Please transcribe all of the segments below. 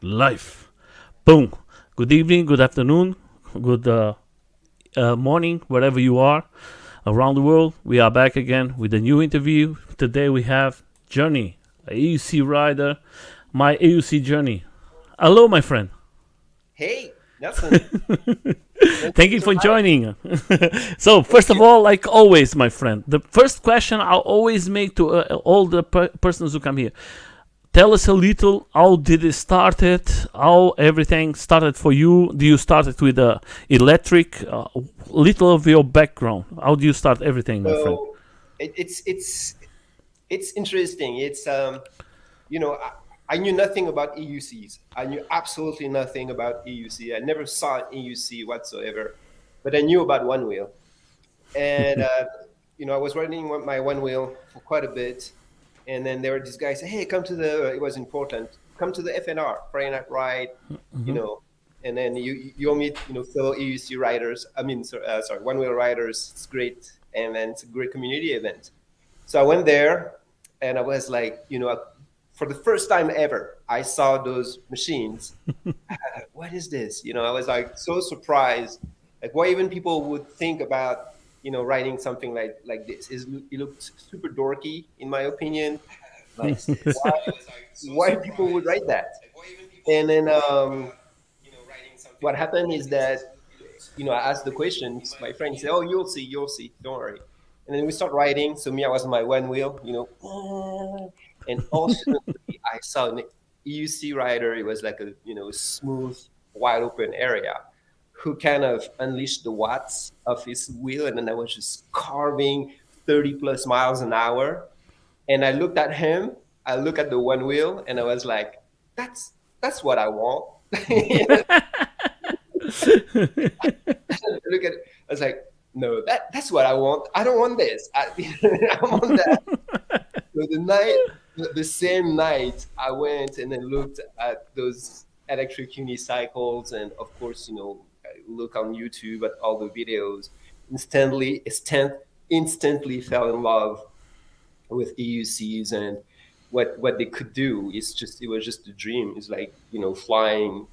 Life. Boom. Good evening, good afternoon, good morning, wherever you are around the world. We are back again with a new interview. Today we have Journey, a EUC rider, my EUC Journey. Hello, my friend. Hey, Nelson. Nice to Thank meet you you. for Hi. joining. So, Thank first of you. all, like always, my friend, the first question I'll always make to all the persons who come here. Tell us a little, how did it started, how everything started for you. Do you started with electric, little of your background? How do you start everything, my friend? So it's interesting. I knew nothing about EUCs. I knew absolutely nothing about EUC. I never saw an EUC whatsoever, but I knew about one wheel. And I was riding my one wheel for quite a bit, and then there were these guys say, "Hey, come to the." It was in Portland. Come to the FNR Friday Night Ride, you know. And then you'll meet fellow EUC riders. I mean, sorry, one wheel riders. It's great, and then it's a great community event. So I went there, and I was like, for the first time ever, I saw those machines. What is this? I was like so surprised, like why even people would think about writing something like this. It looked super dorky, in my opinion. Like why people would write that? And then what happened is that I asked the questions. My friend said, "Oh, you'll see, don't worry." And then we start writing. So me, I was on my one wheel, and all suddenly I saw an EUC rider. It was like a smooth, wide open area, who kind of unleashed the watts of his wheel, and then I was just carving 30 plus miles an hour. And I looked at him. I looked at the one wheel, and I was like, "That's what I want." Look at it. I was like, no, that's what I want. I don't want this. I want that. So the same night, I went and then looked at those electric unicycles, and of course, I look on YouTube at all the videos. Instantly fell in love with EUCs and what they could do. It was just a dream. It's like flying,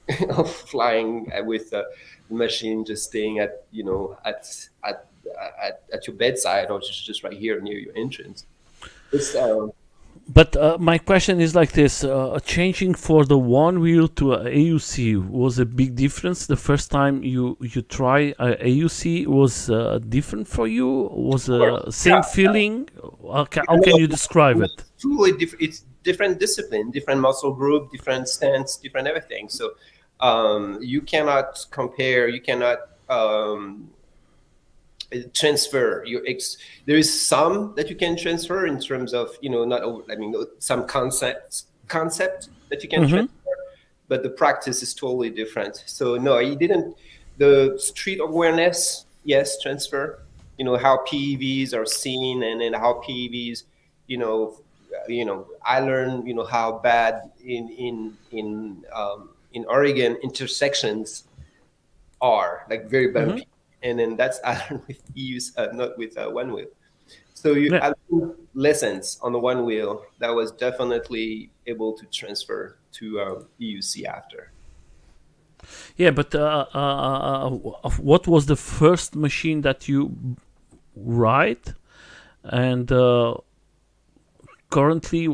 flying with a machine, just staying at at your bedside, or just right here near your entrance. It's But my question is like this: changing for the one wheel to a AUC was a big difference. The first time you try a AUC was different for you. Was Of course, same yeah. feeling? How can No, you describe no, it? truly different. It's different discipline, different muscle group, different stance, different everything. So you cannot compare. You cannot transfer there is some that you can transfer in terms of not I mean some concept that you can transfer, but the practice is totally different. So no, he didn't. The street awareness, yes, transfer. How PEVs are seen, and then how PEVs, you know I learned how bad in Oregon intersections are, like very bumpy. And then that's I with use not with one wheel. So Yeah, I learned lessons on the one wheel that was definitely able to transfer to EUC after. yeah. But what was the first machine that you ride, and currently,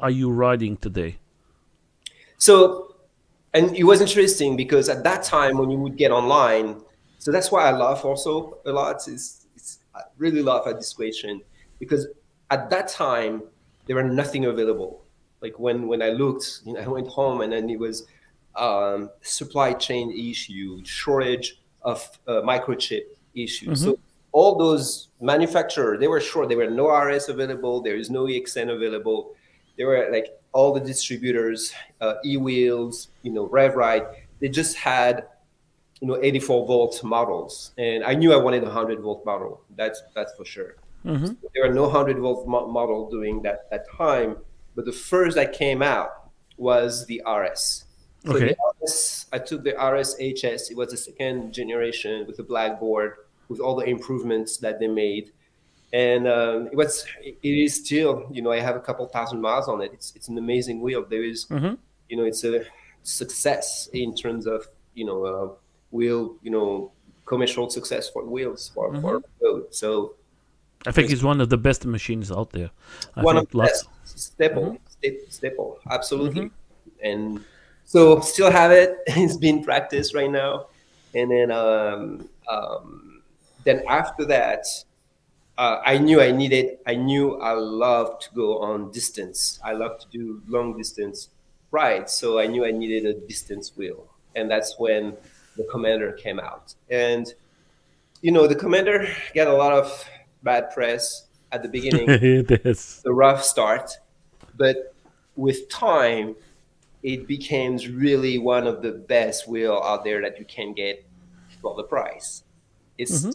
are you riding today? So, and it was interesting because at that time when you would get online, so that's why I laugh also a lot. I really laugh at this question because at that time there were nothing available. Like when I looked, I went home and then it was supply chain issue, shortage of microchip issues. So all those manufacturers, they were short. There were no RS available. There is no EXN available. There were like all the distributors, eWheels, RevRide. They just had 84-volt models, and I knew I wanted a 100-volt model. That's for sure. So there are no 100-volt model doing that time, but the first that came out was the RS. So the Okay. RS, I took the RS HS. It was the second generation with the black board with all the improvements that they made, and it is still, I have a couple thousand miles on it. It's an amazing wheel. There is, it's a success in terms of wheel, commercial success for wheels for road. So I it think was it's one of the best machines out there. I one of think the lots. best staple, absolutely. And so still have it. It's being practiced right now. And then after that, I knew I loved to go on distance. I love to do long distance rides. So I knew I needed a distance wheel. And that's when the Commander came out. And, the Commander got a lot of bad press at the beginning, It is. the rough start. But with time, it became really one of the best wheel out there that you can get for the price. It's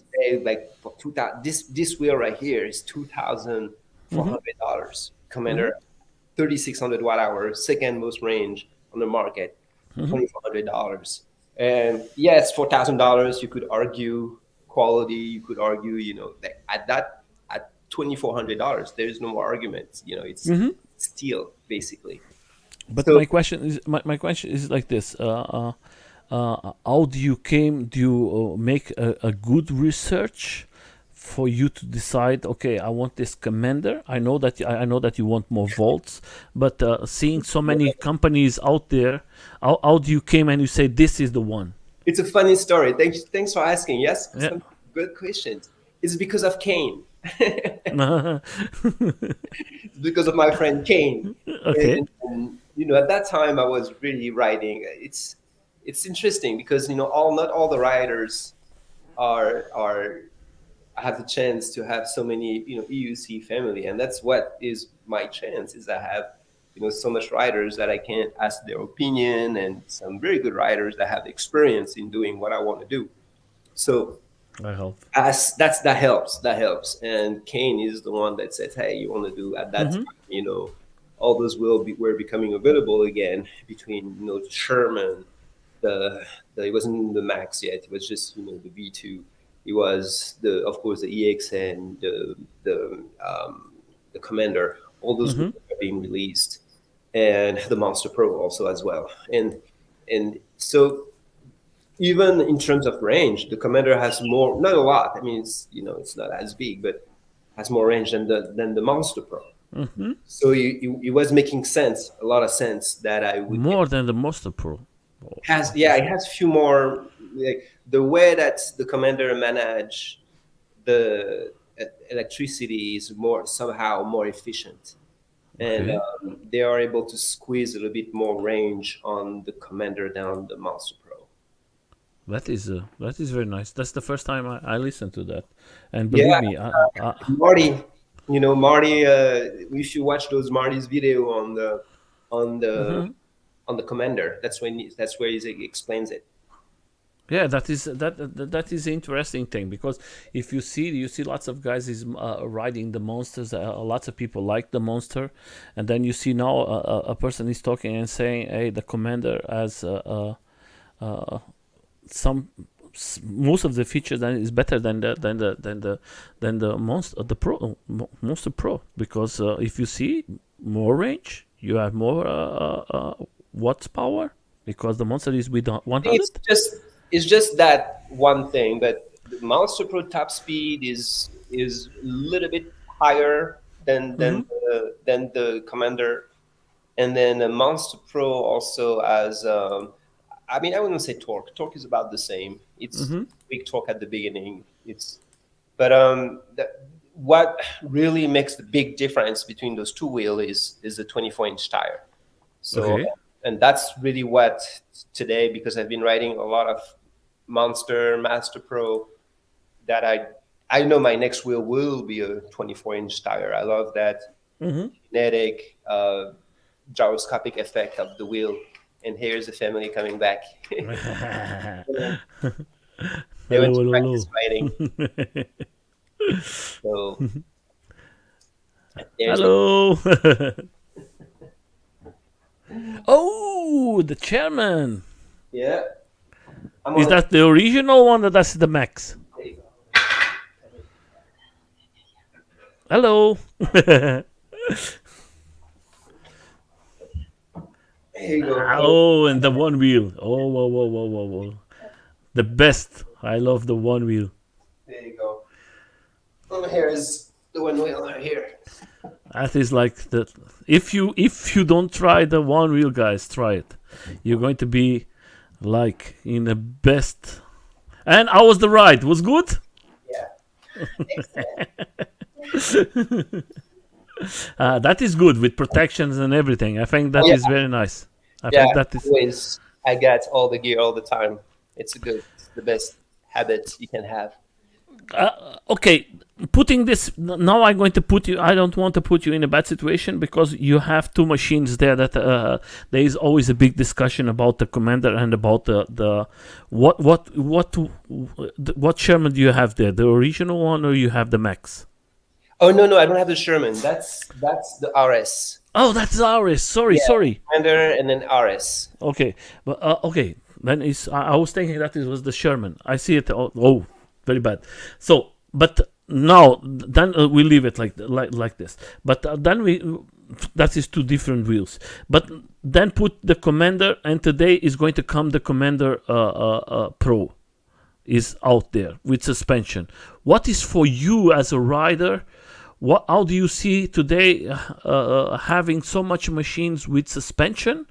like for 2000. This wheel right here is $2,400. Commander, 3,600 watt hours, second most range on the market, $2,400. And yes, $4,000 you could argue quality. You could argue, that at $2,400 there is no more arguments. It's steel basically. But So my question is like this: how do you came? Do you make a good research for you to decide? Okay, I want this Commander. I know that you want more volts, but seeing so many companies out there, how do you came and you say this is the one? it's a funny story. Thanks for asking. Yes, Yeah. some good questions. It's because of Kane. It's because of my friend Kane. Okay. And, at that time I was really writing. It's interesting because not all the writers are have the chance to have so many EUC family, and that's what is my chance. Is I have so much writers that I can ask their opinion, and some very good writers that have experience in doing what I want to do. So I hope. as that helps. And Kane is the one that says, hey, you want to do at that time, all those were becoming available again between Sherman, the it wasn't the Max yet, it was just the V2. It was of course the EXN, the Commander. All those were being released, and the Monster Pro also as well. And so even in terms of range, the Commander has more, not a lot. I mean, it's not as big, but has more range than the Monster Pro. So it was making sense, a lot of sense that I would get. More than the Monster Pro. Oh, It has few more, like the way that the Commander manage the electricity is somehow more efficient, and okay. they are able to squeeze a little bit more range on the Commander than on the Monster Pro. That is very nice. That's the first time I listened to that, and believe Yeah, me, Marty, Marty. If you watch those Marty's video on the on the Commander, that's where he explains it. yeah, that is the interesting thing, because if you see lots of guys is riding the monsters. Lots of people like the monster, and then you see now a person is talking and saying, "Hey, the Commander has some." Most of the features that is better than the monster pro, because if you see more range, you have more watts power, because the monster is with I think 100. it's just that one thing, but the Monster Pro top speed is a little bit higher than the Commander, and then the Monster Pro also has. I mean, I wouldn't say torque. Torque is about the same. It's big torque at the beginning. But what really makes the big difference between those two wheels is the 24-inch tire. So, Okay. and that's really what today, because I've been riding a lot of Monster, Master Pro, that I know my next wheel will be a 24-inch tire. I love that kinetic, gyroscopic effect of the wheel. And here's the family coming back. They went Hello, to hello, practice riding. So there's the hello. Oh, the chairman. yeah. I'm Is on. that the original one, or that's the Max? There you go. Hello. There you go. Oh, and the one wheel. Oh, whoa, whoa, whoa, whoa, whoa. The best. I love the one wheel. There you go. Oh, here is the one wheel right here. That is like the if you don't try the one wheel, guys, try it. You're going to be like in the best. And how was the ride? Was good? Yeah. That is good with protections and everything. I think that Oh, yeah. is very nice. I Yeah. think that is. Always, I get all the gear all the time. It's it's the best habit you can have. Okay, putting this now, I'm going to put you. I don't want to put you in a bad situation because you have two machines there. That there is always a big discussion about the commander and about the what Sherman do you have there? The original one or you have the Max? Oh no, no, I don't have the Sherman. That's the RS. Oh, that's ours. Sorry, Yeah, sorry. Commander and then RS. Okay, but okay. Then is I was thinking that it was the Sherman. I see it. Oh, very bad. So, but now then we leave it like this. But then that is two different wheels. But then put the Commander, and today is going to come the Commander Pro is out there with suspension. What is for you as a rider? How do you see today having so much machines with suspension?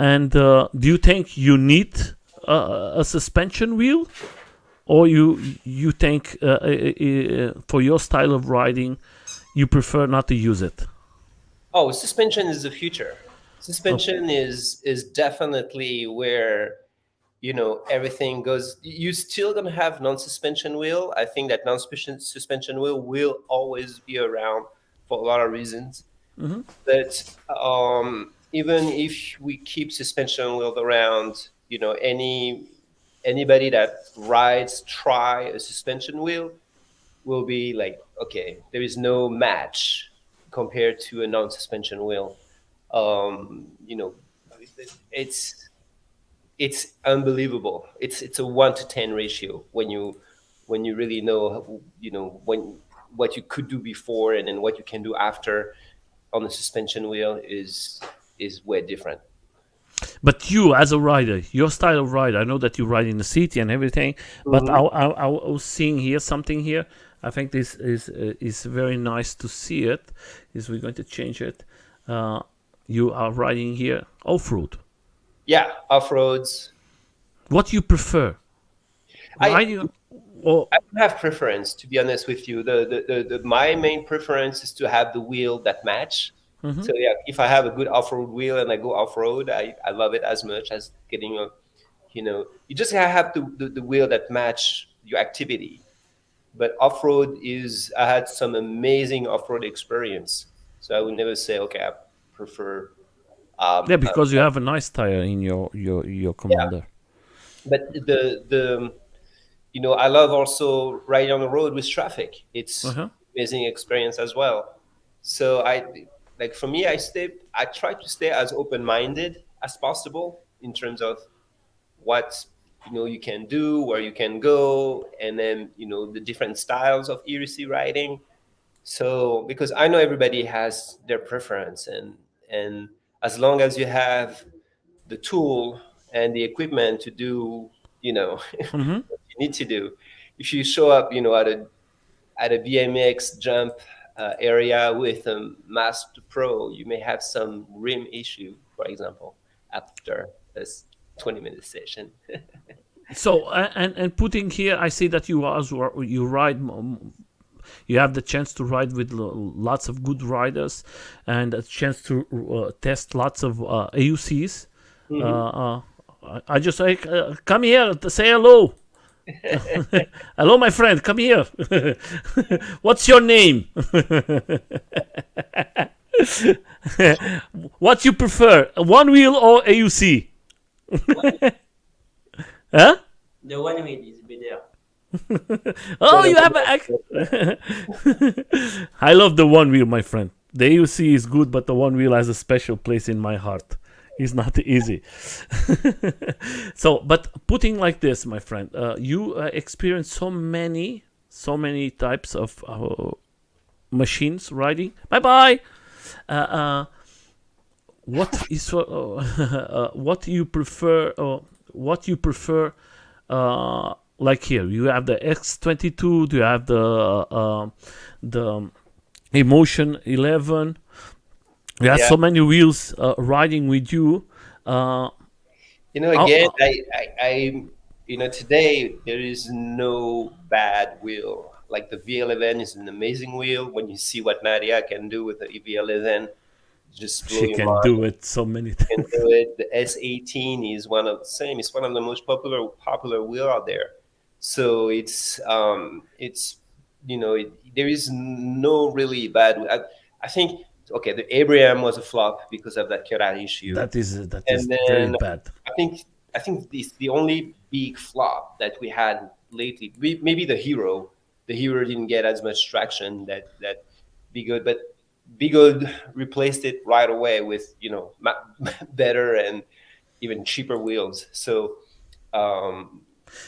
And do you think you need a suspension wheel, or you think for your style of riding, you prefer not to use it? Oh, suspension is the future. Suspension is definitely where everything goes. You still gonna have non-suspension wheel. I think that non-suspension wheel will always be around for a lot of reasons. But even if we keep suspension wheel around, anybody that try a suspension wheel will be like, okay, there is no match compared to a non-suspension wheel. You know, it's it's unbelievable. It's a 1 to 10 ratio when you really know what you could do before and then what you can do after on the suspension wheel is way different. But you, as a rider, your style of ride, I know that you ride in the city and everything, but I was seeing here something here. I think this is very nice to see it. Is we're going to change it. You are riding here off-road. Yeah, off roads. What do you prefer? Riding or I don't have preference, to be honest with you. My main preference is to have the wheel that match. So yeah, if I have a good off-road wheel and I go off-road, I love it as much as getting you just gotta have the wheel that match your activity. But off-road I had some amazing off-road experience. So I would never say, okay, I prefer. yeah, because you have a nice tire in your Yeah, Commander. but I love also riding on the road with traffic. It's Uh-huh. amazing experience as well. So for me, I try to stay as open-minded as possible in terms of what you can do, where you can go, and then the different styles of EUC riding. So because I know everybody has their preference, and as long as you have the tool and the equipment to do what you need to do, if you show up at a BMX jump area with a Master Pro, you may have some rim issue, for example, after this 20-minute session. So and putting here, I see that you ride. You have the chance to ride with lots of good riders, and a chance to test lots of AUCs. I just say, come here to say hello. Hello, my friend. Come here. What's your name? What you prefer, one wheel or AUC? Huh? The one wheel is better. Oh, you have I love the one wheel, my friend. The AUC is good, but the one wheel has a special place in my heart. It's not easy. So, but putting like this, my friend, you experience so many types of machines riding. Bye bye. what is what you prefer, or what you prefer, like here you have the X22, do you have the Emotion 11, you have Yeah. so many wheels riding with you. Again, How, today there is no bad wheel. Like the V11 is an amazing wheel. When you see what Nadia can do with the V11, just blow she your can mind. do it so many Can times. do it. The S18 is one of the same. It's one of the most popular wheel out there. So there is no really bad. I think okay, the Abraham was a flop because of that Kyoto issue, That is and very then bad. I think I think this the only big flop that we had lately. Maybe the Hero. The Hero didn't get as much traction that Be Good, but Be Good replaced it right away with better and even cheaper wheels. So um,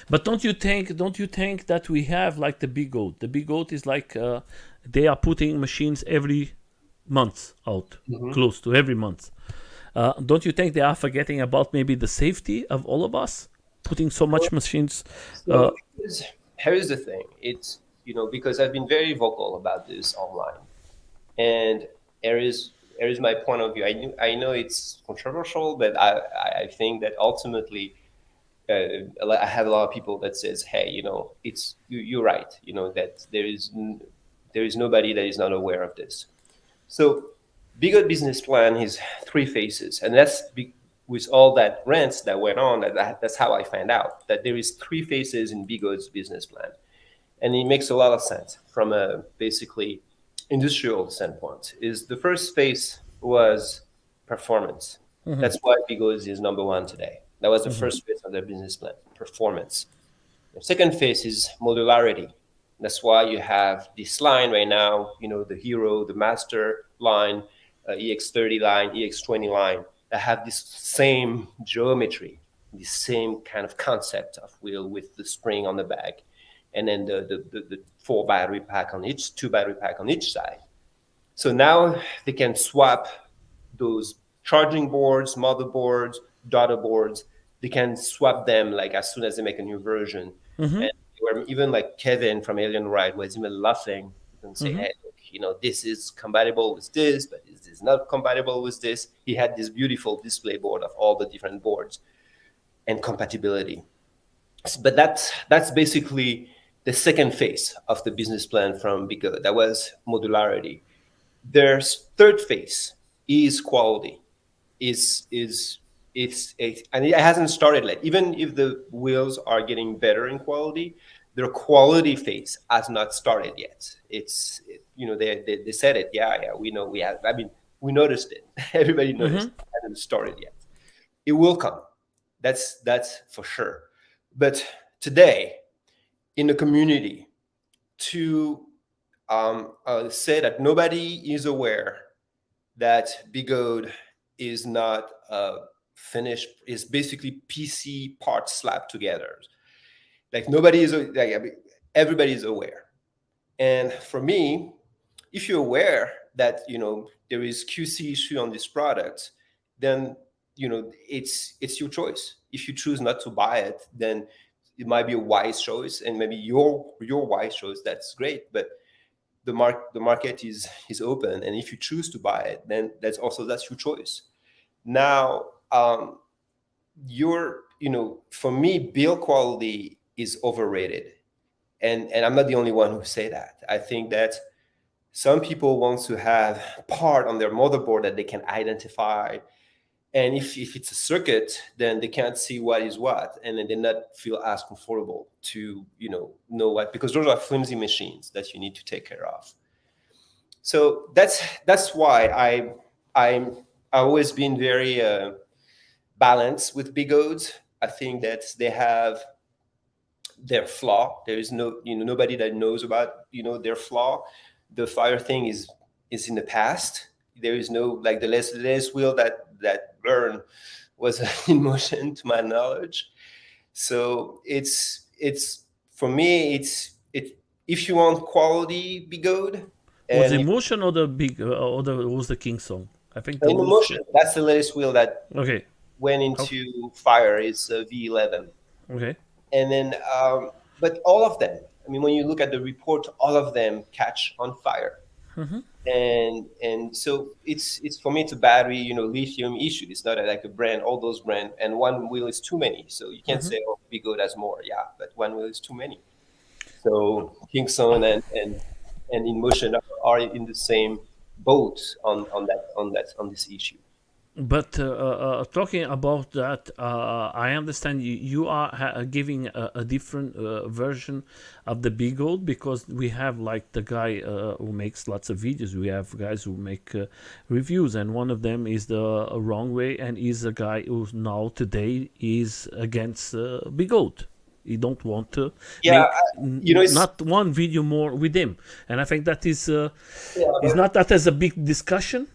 But don't you think that we have like the big goat? The big goat is like they are putting machines every month out, mhm. close to every month. Don't you think they are forgetting about maybe the safety of all of us, putting so much machines? Uh, So here's the thing. It's because I've been very vocal about this online, and here is my point of view. I know it's controversial, but I think that ultimately I have a lot of people that says, hey, you're right. That there is nobody that is not aware of this. So bigger business plan is three phases, and with all that rants that went on. That's how I found out that there is three phases in Bigo's business plan, and it makes a lot of sense from a basically industrial standpoint. Is the first phase was performance. That's why Bigo's is number one today. That was the first phase of their business plan, performance. The second phase is modularity. That's why you have this line right now, the Hero, the Master line, EX30 line, EX20 line, that have this same geometry, the same kind of concept of wheel with the spring on the back, and then the four battery pack on each, two battery pack on each side. So now they can swap those charging boards, motherboards, daughter boards. They can swap them like as soon as they make a new version. And where even like Kevin from Alien Ride was even laughing and say, "Hey, look, this is compatible with this, but this is not compatible with this." He had this beautiful display board of all the different boards and compatibility. But that's basically the second phase of the business plan from Bigo. That was modularity. Their third phase is quality. Is and it hasn't started yet. Even if the wheels are getting better in quality, their quality phase has not started yet. They said it. Yeah, we know we have. I mean, we noticed it. Everybody noticed it hasn't started yet. It will come. That's for sure. But today in the community, to say that nobody is aware that Bigode is not finished, is basically PC parts slapped together. Like nobody is like, I mean, everybody is aware. And for me, if you're aware that there is QC issue on this product, then it's your choice. If you choose not to buy it, then it might be a wise choice, and maybe your wise choice. That's great, but the market is open, and if you choose to buy it, then that's your choice. Now, for me, build quality is overrated, and I'm not the only one who say that. I think that some people want to have part on their motherboard that they can identify, and if it's a circuit, then they can't see what is what, and then they not feel as comfortable to know what, because those are flimsy machines that you need to take care of. So that's why I've always been very balanced with Bigodes. I think that they have their flaw. There is nobody that knows about their flaw. The fire thing is in the past. There is no, like, the latest wheel that burned was in motion to my knowledge. So it's for me, it if you want quality, be good. was And Emotion or the big or was the King song? I think In the motion, that's the latest wheel that Okay. went into fire. Is V11. Okay. And then but all of them, I mean, when you look at the report, all of them catch on fire. And so it's for me, it's a battery, lithium issue. It's not like a brand, all those brand, and one wheel is too many. So you can't say, oh, Be Good has more. Yeah, but one wheel is too many. So Kingston and In Motion are in the same boat on this issue. But talking about that, I understand you are giving a different version of the Big Old, because we have like the guy who makes lots of videos. We have guys who make reviews, and one of them is the Wrong Way, and is a guy who now today is against Big Old. He don't want to Yeah, make not one video more with him, and I think that is not that as a big discussion.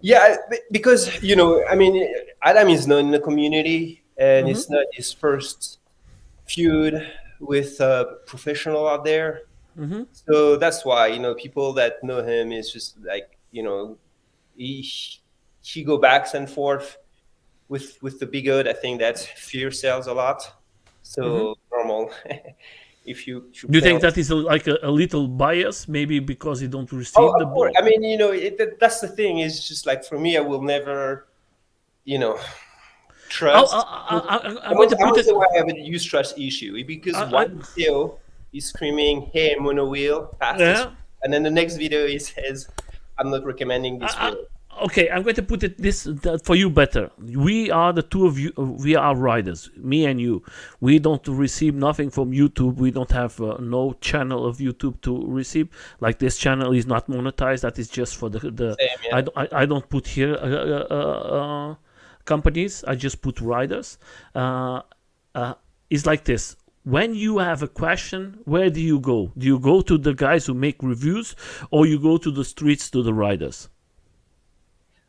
Yeah, because I mean, Adam is known in the community, and it's not his first feud with a professional out there. So that's why people that know him is just like he go backs and forth with the Big Old. I think that fear sells a lot. So normal. If you Do you think that is like a little bias, maybe because you don't receive the ball? I mean, that's the thing. Is just like, for me, I will never, trust. I'm going to put it. Why I have a use trust issue, because one video is screaming, "Hey, mono wheel, fastest," and then the next video he says, "I'm not recommending this wheel." Okay, I'm going to put it that for you better. We are the two of you. We are riders, me and you. We don't receive nothing from YouTube. We don't have no channel of YouTube to receive. Like, this channel is not monetized. That is just for the. Same, yeah. I don't put here companies. I just put riders. It's like this. When you have a question, where do you go? Do you go to the guys who make reviews, or you go to the streets to the riders?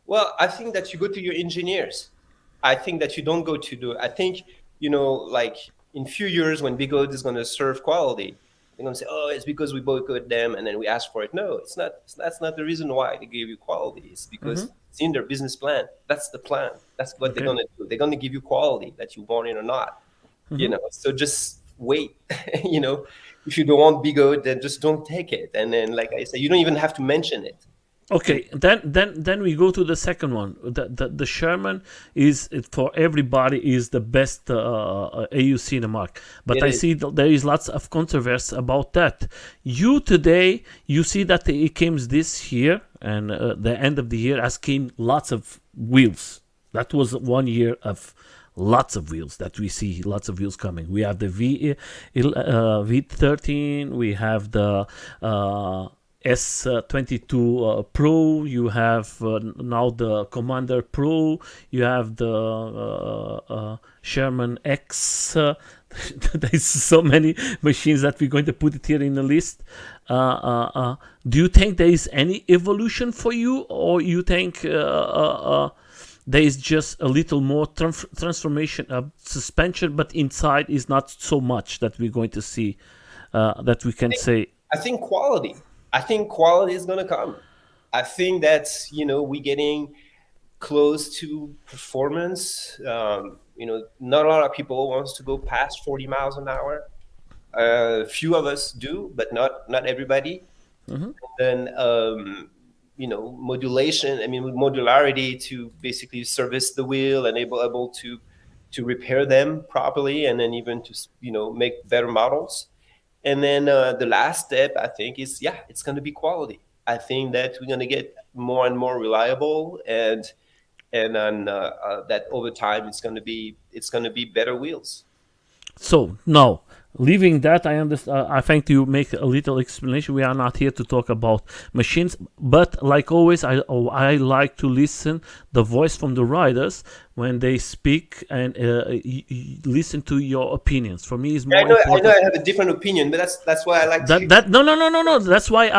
Well, I think that you go to your engineers. I think that you don't go to I think, like, in few years when Big Old is going to serve quality, they're going to say, oh, it's because we boycott them and then we ask for it. No, it's not. That's not the reason why they gave you quality. It's because it's in their business plan. That's the plan. That's what they're going to do. They're going to give you quality, that you want it or not. So just wait. If you don't want Big Old, then just don't take it. And then, like I said, you don't even have to mention it. Okay, then we go to the second one. The Sherman is, for everybody, is the best AUC in the market. But I see that there is lots of controversy about that. You today, you see that it came this year, and the end of the year has came lots of wheels. That was 1 year of lots of wheels that we see, lots of wheels coming. We have the V13, we have the S22 Pro, you have now the Commander Pro, you have the Sherman X. There's so many machines that we're going to put it here in the list. Do you think there is any evolution for you, or you think there is just a little more transformation of suspension, but inside is not so much that we're going to see, that we can say? I think quality. I think quality is going to come. I think that, we're getting close to performance. Not a lot of people wants to go past 40 miles an hour. Few of us do, but not everybody. And then, modulation, with modularity to basically service the wheel and able to repair them properly, and then even to, make better models. And then the last step, I think, is, it's going to be quality. I think that we're going to get more and more reliable, and then that over time it's going to be better wheels. So now, leaving that, I understand. I think you make a little explanation. We are not here to talk about machines, but like always, I like to listen the voice from the riders when they speak, and listen to your opinions. For me, is more important. I know I have a different opinion, but that's why I like No. That's why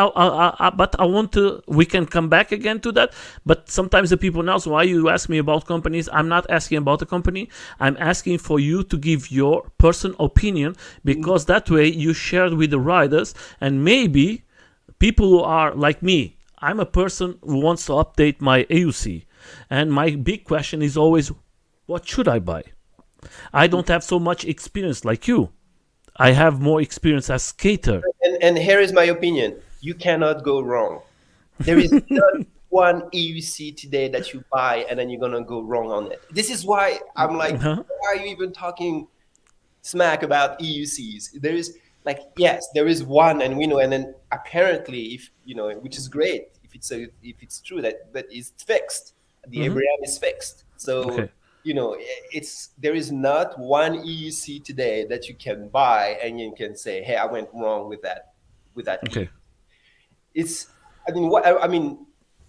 but I want to. We can come back again to that. But sometimes the people now, so why you ask me about companies? I'm not asking about the company. I'm asking for you to give your personal opinion, because that way you share with the riders, and maybe people who are like me, I'm a person who wants to update my EUC, and my big question is always, what should I buy? I don't have so much experience like you. I have more experience as skater. And here is my opinion: you cannot go wrong. There is not one EUC today that you buy and then you're gonna go wrong on it. This is why I'm like, Uh-huh. why are you even talking smack about EUCs? There is like, yes, there is one, and we know, and then apparently, if you know, which is great, if it's true that is fixed, the Abraham is fixed. So Okay. you know, it's there is not one EUC today that you can buy and you can say, hey, I went wrong with that Okay. it's I mean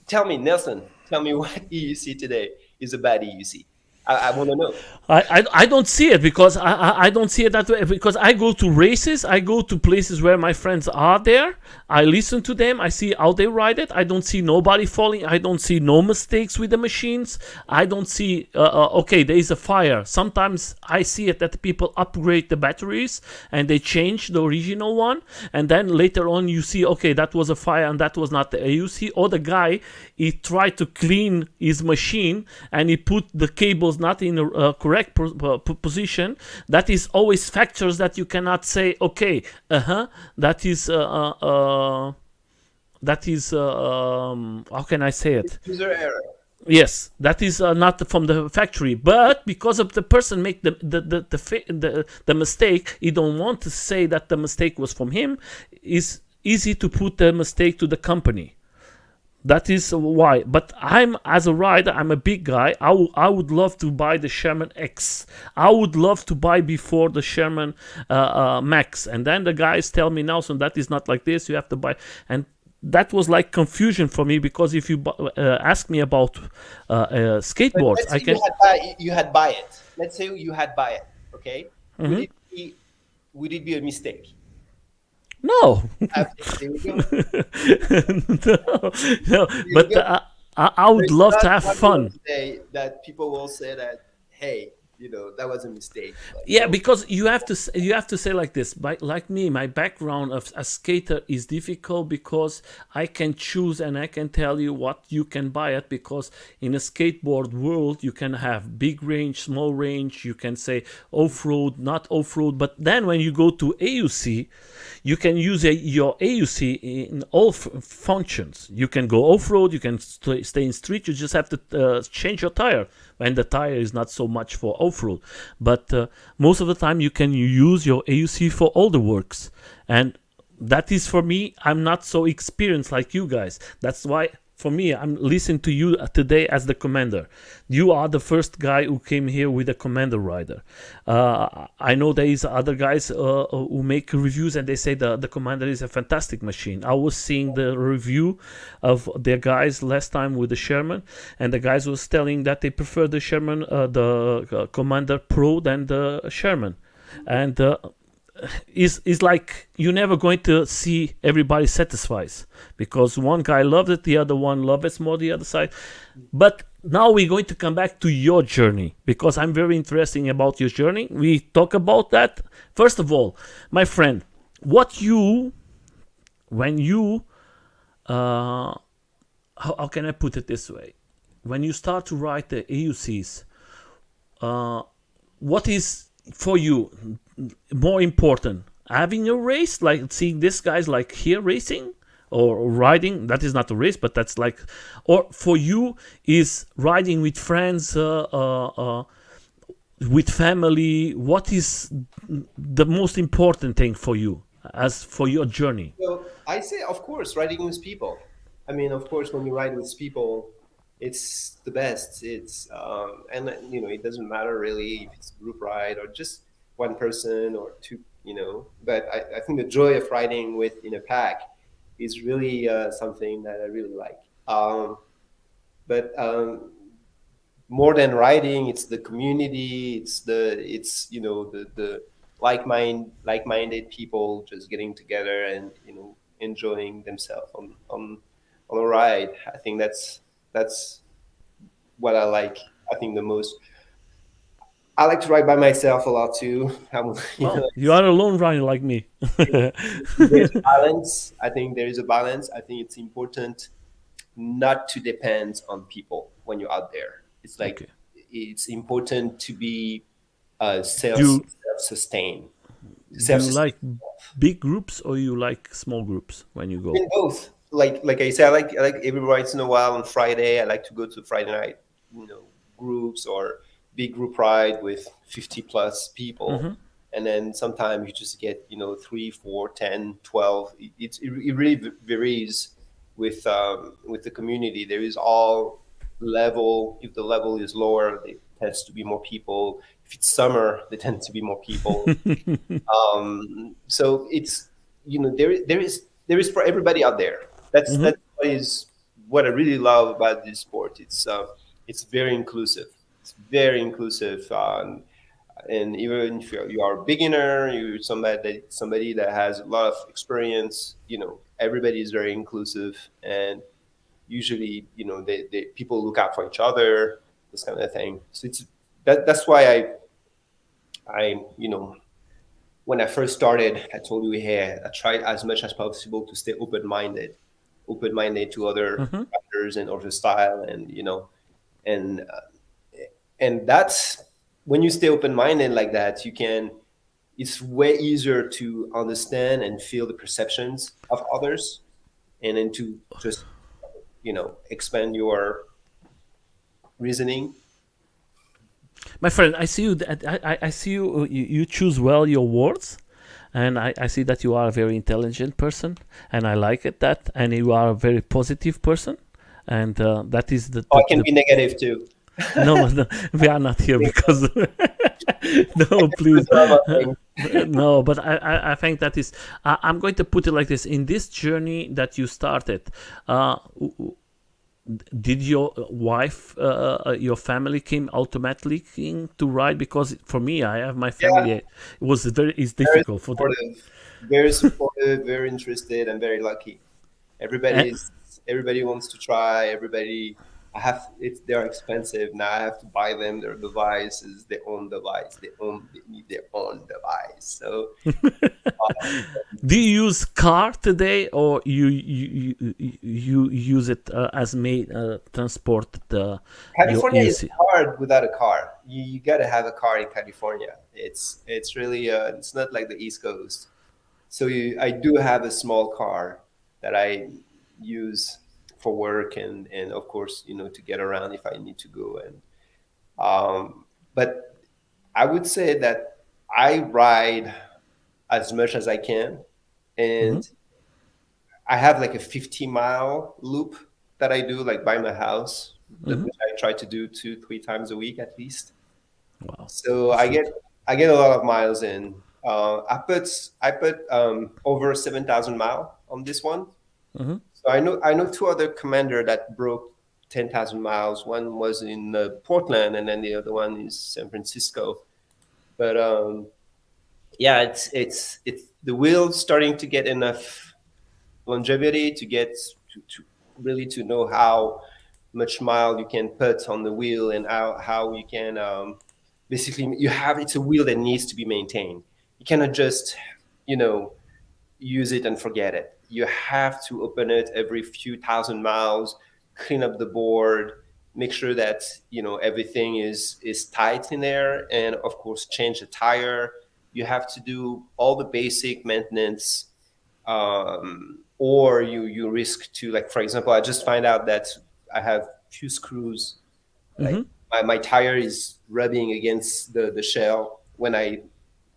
tell me, Nelson, tell me what EUC today is a bad EUC. I want to know. I don't see it because I don't see it that way because I go to races, I go to places where my friends are there, I listen to them, I see how they ride it. I don't see nobody falling, I don't see no mistakes with the machines. I don't see okay, there is a fire. Sometimes I see it that people upgrade the batteries and they change the original one, and then later on you see, okay, that was a fire and that was not the AUC, or the guy, he tried to clean his machine and he put the cables not in a correct position. That is always factors that you cannot say, okay, that is how can I say it? User error. Yes, that is not from the factory, but because of the person make the mistake, he don't want to say that the mistake was from him. It's easy to put the mistake to the company. That is why. But I'm, as a rider, I'm a big guy. I would love to buy the Sherman X. I would love to buy before the Sherman Max. And then the guys tell me, Nelson, that is not like this. You have to buy. And that was like confusion for me, because if you ask me about skateboards, Let's I say can. you had buy it. Let's say you had buy it. Okay. Would it be a mistake? No, There we go. no. But I would There's love not to have one fun. today that people will say that, hey, you know, that was a mistake. Like, Yeah, no. because you have to say like this. Like me, my background of a skater is difficult because I can choose and I can tell you what you can buy it, because in a skateboard world you can have big range, small range. You can say off-road, not off-road. But then when you go to AUC, you can use your AUC in all functions. You can go off-road, you can stay in street. You just have to change your tire when the tire is not so much for off-road. But most of the time you can use your AUC for all the works. And that is, for me, I'm not so experienced like you guys. That's why, for me, I'm listening to you today as the commander. You are the first guy who came here with a commander rider. I know there is other guys who make reviews and they say the commander is a fantastic machine. I was seeing the review of their guys last time with the Sherman, and the guys was telling that they prefer the Sherman, the Commander Pro than the Sherman. And is like you're never going to see everybody satisfied, because one guy loves it, the other one loves it more, the other side. But now we're going to come back to your journey, because I'm very interested about your journey. We talk about that. First of all, my friend, when you how can I put it this way, when you start to write the AUCs, what is for you more important, having a race, like seeing these guys like here racing or riding? That is not a race, but that's like, or for you is riding with friends, with family? What is the most important thing for you as for your journey? So I say, of course, riding with people. I mean, of course, when you ride with people, it's the best. It's and you know, it doesn't matter really if it's group ride or just one person or two. You know, but I think the joy of riding with in a pack is really something that I really like. But more than riding, it's the community. It's you know the like-minded people just getting together and you know enjoying themselves on a ride. I think that's what I like. I think the most. I like to ride by myself a lot too. You know, Well, you are a lone rider like me. there's a balance. I think there is a balance. I think it's important not to depend on people when you're out there. It's like Okay. it's important to be Do you self-sustained, do you self-sustained. like big groups or you like small groups when you go? In both, like I said, I like every once in a while on Friday. I like to go to Friday night, groups or big group ride with 50 plus people, and then sometimes you just get 3, 4, 10, 12. It really varies with the community. There is all level. If the level is lower, there tends to be more people. If it's summer, there tends to be more people. So it's there is for everybody out there. That's what I really love about this sport. It's very inclusive. It's very inclusive, and even if you are a beginner, you're somebody that has a lot of experience. Everybody is very inclusive, and usually they people look out for each other. This kind of thing. So that's why I when I first started, I told you, hey, I tried as much as possible to stay open-minded to other riders and other style, and that's when you stay open-minded like that, you can. It's way easier to understand and feel the perceptions of others, and then to just expand your reasoning. My friend, I see you. I see you. You choose well your words, and I see that you are a very intelligent person, and I like it that, and you are a very positive person, and that is Oh, I can be negative too. no, no, we are not here because no, please. No, but I think that is. I'm going to put it like this: in this journey that you started, did your wife, your family came automatically to ride? Because for me, I have my family. Yeah, It was it's very difficult for the. supportive, very interested, and very lucky. eh, Everybody wants to try. Everybody, they're expensive now. I have to buy them their devices, their own device. They need their own device. So Do you use car today, or you use it as made transport your California is EUC? hard without a car. You got to have a car in California. It's really it's not like the East Coast. So I do have a small car that I use for work and of course to get around if I need to go. And but I would say that I ride as much as I can, Hmm. and I have like a 50-mile loop that I do like by my house, Hmm. which I try to do 2, 3 times a week at least. Wow, So that's I good. get I get a lot of miles in. I put over 7,000 miles on this one. Hmm. So I know two other commander that broke 10,000 miles. One was in Portland, and then the other one is San Francisco. But yeah, it's the wheel's starting to get enough longevity to get to really to know how much mile you can put on the wheel, and how you can basically it's a wheel that needs to be maintained. You cannot just you know use it and forget it. You have to open it every few thousand miles, clean up the board, make sure that everything is tight in there, and of course change the tire. You have to do all the basic maintenance, or you risk to, like, for example, I just find out that I have few screws, like Hmm. my tire is rubbing against the shell when I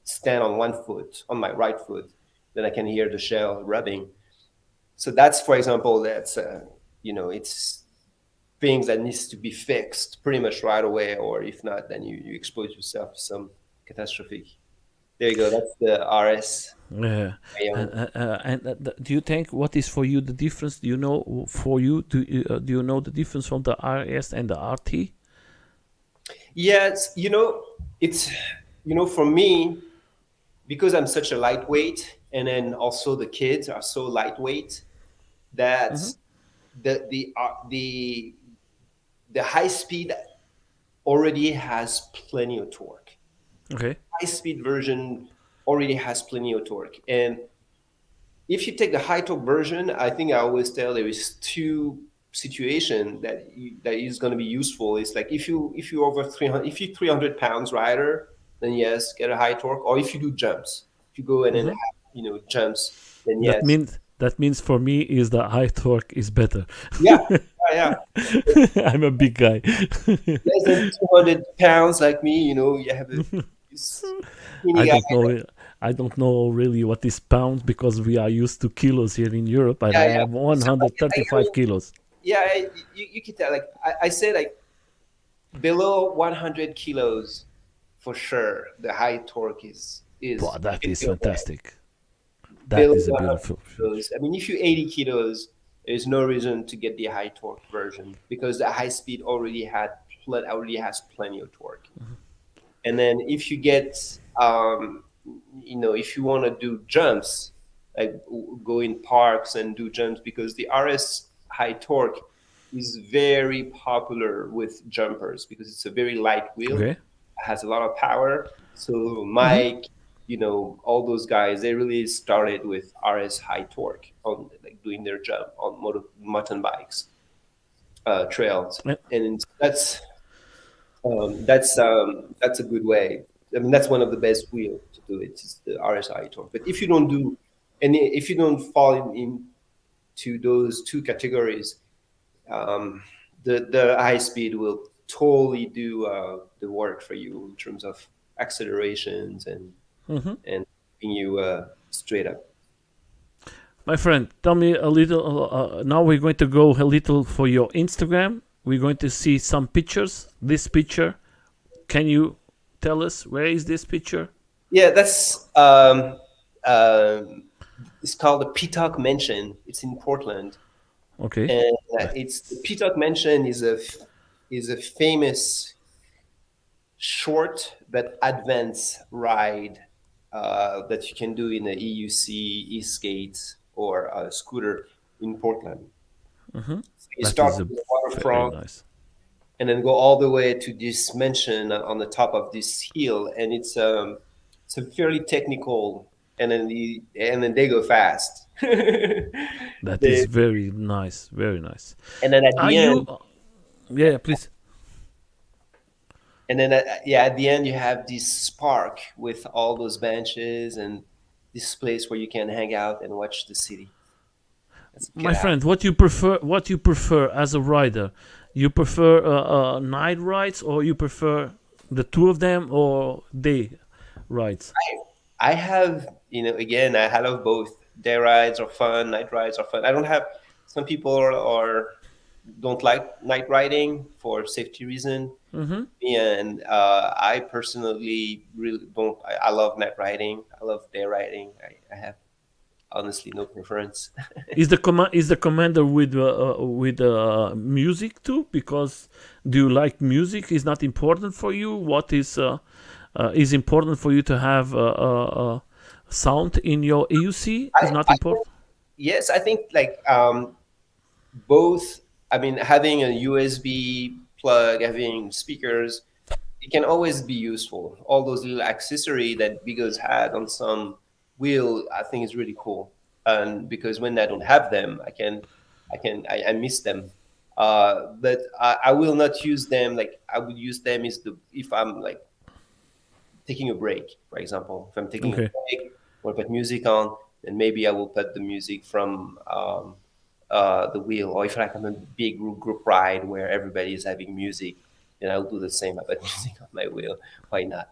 stand on one foot, on my right foot, then I can hear the shell rubbing. So that's, for example, it's things that needs to be fixed pretty much right away, or if not, then you expose yourself to some catastrophic. There you go. That's the RS. Yeah. And do you think what is for you the difference? Do you know for you do you know the difference from the RS and the RT? Yes, it's for me, because I'm such a lightweight, and then also the kids are so lightweight that Hmm. the high speed already has plenty of torque. Okay. High speed version already has plenty of torque, and if you take the high torque version, I think I always tell there is two. situation that is going to be useful is like if you over 300, if you 300 pounds rider, then yes, get a high torque. Or if you do jumps, if you go and then have, jumps, then That yes. means for me is the high torque is better. Yeah, yeah, yeah. I'm a big guy. Less than 200 pounds like me, you have this skinny I guy. don't know. I don't know really what is pounds because we are used to kilos here in Europe. And Yeah, I yeah. have So, I 135 mean, kilos. yeah, you can tell. Like I say, like below 100 kilos, for sure, the high torque is Wow, that can is be okay. fantastic. That Below is a 100 beautiful. kilos. I mean, if you're 80 kilos, there's no reason to get the high torque version because the high speed already has plenty of torque. And then if you get, if you want to do jumps, like go in parks and do jumps, because the RS high torque is very popular with jumpers because it's a very light wheel, Okay. has a lot of power. So Hmm. Mike, all those guys, they really started with RS high torque on like doing their jump on mountain bikes, trails, and that's a good way. I mean, that's one of the best wheels to do it. Is the RSI torque. But if you don't do, and if you don't fall into those two categories, the high speed will totally do the work for you in terms of accelerations and keeping you straight up. My friend, tell me a little. Now we're going to go a little for your Instagram. We're going to see some pictures. This picture, can you tell us where is this picture? Yeah, that's it's called the Peacock Mansion. It's in Portland. Okay. And it's the That's Peacock Mansion is a famous short but advanced ride that you can do in a EUC e-skate or a scooter in Portland. So you that start is a from the very waterfront nice. and then go all the way to this mansion on the top of this hill, and it's a fairly technical, and then they go fast. That is They, very nice. Very nice. and then at Are the end, you? Yeah, please. And then, yeah, at the end, you have this park with all those benches and this place where you can hang out and watch the city. Let's get My out. friend, what you prefer? What you prefer as a rider? You prefer night rides, or you prefer the two of them, or day rides? I have, again, I love both. Day rides are fun, night rides are fun. I don't have, some people don't like night riding for safety reason. And I personally really don't. I love night riding. I love day riding. I have honestly no preference. Is the commander with music too? Because do you like music? Is not important for you? What is important for you to have sound in your EUC? Is not I think, important. yes, I think like both. I mean, having a USB plug, having speakers, it can always be useful. All those little accessory that Bigos had on some wheel, I think is really cool. And because when I don't have them, I miss them. But I will not use them. Like I would use them if I'm like taking a break, for example. If I'm taking a Okay. break, or put music on, then maybe I will put the music from the wheel. Or if like I'm a big group ride where everybody is having music, then I'll do the same. I put music on my wheel. Why not?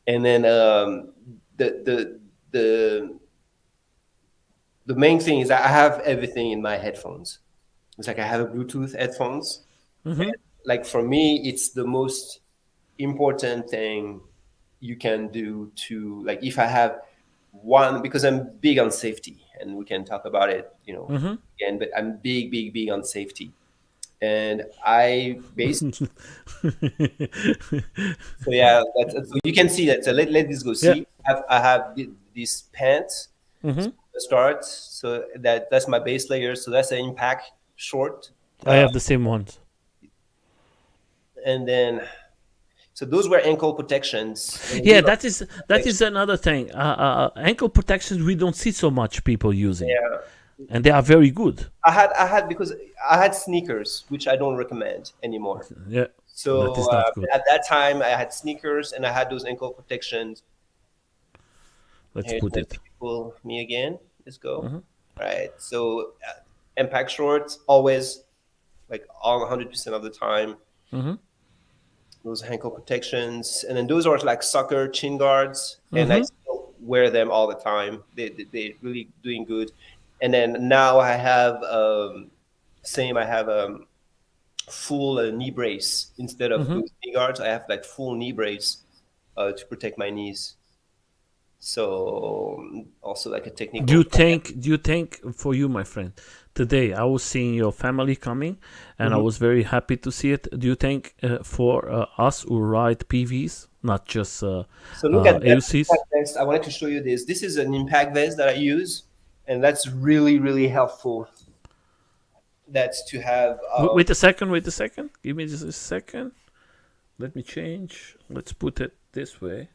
And then the the the main thing is that I have everything in my headphones. It's like I have a Bluetooth headphones. Like for me, it's the most important thing you can do to, like, if I have one, because I'm big on safety, and we can talk about it, again, but I'm big on safety. And I basically, so yeah, so you can see that. So let this go. Yeah, See, I have these pants to start. So that's my base layer. So that's an impact short. I Uh, have the same ones. and then, so those were ankle protections. And Yeah, these are that is protection. another thing. Ankle protections we don't see so much people using. Yeah. and they are very good. I had because I had sneakers, which I don't recommend anymore. Yeah, that So is not good. at that time, I had sneakers and I had those ankle protections. Let's Here's put my it. beautiful me again. Let's go. Mhm. Right. So impact shorts always, like all 100% of the time. Mhm. Those ankle protections, and then those are like soccer chin guards, and I Mhm. still wear them all the time. They really doing good. And then now I have same. I have full knee brace instead of Mhm. those knee guards. I have like full knee brace to protect my knees. So also like a Do you technical. think? Do you think for you, my friend? Today, I was seeing your family coming, and I Mhm. was very happy to see it. Do you think for us who ride PVs, not just So look at that AUCs? impact vest. I wanted to show you this. This is an impact vest that I use, and that's really really helpful. That's to have. Wait a second. Wait a second. Give me just a second. Let me change. Let's put it this way.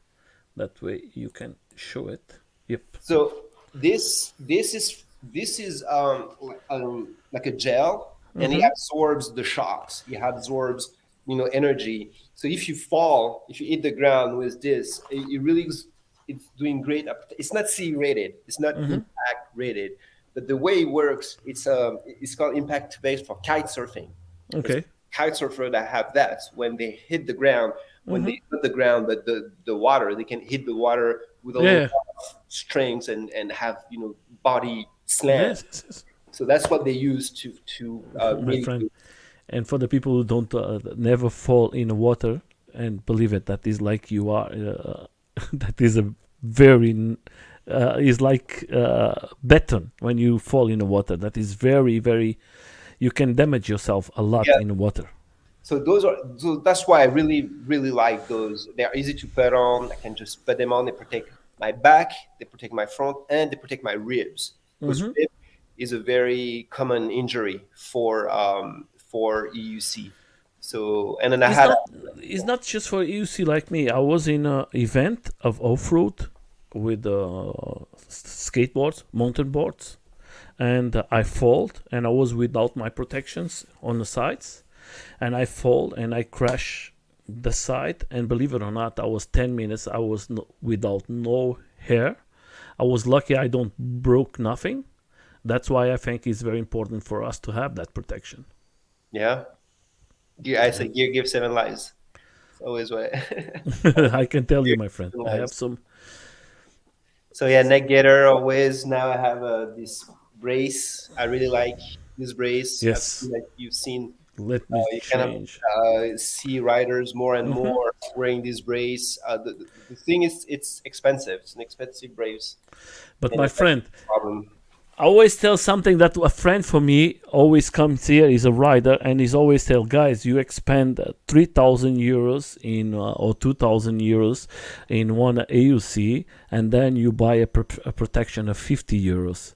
That way you can show it. Yep. So this is like a gel, and it Mm-hmm. absorbs the shocks. It absorbs energy. So if you fall, if you hit the ground with this, it really it's doing great. It's not C rated. It's not Mm-hmm. impact rated. But the way it works, it's called impact based for kite surfing. There's Okay. kite surfer that have that when they hit the ground, when Mm-hmm. they hit the ground, but the water, they can hit the water with a lot Yeah. of strengths and have body slant. Yes. Yes. Yes. So that's what they use to My really friend. do. And for the people who don't never fall in the water, and believe it, that is like you are. That is a very is like beton when you fall in the water. That is very very. You can damage yourself a lot Yeah. in the water. So that's why I really really like those. They're easy to put on. I can just put them on. They protect my back, they protect my front, and they protect my ribs. Because Mm-hmm. rib is a very common injury for EUC. So and then I It's had not. It's not just for you. See, like me, I was in an event of off-road with skateboards, mountain boards, and I fall, and I was without my protections on the sides, and I fall and I crash the side, and believe it or not, I was 10 minutes. I was without no hair. I was lucky I don't broke nothing. That's why I think it's very important for us to have that protection. yeah. I say gear gives seven lives. It's always what. I can tell you, Gear my gives friend. seven I have lives. some. So yeah, neck getter always. Now I have this brace. I really like this brace. I've Yes. seen that you've seen. Let me You kind of change. see riders more and Hmm. more wearing this brace. The thing is, it's expensive. It's an expensive brace, But and my it's like friend, a problem. I always tell something that a friend for me always comes here. He's a rider, and he's always tell guys, you expend 3,000 euros in or 2,000 euros in one AUC, and then you buy a protection of 50 euros.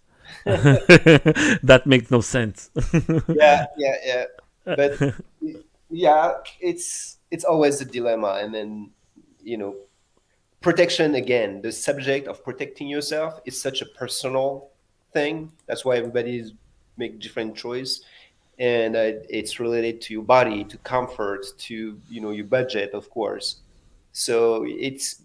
That makes no sense. Yeah, yeah, yeah. But yeah, it's always a dilemma, and then you know protection again. The subject of protecting yourself is such a personal thing. That's why everybody's make different choice, and it's related to your body, to comfort, to your budget, of course. So it's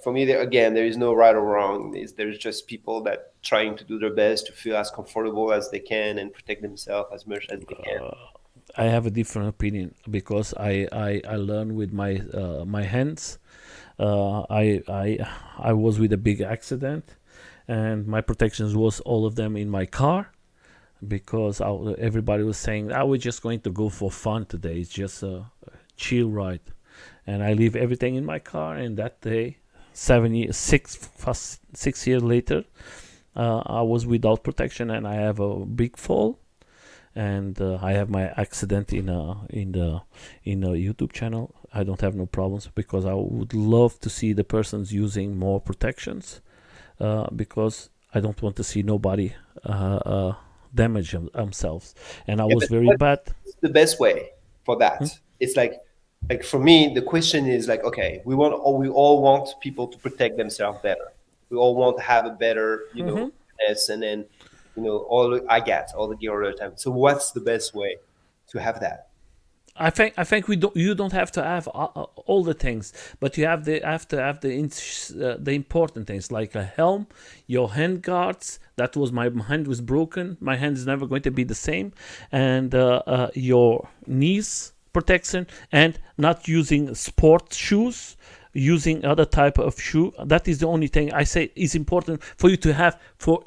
for me there again there is no right or wrong. There's just people that trying to do their best to feel as comfortable as they can and protect themselves as much as they can. I have a different opinion because I learn with my hands. I was with a big accident, and my protections was all of them in my car because everybody was saying, "I was just going to go for fun today. It's just a chill ride," and I leave everything in my car. And that day, 7 years, 6 years later, I was without protection, and I have a big fall, and I have my accident in a YouTube channel. I don't have no problems because I would love to see the persons using more protections because I don't want to see nobody damage themselves. And I Yeah, was but very what's bad. the best way for Hmm? that? It's like for me, the question is like, okay, we all want people to protect themselves better. We all want to have a better, Hmm. fitness, and then all the gear all the time. So what's the best way to have that? I think you don't have to have all the things, but you have to have the important things like a helm, your hand guards. That was my hand was broken. My hand is never going to be the same, and your knees protection, and not using sport shoes, using other type of shoe. That is the only thing I say is important for you to have for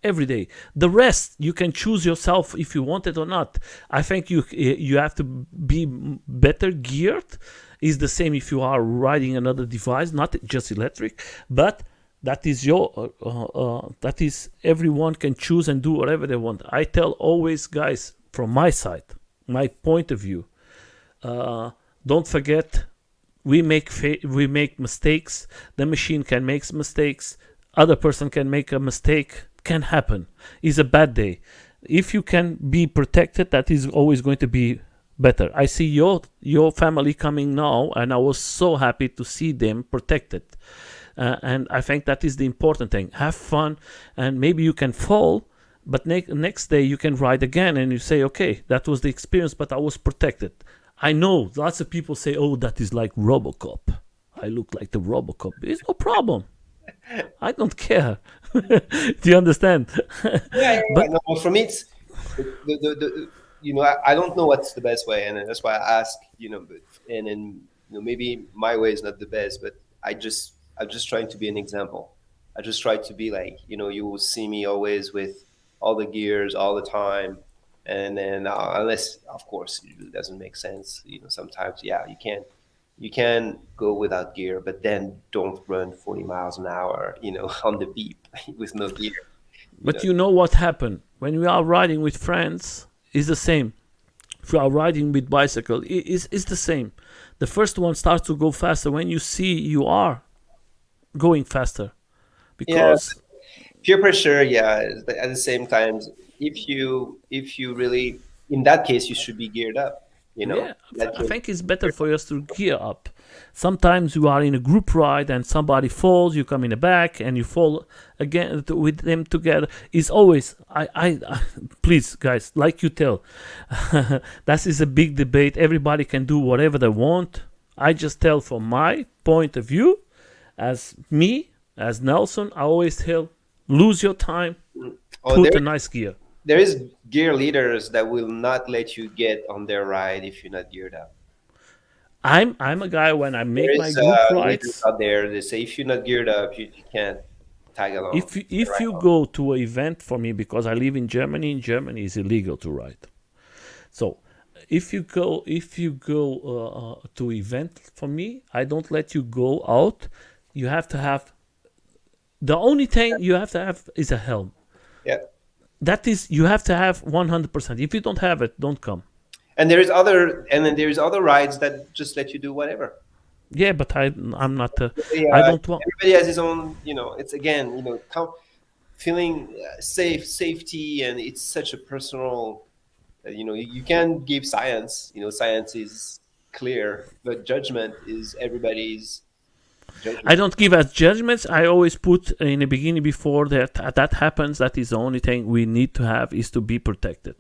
every day. The rest you can choose yourself if you want it or not. I think you have to be better geared. Is the same if you are riding another device, not just electric, but that is that is everyone can choose and do whatever they want. I tell always, guys, from my side, my point of view, don't forget we make mistakes. The machine can make mistakes. Other person can make a mistake. Can happen. It's a bad day. If you can be protected, that is always going to be better. I see your family coming now, and I was so happy to see them protected. And I think that is the important thing. Have fun, and maybe you can fall, but next day you can ride again, and you say, okay, that was the experience, but I was protected. I know lots of people say, oh, that is like Robocop. I look like the Robocop. It's no problem. I don't care. Do you understand? Yeah. But No, for me, it's I don't know what's the best way, and that's why I ask. And then maybe my way is not the best, but I'm just trying to be an example. I just try to be like, you will see me always with all the gears all the time, and then unless, of course, it doesn't make sense. Sometimes, yeah, you can go without gear, but then don't run 40 miles an hour, on the beep with no gear. but you know what happened when we are riding with friends is the same. If you are riding with bicycle, it's the same. The first one starts to go faster when you see you are going faster, Yeah, because peer pressure. Yeah, but at the same time, if you really, in that case, you should be geared up. yeah, In that I case, think it's better for us to gear up. Sometimes you are in a group ride and somebody falls, you come in the back and you fall again with them together. It's always please guys, like you tell, that is a big debate. Everybody can do whatever they want. I just tell from my point of view, as me, as Nelson, I always tell, lose your time, oh, put a nice gear. there is gear leaders that will not let you get on their ride if you're not geared up. I'm a guy when I There make my is group leaders rides. out there. They say if you're not geared up, you can't tag along. If Right you on. go to an event, for me, because I live in Germany, it's illegal to ride. So if you go to event, for me, I don't let you go out. You have to have, the only thing you have to have is a helm. Yeah. That is, you have to have 100%. If you don't have it, don't come. And then there's other rides that just let you do whatever. Yeah, but I'm not. I Yeah, don't want. everybody has his own. It's again, feeling safety, and it's such a personal. You can give science. Science is clear, but judgment is everybody's I judgment. don't give us judgments. I always put in the beginning, before that happens. That is the only thing we need to have, is to be protected.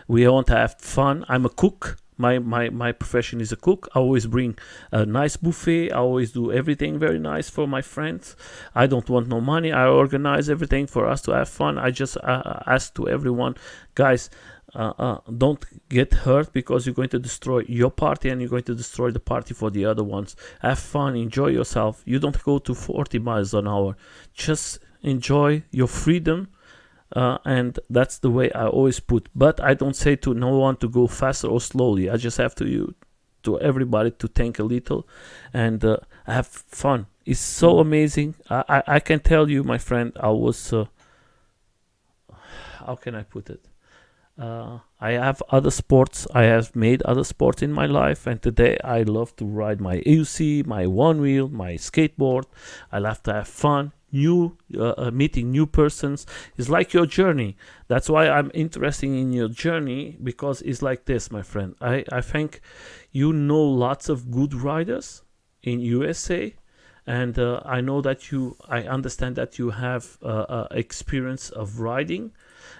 We want to have fun. I'm a cook. My profession is a cook. I always bring a nice buffet. I always do everything very nice for my friends. I don't want no money. I organize everything for us to have fun. I just ask to everyone, guys, don't get hurt, because you're going to destroy your party and you're going to destroy the party for the other ones. Have fun, enjoy yourself. You don't go to 40 miles an hour. Just enjoy your freedom. And that's the way I always put. But I don't say to no one to go faster or slowly. I just have to everybody to think a little and have fun. It's so amazing. I can tell you, my friend, I was. How can I put it? I have other sports. I have made other sports in my life, and today I love to ride my EUC, my one wheel, my skateboard. I love to have fun, meeting new persons. It's like your journey. That's why I'm interested in your journey, because it's like this, my friend. I think lots of good riders in USA, and I understand that you have experience of riding,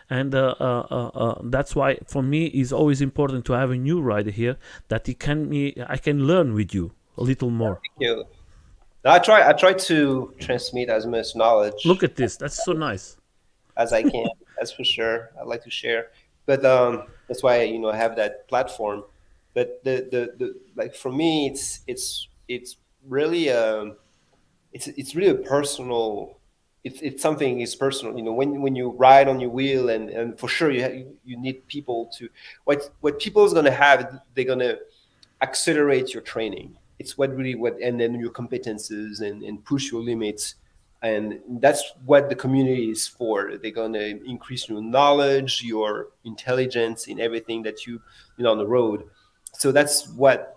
And that's why for me it's always important to have a new rider here that I can learn with you a little more. You know, I try to transmit as much Look knowledge at this, that's so nice. as I can. That's for sure. I like to share, but that's why I have that platform. But the like for me, it's really it's really a personal. It's something is personal. When you ride on your wheel, and for sure you need people to what people is gonna have. They're gonna accelerate your training. It's what and then your competences and push your limits. And that's what the community is for. They're gonna increase your knowledge, your intelligence in everything that you on the road. So that's what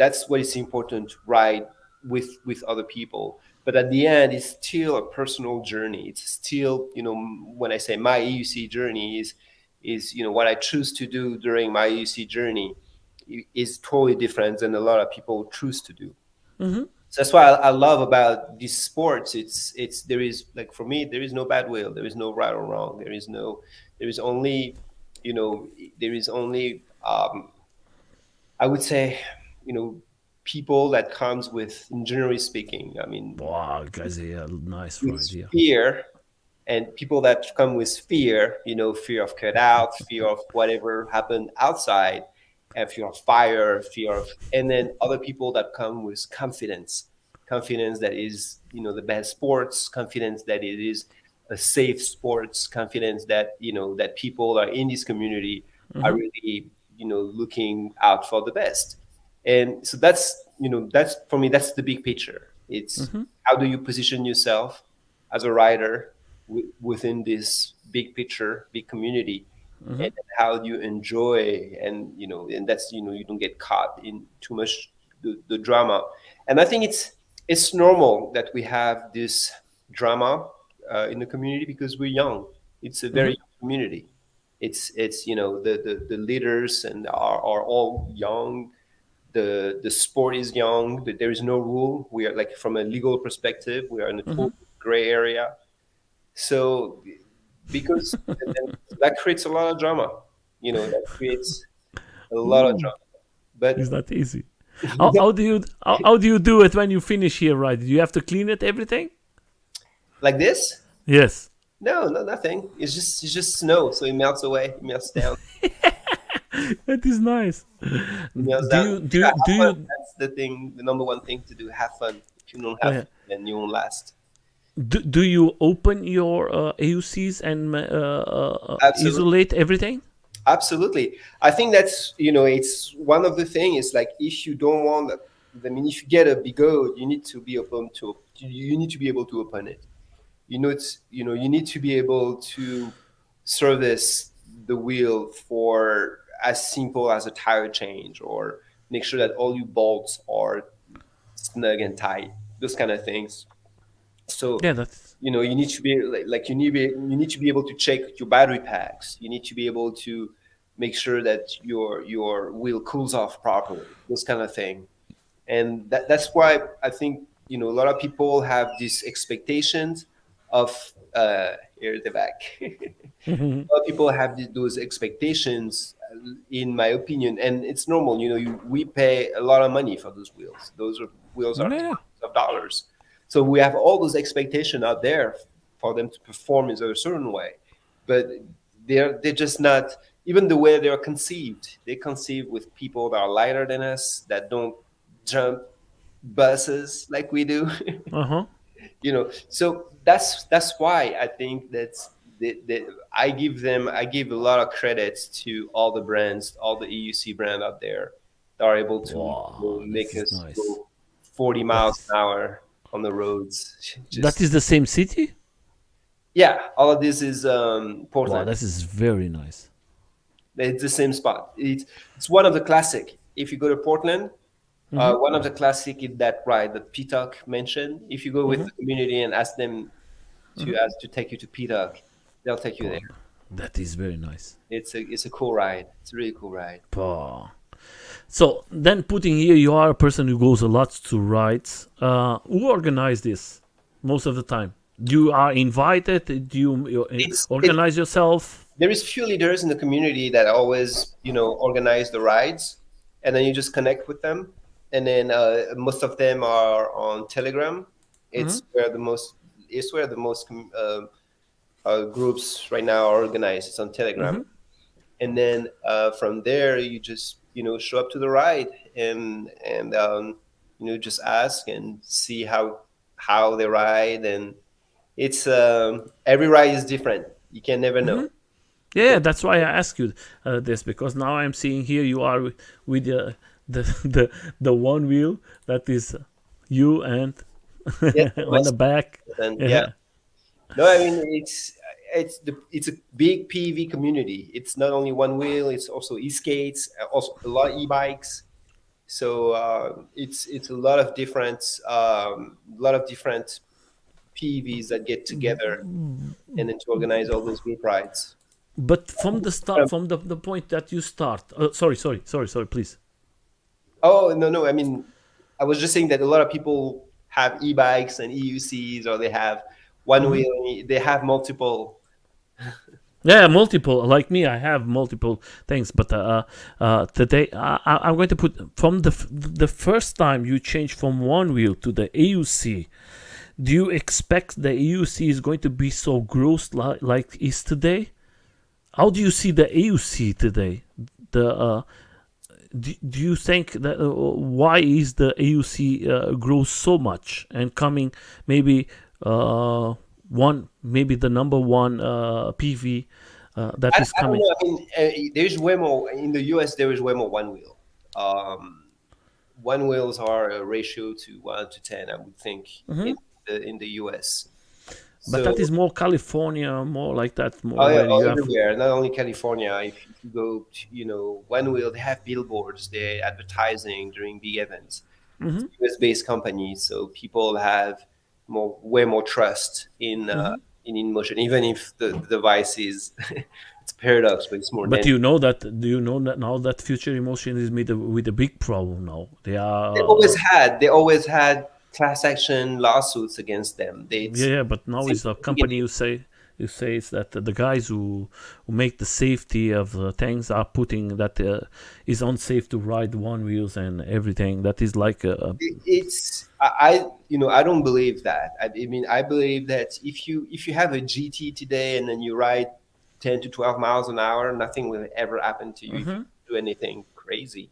is important to ride with other people. But at the end, it's still a personal journey. It's still, when I say my EUC journey is what I choose to do during my EUC journey is totally different than a lot of people choose to do. So that's why I love about these sports. It's there is like for me there is no bad will, there is no right or wrong. There is only you know there is only I would say people that comes with, generally speaking, I mean, Wow, guys, yeah, nice with ride, yeah. fear, and people that come with fear, fear of cutout, fear of whatever happened outside, and fear of fire, and then other people that come with confidence that is, the best sports, confidence that it is a safe sports, confidence that, that people are in this community are really, looking out for the best. And so that's for me, that's the big picture. It's how do you position yourself as a writer within this big picture, big community, and how you enjoy, and that's you don't get caught in too much the drama. And I think it's normal that we have this drama in the community because we're young. It's a very young community. It's the leaders and are all young. The sport is young. There is no rule. We are, like, from a legal perspective, we are in a total gray area. So because that creates a lot of drama, that creates a lot of drama. But It's not easy. How do you do it when you finish here, right? Do you have to clean it, everything? like this, Yes. no, nothing. It's just snow, so it melts away, it melts down, That is nice. it melts Do down. you do Yeah, you, have do you fun. That's the number one thing to do. Have fun. If you don't oh, have yeah. fun, then you won't last. Do you open your AUCs and Absolutely. isolate everything? Absolutely. I think that's, it's one of the things is like, if you don't want, I mean, if you get a bigot, you need to be you need to be able to open it. You need to be able to service the wheel for as simple as a tire change, or make sure that all your bolts are snug and tight, those kind of things. So Yeah, that's you need to be like you need to be able to check your battery packs. You need to be able to make sure that your wheel cools off properly, this kind of thing. And that's why I think a lot of people have these expectations of here at the back. A lot of people have those expectations, in my opinion, and it's normal. We pay a lot of money for those wheels. Wheels are yeah. thousands of dollars. So we have all those expectations out there for them to perform in a certain way, but they're just not, even the way they're conceived. They're conceived with people that are lighter than us, that don't jump buses like we do. Uh-huh. So that's why I think that I give a lot of credits to all the brands, all the EUC brand out there that are able to Wow, make this is us nice. go 40 miles an hour on the roads. That is the same city? Yeah, all of this is Wow, Portland. this is very nice. It's the same spot. It's one of the classic. If you go to Portland, one of the classic is that ride that Peacock mentioned. If you go with the community and ask them to take you to Peacock, they'll take you there. That is very nice. It's a cool ride. It's a really cool ride. Wow. So then putting here, you are a person who goes a lot to rides. Who organized this most of the time? You are invited? Do you It's organize yourself? there is few leaders in the community that always organize the rides, and then you just connect with them, and then most of them are on Telegram. Mm-hmm. It's where the most groups right now are organized. It's on Telegram, Mm-hmm. and then from there you just show up to the ride, and just ask and see how they ride. And it's every ride is different. You can never know. Yeah, that's why I ask you this, because now I'm seeing here you are with the one wheel that is you and Yes, on the back. and yeah. Yeah. No, I mean it's a big PV community. It's not only one wheel; it's also e-skates, also a lot of e-bikes. So it's a lot of different PVs that get together and then to organize all those group rides. But from the start, from the point that you start. Sorry, please. Oh, no, no. I mean, I was just saying that a lot of people have e-bikes and EUCs, or they have one wheel. They have multiple. Yeah, multiple. Like me, I have multiple things. But today, I'm going to put from the first time you change from one wheel to the AUC. Do you expect the AUC is going to be so gross like is today? How do you see the AUC today? The do you think that why is the AUC grows so much and coming maybe maybe the number one PV that is I don't coming? know. I mean, there's way more in the US. There is way more one wheel. One wheels are a ratio to 1 to 10, I would think, in the US. But So, that is more California, more like that, oh more yeah, where all you have. everywhere, not only California. If you go to, one wheel, they have billboards, they're advertising during big events. It's a US-based company, so people have way more trust in InMotion, even if the device is it's a paradox, but it's more But than do you know that now that Future Emotion is with a big problem now? They they are always had. They always had class action lawsuits against them. They yeah, it's, yeah, but now it's is a inconvenient. company who says that the guys who make the safety of things are putting that is unsafe to ride one wheels and everything. That is like It's I don't believe that. I mean, I believe that if you have a GT today and then you ride 10 to 12 miles an hour, nothing will ever happen to you if you do anything crazy.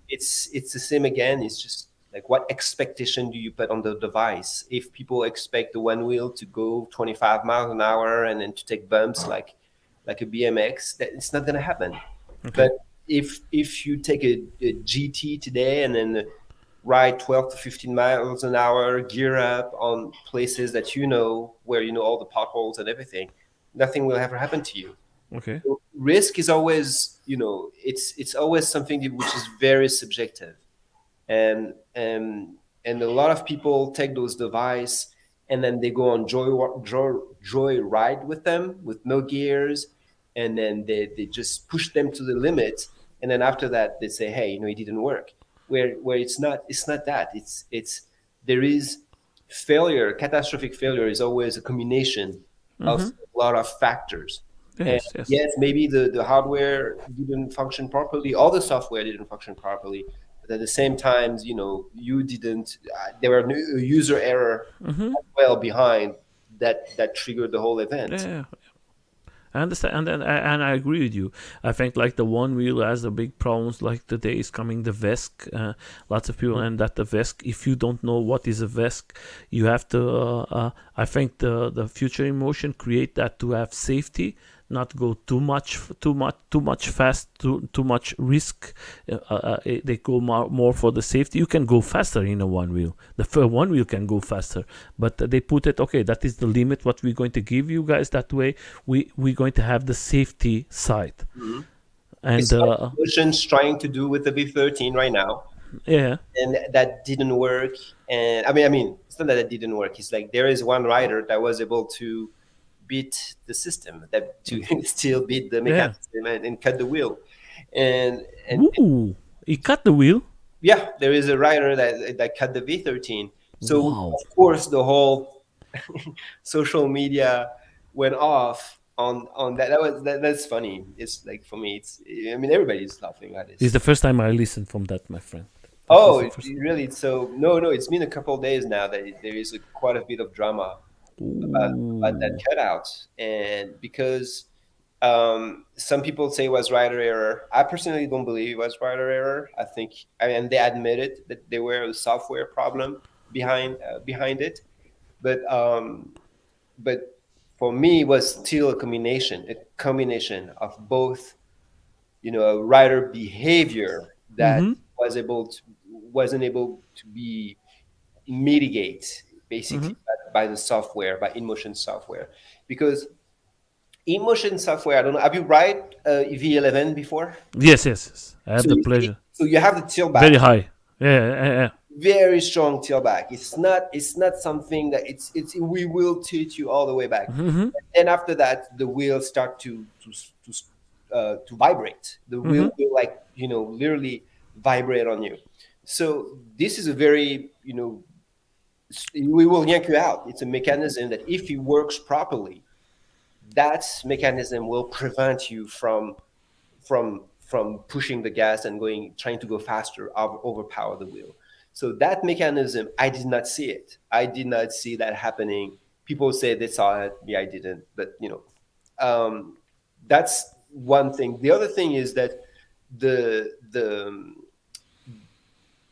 It's the same again. It's just like, what expectation do you put on the device? If people expect the one wheel to go 25 miles an hour and then to take bumps like a BMX, that it's not going to happen. okay. But if you take a GT today and then ride 12 to 15 miles an hour, gear up on places that where all the potholes and everything, nothing will ever happen to you. Okay. Risk is always, it's always something which is very subjective, and a lot of people take those devices and then they go on joy ride with them with no gears, and then they just push them to the limit, and then after that they say, hey, it didn't work. Where it's not that. It's there is failure. Catastrophic failure is always a combination of a lot of factors. And Yes, yes. yes, maybe the hardware didn't function properly, all the software didn't function properly, but at the same time, you didn't. There were user error as well behind that triggered the whole event. Yeah, I understand, and I agree with you. I think like the one wheel has the big problems. Like today is coming the VESC. Lots of people, and that the VESC. If you don't know what is a VESC, you have to. I think the Future Emotion create that to have safety, not go too much fast, too much risk. They go more for the safety. You can go faster in a one wheel. The one wheel can go faster, but they put it, okay, that is the limit what we're going to give you guys. That way we're going to have the safety side. And It's what Ocean's trying to do with the V13 right now, yeah, and that didn't work. And I mean, it's not that it didn't work. It's like there is one rider that was able to beat the system, that to still beat the yeah. mechanism and cut the wheel. And Ooh, he cut the wheel. yeah, there is a rider that cut the V13. So Wow. of course the whole social media went off on that. That's funny. It's like for me, it's I mean everybody's laughing at It's this. the first time I listened from that, my friend. That is Oh, the first. really? So no, it's been a couple of days now that there is quite a bit of drama about that Ooh. cutout, and because some people say it was writer error. I personally don't believe it was writer error. I think, and they admitted that there were a software problem behind it, but but for me, it was still a combination of both, a writer behavior that Mm-hmm. wasn't able to be mitigate Mm-hmm. basically by the software, by InMotion software, because InMotion software. I don't know. Have you write V11 before? Yes, yes, yes. I had So the you, pleasure. so you have the Very tailback, high. Yeah, yeah, yeah. very strong tailback. It's not something that it's we will tilt you all the way back. Mm-hmm. And after that, the wheels start to vibrate. The wheel Mm-hmm. will like literally vibrate on you. So this is a very we will yank you out. It's a mechanism that if it works properly, that mechanism will prevent you from pushing the gas and trying to go faster, overpower the wheel. So that mechanism, I did not see it. I did not see that happening. People say they saw it. Me, I didn't. But that's one thing. The other thing is that the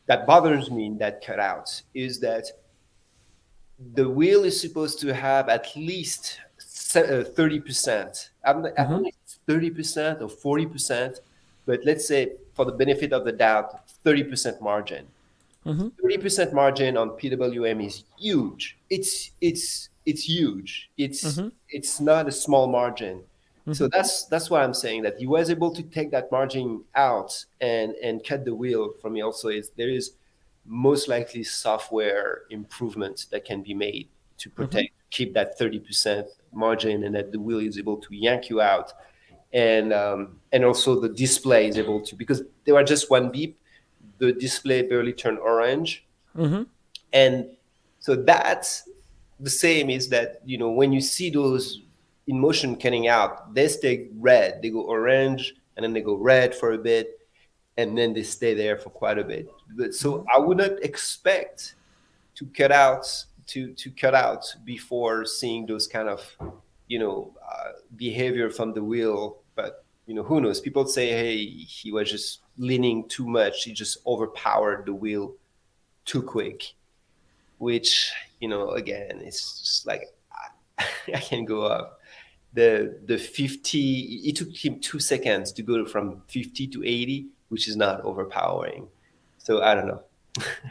that bothers me in that cutout is that the wheel is supposed to have at least 30%. I don't know if it's 30% or 40%, but let's say for the benefit of the doubt, 30% margin. Mm-hmm. 30% margin on PWM is huge. It's huge. Mm-hmm. It's not a small margin. Mm-hmm. So that's why I'm saying that he was able to take that margin out and cut the wheel for me. Also, is there is most likely software improvements that can be made to Mm-hmm. keep that 30% margin, and that the wheel is able to yank you out, and also the display is able to, because there are just one beep, the display barely turned orange. Mm-hmm. And so that's the same, is that when you see those in motion cutting out, they stay red, they go orange, and then they go red for a bit, and then they stay there for quite a bit. But so I would not expect to cut out before seeing those kind of behavior from the wheel. But who knows? People say, hey, he was just leaning too much, he just overpowered the wheel too quick, which again, it's just like I can go up the 50. It took him 2 seconds to go from 50 to 80, which is not overpowering. So I don't know.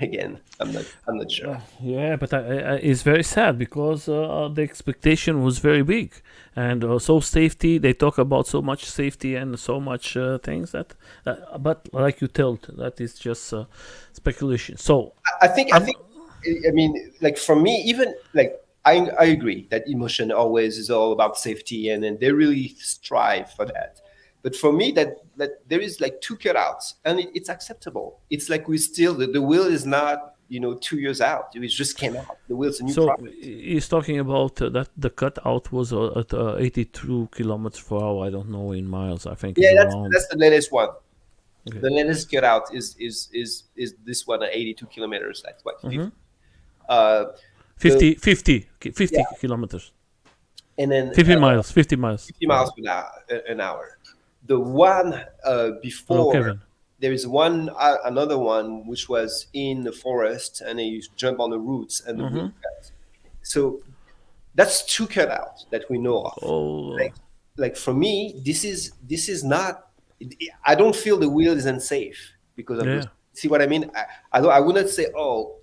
Again, I'm not sure. Yeah, but it's very sad because the expectation was very big, and so safety. They talk about so much safety and so much things but like you told, that is just speculation. So I think I mean, like, for me, even like, I agree that emotion always is all about safety, and they really strive for that. But for me, that there is like two cutouts, and it's acceptable. It's like we still the wheel is not 2 years out. It just came out. The wheel's a new so product. he's talking about that the cutout was at 82 kilometers per hour. I don't know in miles. I think Yeah, it's that's around. that's the latest one. Okay. The latest cutout is this one at 82 kilometers. That's what 50. Mm-hmm. Uh, 50, 50, 50 yeah, kilometers. and then 50 miles. 50 miles. 50 miles an hour. The one Hello, before, Kevin. there is another one which was in the forest, and then you jump on the roots and the Mm-hmm. wheel cut. So that's two cutouts that we know of. Oh, Like for me, this is not. I don't feel the wheel is unsafe because of those. yeah. See what I mean? I would not say, oh,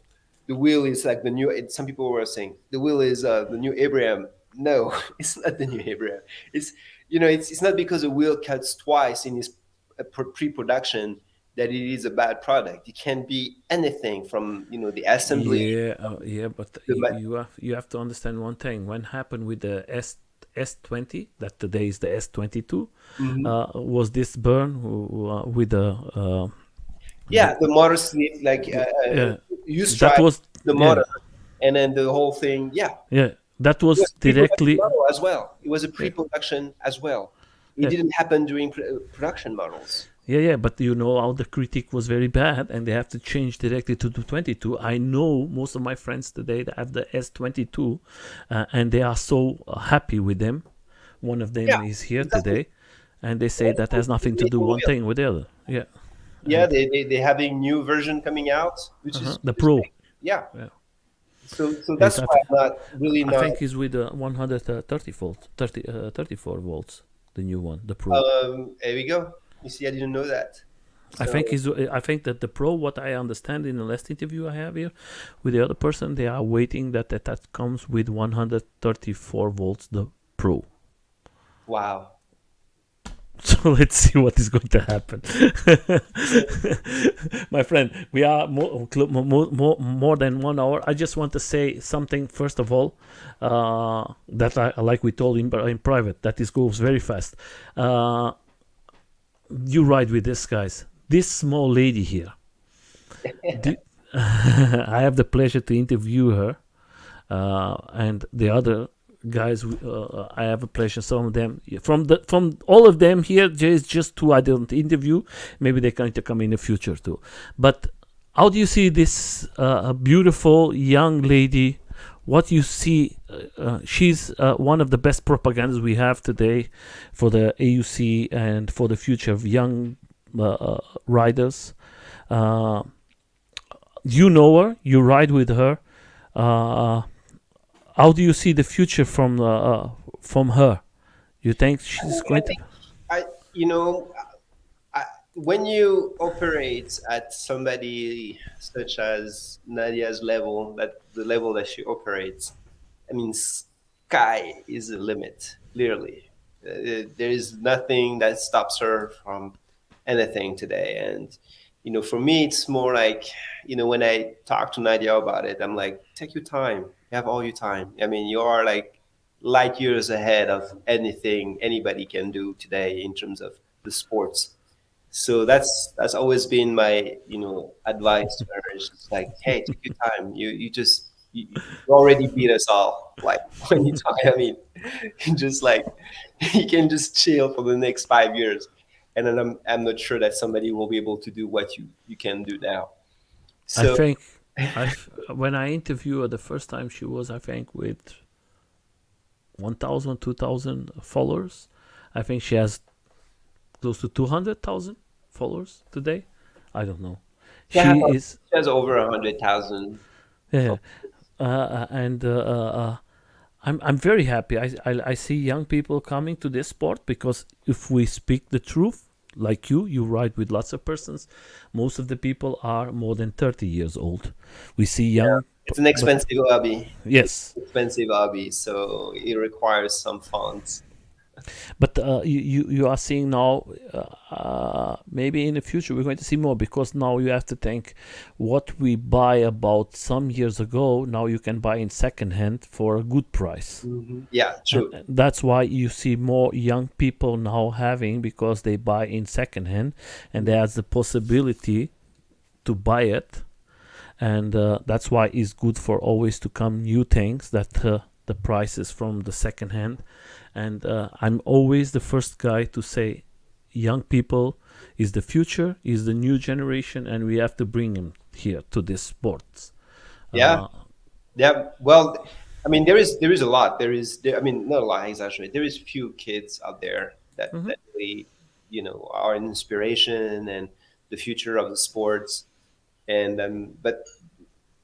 the wheel is like the new. Some people were saying the wheel is the new Abraham. No, it's not the new Abraham. It's it's not because a wheel cuts twice in its pre-production that it is a bad product. It can be anything from the assembly. Yeah, yeah, but The, you have to understand one thing. When happened with the S20, that today is the S22, Mhm. was this burn with Yeah, the motor sleep, like yeah, you that strike was the yeah, motor. and then the whole thing, yeah, Yeah, that it was was a pre-production directly. model as well. It was a Yeah, pre-production as well. It yeah, didn't happen during production models. yeah. But you know how the critique was very bad, and they have to change directly to the 22. I know most of my friends today that have the S22, and they are so happy with them. One of them Yeah, is here exactly. today, and they say that has nothing to do one thing with the other. Yeah, Yeah, and they having new version coming out, the which is Pro. great. Yeah. Yeah. So Is that's why I'm not really I not. think is with 130 volts, 34 volts, the new one, the Pro. There we go. You see, I didn't know that. So I think that the Pro, what I understand in the last interview I have here with the other person, they are waiting that comes with 134 volts, the Pro. wow. So let's see what is going to happen. My friend, we are more than 1 hour. I just want to say something first of all, that I like we told in private, that this goes very fast. You ride with this guys. This small lady here. I have the pleasure to interview her, and the other guys. I have a pleasure. Some of them from all of them here. There is just two I didn't interview. Maybe they're going to come in the future too. But how do you see this beautiful young lady? What you see, she's one of the best propagandas we have today for the AUC and for the future of young riders. Uh, you know her, you ride with her. Uh, how do you see the future from her? You think she's I going to? think I, you know, when you operate at somebody such as Nadia's level, that the level that she operates, I mean, sky is the limit. Clearly, there is nothing that stops her from anything today. And for me, it's more like, when I talk to Nadia about it, I'm like, take your time. You have all your time. I mean, you are like light years ahead of anything anybody can do today in terms of the sports. So that's always been my advice to her. It's just like, hey, take your time. You already beat us all like 20 times. I mean, just like you can just chill for the next 5 years, and then I'm not sure that somebody will be able to do what you can do now. I So think when I interviewed her the first time, she was I think with 1,000, 2,000 followers. I think she has close to 200,000 followers today. I don't know. yeah, She is, she has over 100,000. yeah, and I'm very happy. I see young people coming to this sport because if we speak the truth, like you ride with lots of persons. Most of the people are more than 30 years old. We see young, It's an but expensive hobby. It's yes, an expensive hobby, so it requires some funds. but you are seeing now, maybe in the future we're going to see more because now you have to think what we buy about some years ago now you can buy in second hand for a good price. Yeah, true. And that's why you see more young people now having because they buy in second hand and there's the possibility to buy it, and that's why it's good for always to come new things that the prices from the second hand. And I'm always the first guy to say young people is the future, is the new generation, and we have to bring them here to this sports. Yeah, uh, yeah. Well, I mean, there is a lot. I mean, not a lot. I exaggerate. There is few kids out there that really, are an inspiration and the future of the sports. And but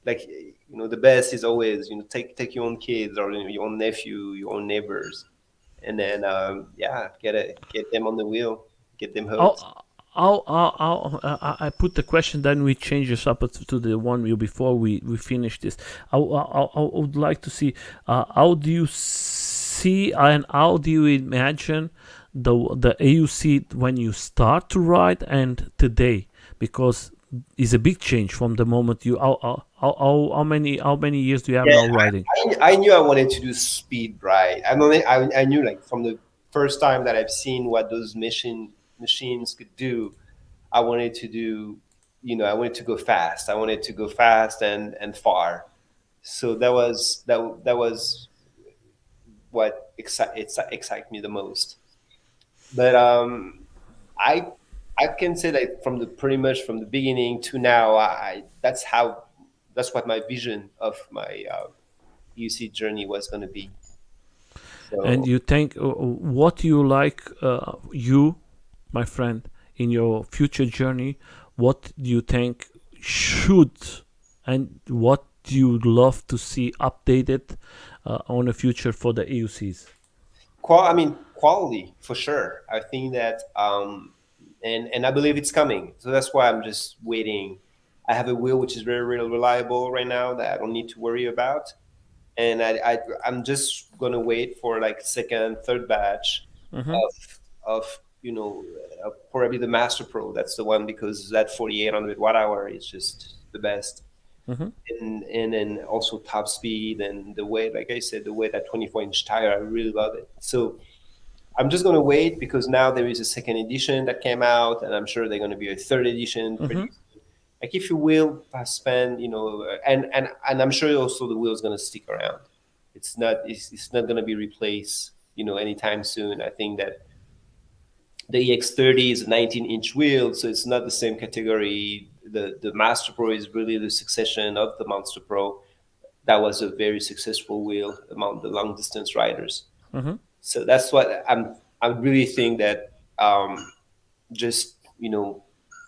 like the best is always take your own kids or your own nephew, your own neighbors, and then yeah, get them on the wheel, get them hooked. I put the question, then we change this up to the one you before we finish this. I would like to see how do you see and how do you imagine the AUC when you start to ride and today, because it's a big change from the moment you how many years do you have Yeah, now riding? I knew I wanted to do speed ride. I knew like from the first time that I've seen what those machines could do. I wanted to do, I wanted to go fast. I wanted to go fast and far. So that was what excite me the most. But I I can say that from the pretty much from the beginning to now, that's what my vision of my EUC journey was going to be. And So you think what you like, you, my friend, in your future journey, what do you think should, and what do you love to see updated on the future for the AUCs? I mean, quality for sure. I think that, and I believe it's coming. So that's why I'm just waiting. I have a wheel which is very, really reliable right now that I don't need to worry about, and I'm just gonna wait for like second, third batch Mm-hmm. of probably the Master Pro. That's the one because that 4,800 watt hour is just the best, Mm-hmm. and then also top speed and the way, like I said, the way that 24-inch tire, I really love it. So I'm just going to wait because now there is a second edition that came out, and I'm sure they're going to be a third edition Mm-hmm. pretty soon. Like if you will spend, and I'm sure also the wheel is going to stick around. It's not going to be replaced, anytime soon. I think that the EX30 is a 19-inch wheel, so it's not the same category. The Master Pro is really the succession of the Monster Pro. That was a very successful wheel among the long distance riders. Mm-hmm. So that's what I really think that just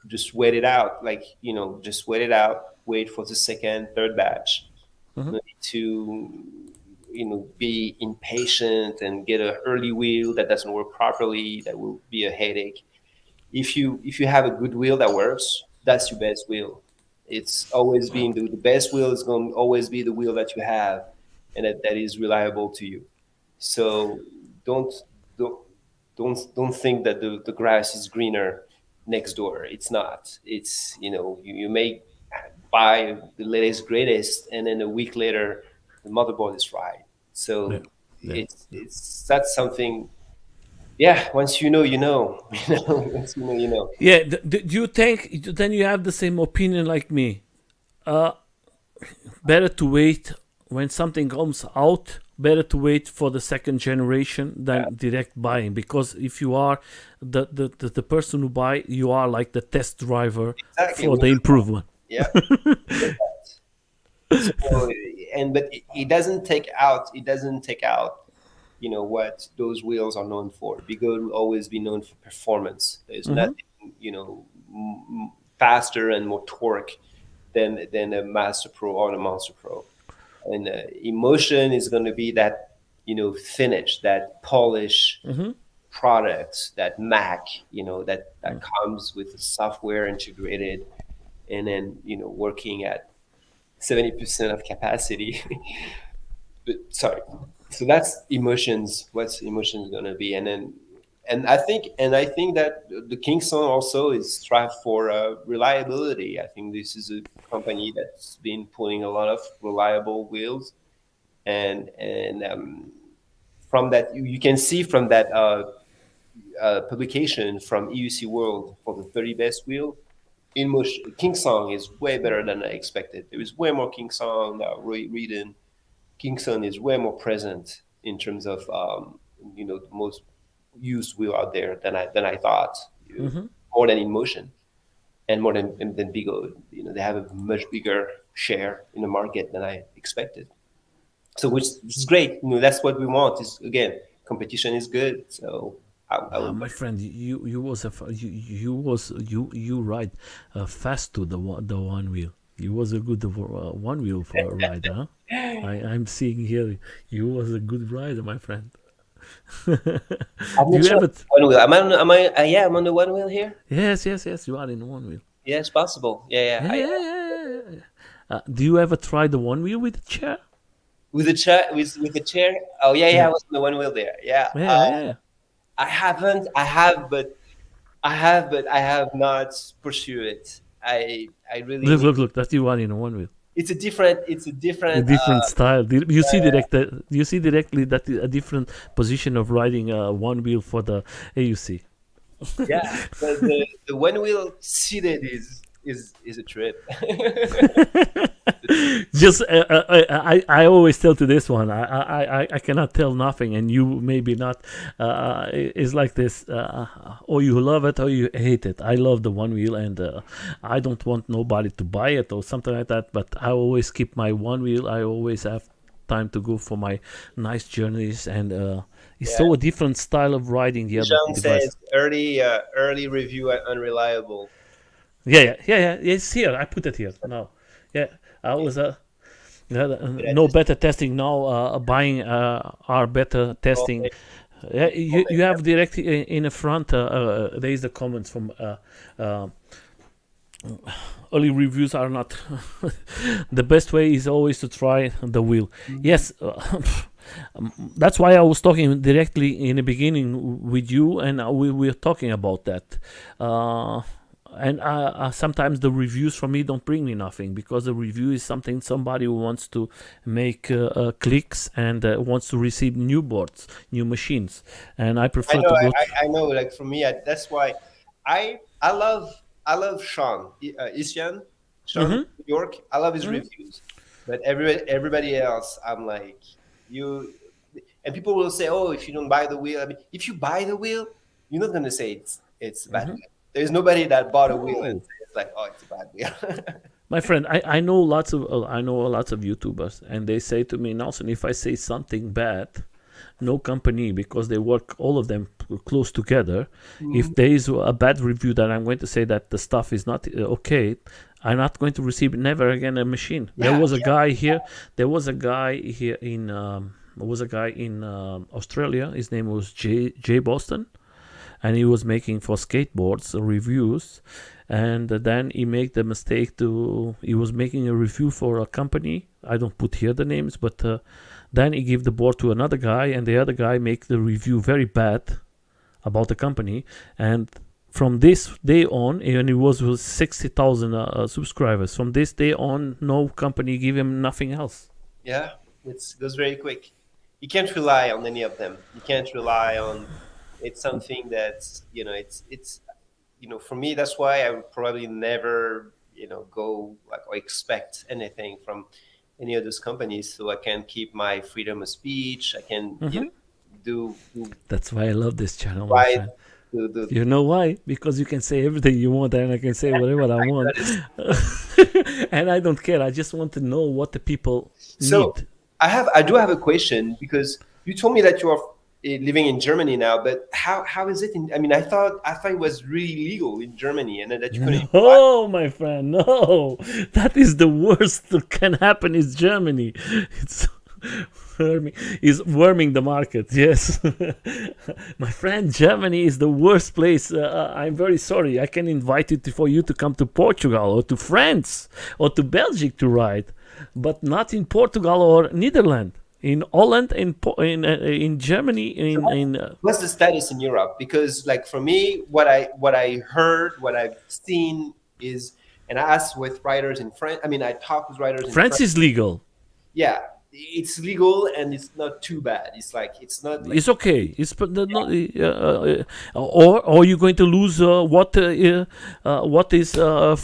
just wait it out, like just wait it out, wait for the second, third batch. Mm-hmm. No need to be impatient and get an early wheel that doesn't work properly. That will be a headache. If you have a good wheel that works, that's your best wheel. It's always been the best wheel is going to always be the wheel that you have, and that is reliable to you. So don't don't don't think that the grass is greener next door. It's not. It's you may buy the latest greatest, and then a week later the motherboard is fried. Yeah. So Yeah. it's that's something. Yeah, once you know, you know. Once you know, you know. Yeah. Do you think then you have the same opinion like me? Uh, Better to wait when something comes out. Better to wait for the second generation Yeah, than direct buying, because if you are the person who buy, you are like the test driver exactly. for the improvement. Yeah. So, but it doesn't take out. It doesn't take out. What those wheels are known for. Bigode will always be known for performance. There's Mm-hmm. nothing, faster and more torque than a Master Pro or a Monster Pro. And emotion is going to be that finish, that polish Mm-hmm. product, that Mac, that comes with the software integrated, and then working at 70% of capacity. But sorry. So that's emotions. What's emotions going to be? And I think that the Kingston also is strive for reliability. I think this is a company that's been putting a lot of reliable wheels, and from that you can see from that publication from EUC World for the 30 best wheel. In motion, King Song is way better than I expected. There is way more King Song reading. Kingston is way more present in terms of the most used wheel out there than I thought. Mm-hmm. More than in motion and more than Bigo. They have a much bigger share in the market than I expected. So which is great. That's what we want. Is again, competition is good. So I would. My friend, you was you ride fast to the one wheel. You was a good one wheel for a ride, huh? I'm seeing here you was a good rider, my friend. I'm Do not you sure. ever? One wheel. Yeah, I'm on the one wheel here. Yes, yes, yes. You are in one wheel. Yeah, it's possible. Yeah, yeah. Yeah, yeah, yeah, yeah, yeah. Do you ever try the one wheel with the chair? With the chair, with the chair. Oh yeah, yeah. Yeah, I was on the one wheel there. Yeah. yeah, yeah, yeah. I haven't. I have not pursued it. I really Look, need. look, look. That's the one in one wheel. It's a different. It's a A different. different style. You see you see directly that a different position of riding one wheel for the AUC. Yeah. The one wheel seated is a trip. The Just I always tell to this one. I cannot tell nothing, and you maybe not. It's like this. Or you love it or you hate it. I love the one wheel, and I don't want nobody to buy it or something like that. But I always keep my one wheel. I always have time to go for my nice journeys, and it's Yeah. so a different style of riding the other Jean device. says early review at unreliable. Yeah. It's here. I put it here. No, yeah. I was no better testing now. Buying are better testing. Okay. Yeah, you have direct in the front. There is the comments from uh, early reviews are not the best way. Is always to try the wheel. Yes. That's why I was talking directly in the beginning with you, and we were talking about that. And sometimes the reviews from me don't bring me nothing, because the review is something somebody who wants to make clicks and wants to receive new boards, new machines, and I I prefer know. to go. I know. Like for me, that's why I love Sean Isyan, Sean Mhm. New York. I love his Mhm. reviews, but everybody else, I'm like you. And people will say, "Oh, if you don't buy the wheel," I mean, if you buy the wheel, you're not gonna say it's a bad Mhm. wheel. There's nobody that bought a wheel and No. say it's like, "Oh, it's a bad wheel." My friend, I know lots of YouTubers, and they say to me, Nelson, if I say something bad, no company, because they work all of them close together. If there is a bad review that I'm going to say that the stuff is not okay, I'm not going to receive never again a machine. There Yeah, was a guy here. There was a guy here in. There was a guy in Australia. His name was J Boston, and he was making for skateboards reviews, and then he made the mistake to he was making a review for a company. I don't put here the names, but then he gave the board to another guy, and the other guy make the review very bad about the company. And from this day on, and it was with 60,000 subscribers, from this day on, no company give him nothing else. yeah, it goes very quick. You can't rely on any of them. You can't rely on. It's something that's it's for me, that's why I would probably never go like or expect anything from any of those companies, so I can keep my freedom of speech. I can Mhm. do That's why I love this channel, my right friend. do You know why? Because you can say everything you want, and I can say whatever I want. that is And I don't care. I just want to know what the people so. need. I do have a question, because you told me that you are living in Germany now, but how is it I mean, I thought it was really legal in Germany, and that you couldn't buy. No, my friend, no. That is the worst that can happen is Germany. It's worming the market. Yes. My friend, Germany is the worst place. I'm very sorry. I can invite you for you to come to Portugal or to France or to Belgium to ride, but not in Portugal or Netherlands. In Holland, in Germany, What's the status in Europe? Because like for me, what I heard, what I've seen is, and I asked with writers in France. I mean, I talked with writers in France France. is legal. Yeah, it's legal and it's not too bad. It's like it's not like It's okay. It's but not, or you're going to lose what is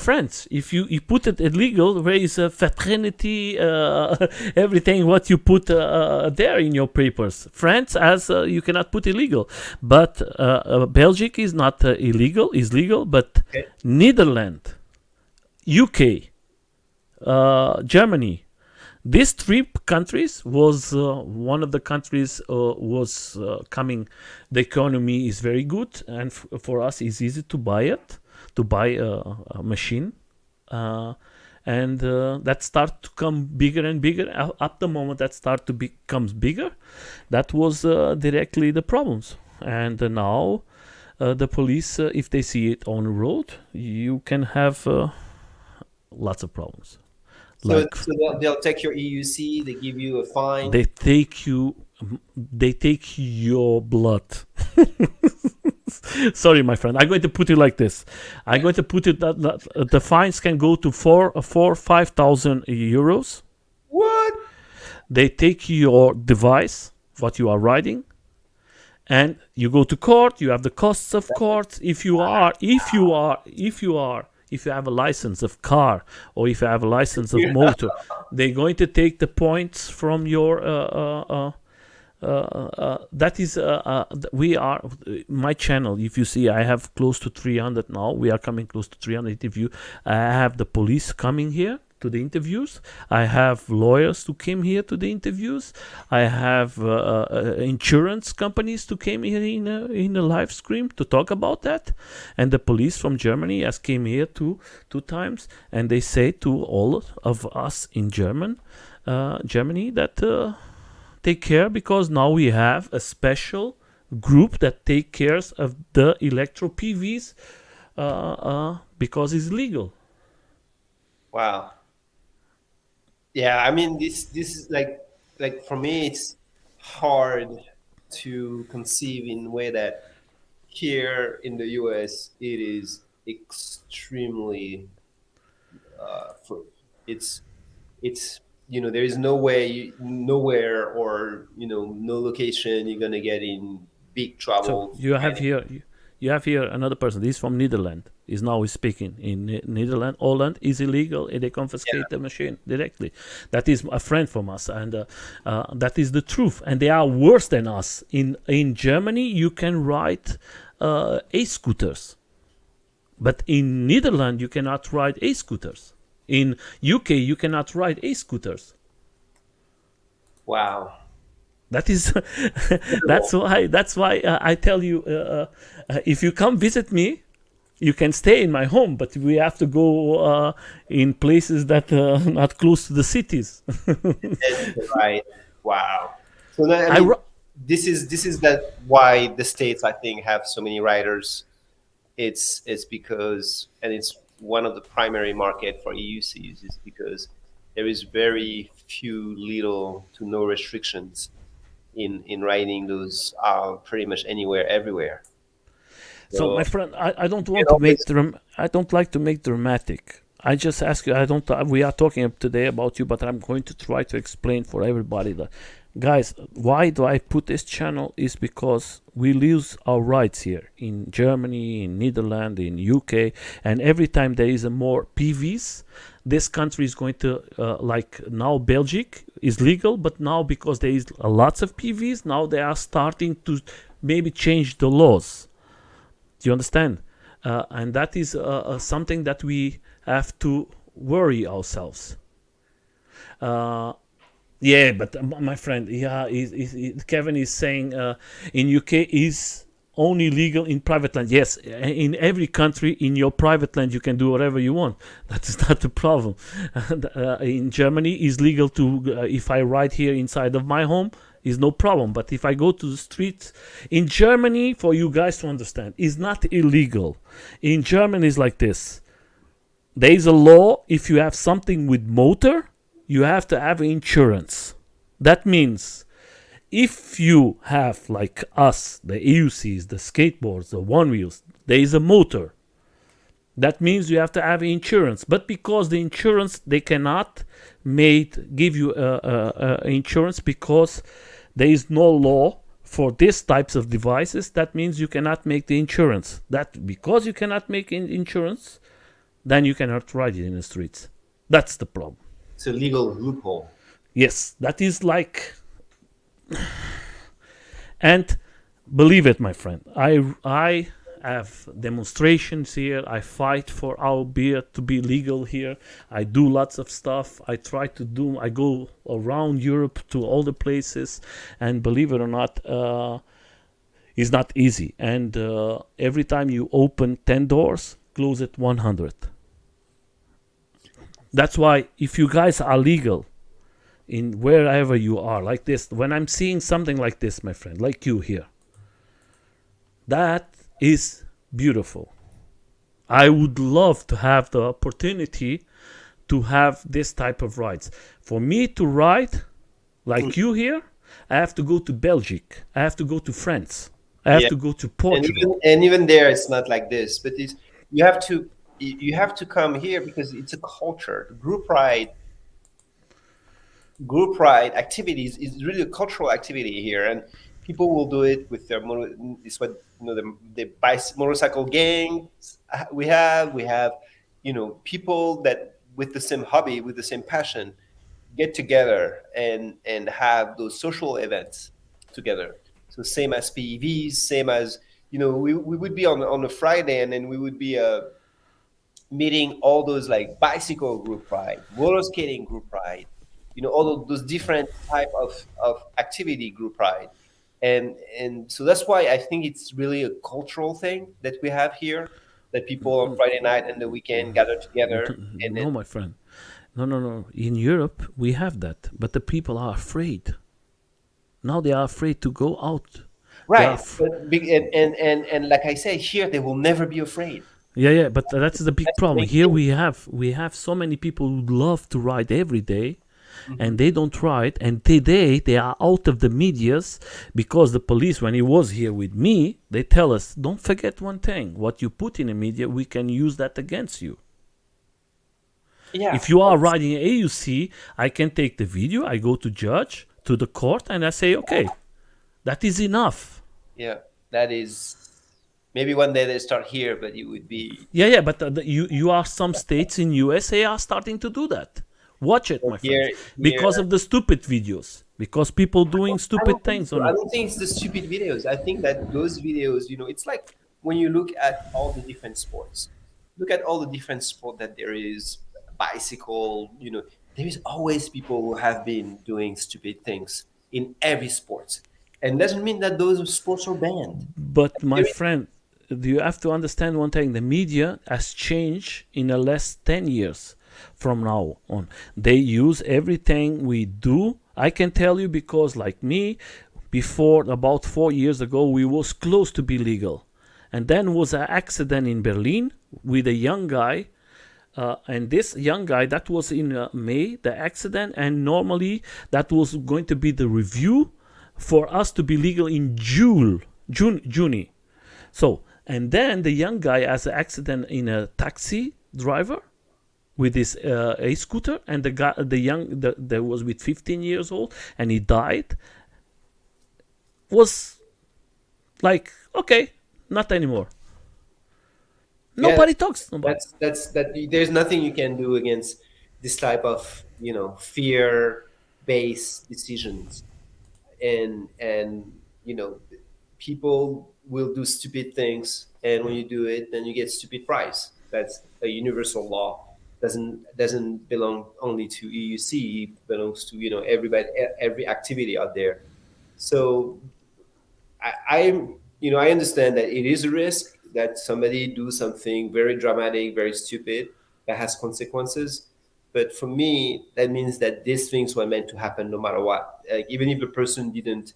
France if you put it illegal. Where is fraternity? Everything what you put there in your papers. France as you cannot put illegal, but Belgium is not illegal. Is legal, but okay. Netherlands, UK, Germany. These three countries was one of the countries was coming. The economy is very good, and for us, it's easy to buy it, to buy a machine, and that start to come bigger and bigger. Up the moment that start to becomes bigger, that was directly the problems. And now, the police, if they see it on the road, you can have lots of problems. So, Like so they'll take your EUC. They give you a fine. they take your blood. Sorry, my friend. I'm going to put it like this. I'm going to put it that the fines can go to 5,000 euros. What? They take your device, what you are riding, and you go to court. You have the costs of court. If you have a license of car, or if you have a license of motor, They're going to take the points from your that is we are my channel. If you see, I have close to 300 now. We are coming close to 300 interview. I have the police coming here to the interviews. I have lawyers who came here to the interviews. I have insurance companies to came here in a live stream to talk about that. And the police from Germany has came here two times, and they say to all of us in Germany that take care, because now we have a special group that take cares of the electro PVs because it's legal. Wow. Yeah, I mean, this is like for me, it's hard to conceive in a way that here in the US it is extremely for it's there is no way, nowhere, or no location you're gonna get in big So trouble. you have here another person. He's from Netherlands. He's now speaking in Netherlands. Holland is illegal, and they confiscate the machine directly. That is a friend from us, and that is the truth. And they are worse than us. In Germany, you can ride e-scooters, but in Netherlands you cannot ride e-scooters. In UK, you cannot ride e-scooters. Wow. That is, that's why I tell you, if you come visit me, you can stay in my home, but we have to go in places that not close to the cities. Right. Wow. So that, I ru- this is that why the states, I think, have so many riders. It's because, and it's one of the primary market for EUCs, is because there is very few, little to no restrictions in riding those pretty much anywhere, everywhere. So, So my friend, I don't you want can to make always, I don't like to make dramatic. I just ask you. I don't. We are talking today about you, but I'm going to try to explain for everybody that, guys, why do I put this channel? Is because we lose our rights here in Germany, in Netherlands, in UK, and every time there is a more PVs, this country is going to like now Belgium is legal, but now because there is lots of PVs, now they are starting to maybe change the laws. Do you understand? And that is something that we have to worry ourselves. Yeah, but my friend, yeah, Kevin is saying in UK is only legal in private land. Yes, in every country, in your private land, you can do whatever you want. That is not the problem. In Germany, is legal to if I ride here inside of my home, is no problem. But if I go to the streets in Germany, for you guys to understand, is not illegal. In Germany, is like this. There is a law. If you have something with motor, you have to have insurance. That means if you have, like us, the EUCs, the skateboards, the one wheels, there is a motor. That means you have to have insurance. But because the insurance, they cannot give you insurance because there is no law for these types of devices. That means you cannot make the insurance. That because you cannot make insurance, then you cannot ride it in the streets. That's the problem. it's a legal loophole. Yes, that is like, and believe it, my friend, I have demonstrations here. I fight for our beer to be legal here. I do lots of stuff. I go around Europe to all the places, and believe it or not, it's not easy. And every time you open 10 doors, close it 100. That's why if you guys are legal in wherever you are, like this, when I'm seeing something like this, my friend, like you here, that is beautiful. I would love to have the opportunity to have this type of rides. For me to ride like you here, I have to go to Belgium. I have to go to France. I have Yeah. to go to And Portugal. even there, it's not like this. But you have to you have to come here because it's a culture. Group ride activities is really a cultural activity here, and people will do it with their it's what the motorcycle gangs we have people that with the same hobby, with the same passion, get together and have those social events together. So same as PEVs, same as we would be on a Friday, and then we would be meeting all those like bicycle group ride, roller skating group ride, all of those different type of activity group ride, and so that's why I think it's really a cultural thing that we have here, that people on Friday night and the weekend gather together, and then No, my friend. No, no, no. In Europe, we have that, but the people are afraid. Now they are afraid to go out. They are. right, but and like I say, here they will never be afraid. Yeah, yeah, but that's the big That's the problem. main Here thing. we have so many people who love to ride every day, Mhm. and they don't ride. And today they are out of the medias because the police, when he was here with me, they tell us, don't forget one thing: what you put in the media, we can use that against you. Yeah, If you are riding AUC, I can take the video, I go to judge, to the court, and I say, okay, that is enough. yeah, that is maybe one day they start here, but it would be Yeah, yeah, but you are some states in USA are starting to do that. Watch it, my here. friends, because of the stupid videos, because people doing I don't stupid think things so. on. I don't think it's the stupid videos. I think that those videos, it's like when you look at all the different sports, look at all the different sport that there is, bicycle, there is always people who have been doing stupid things in every sport. And doesn't mean that those sports are banned. But my There is, friend, you have to understand one thing: the media has changed in the last 10 years. From now on, they use everything we do. I can tell you because, like me, before about 4 years ago, we was close to be legal, and then was an accident in Berlin with a young guy. And this young guy, that was in May, the accident, and normally that was going to be the review for us to be legal in June. So, and then the young guy has an accident in a taxi driver with his a scooter, and that was with 15 years old, and he died. Was like, okay, not anymore. yeah, Nobody talks. Nobody. that. There's nothing you can do against this type of fear-based decisions, and people will do stupid things, and when you do it, then you get stupid price. That's a universal law. Doesn't belong only to EUC. It belongs to everybody, every activity out there. So I understand that it is a risk that somebody do something very dramatic, very stupid, that has consequences. But for me, that means that these things were meant to happen no matter what. Like, even if the person didn't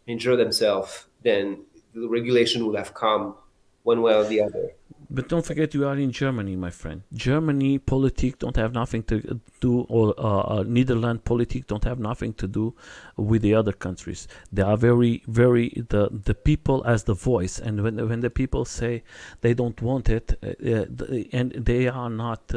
injure themselves, then the regulation would have come one way or the other. But don't forget, you are in Germany, my friend. Germany politics don't have nothing to do, or Netherlands politics don't have nothing to do with the other countries. They are very, very the people as the voice, and when the people say they don't want it, and they are not.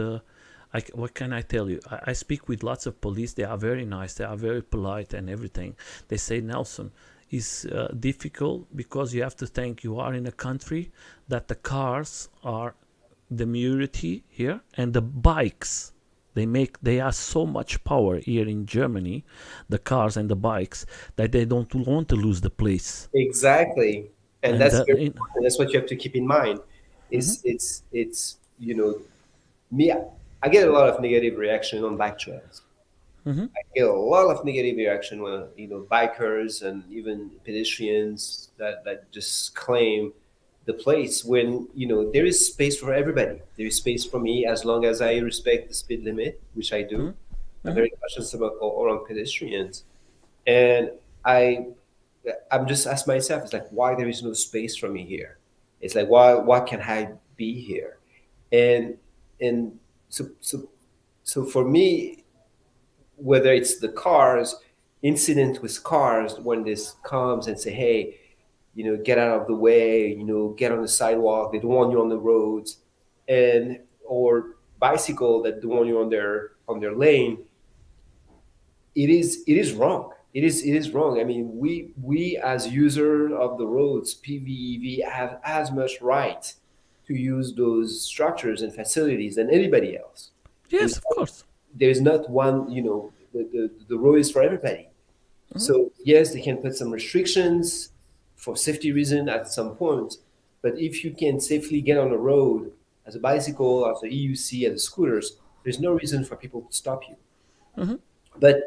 What can I tell you? I speak with lots of police. They are very nice. They are very polite and everything. They say, Nelson, is difficult because you have to think you are in a country that the cars are the majority here, and the bikes they are so much power here in Germany, the cars and the bikes, that they don't want to lose the place. Exactly, and And that's very in, important. That's what you have to keep in mind. Mhm. It's me. I get a lot of negative reaction on bike trails. Mhm. I get a lot of negative reaction when bikers and even pedestrians that just claim the place, when there is space for everybody. There is space for me as long as I respect the speed limit, which I do. Mhm. I'm Mhm. very cautious about around pedestrians, and I I'm just ask myself, it's like, why there is no space for me here? It's like, why can't I be here? And and so for me, whether it's the cars incident with cars, when this comes and say, hey, get out of the way, get on the sidewalk, they don't want you on the roads, and or bicycle that don't want you on their lane, it is wrong. It is wrong. I mean, we as user of the roads, PVEV, have as much right to use those structures and facilities than anybody else. Yes, There's of course. there's not one, the road is for everybody. So yes, they can put some restrictions for safety reason at some point, but if you can safely get on the road as a bicycle, as a EUC, as a scooters, there's no reason for people to stop you. But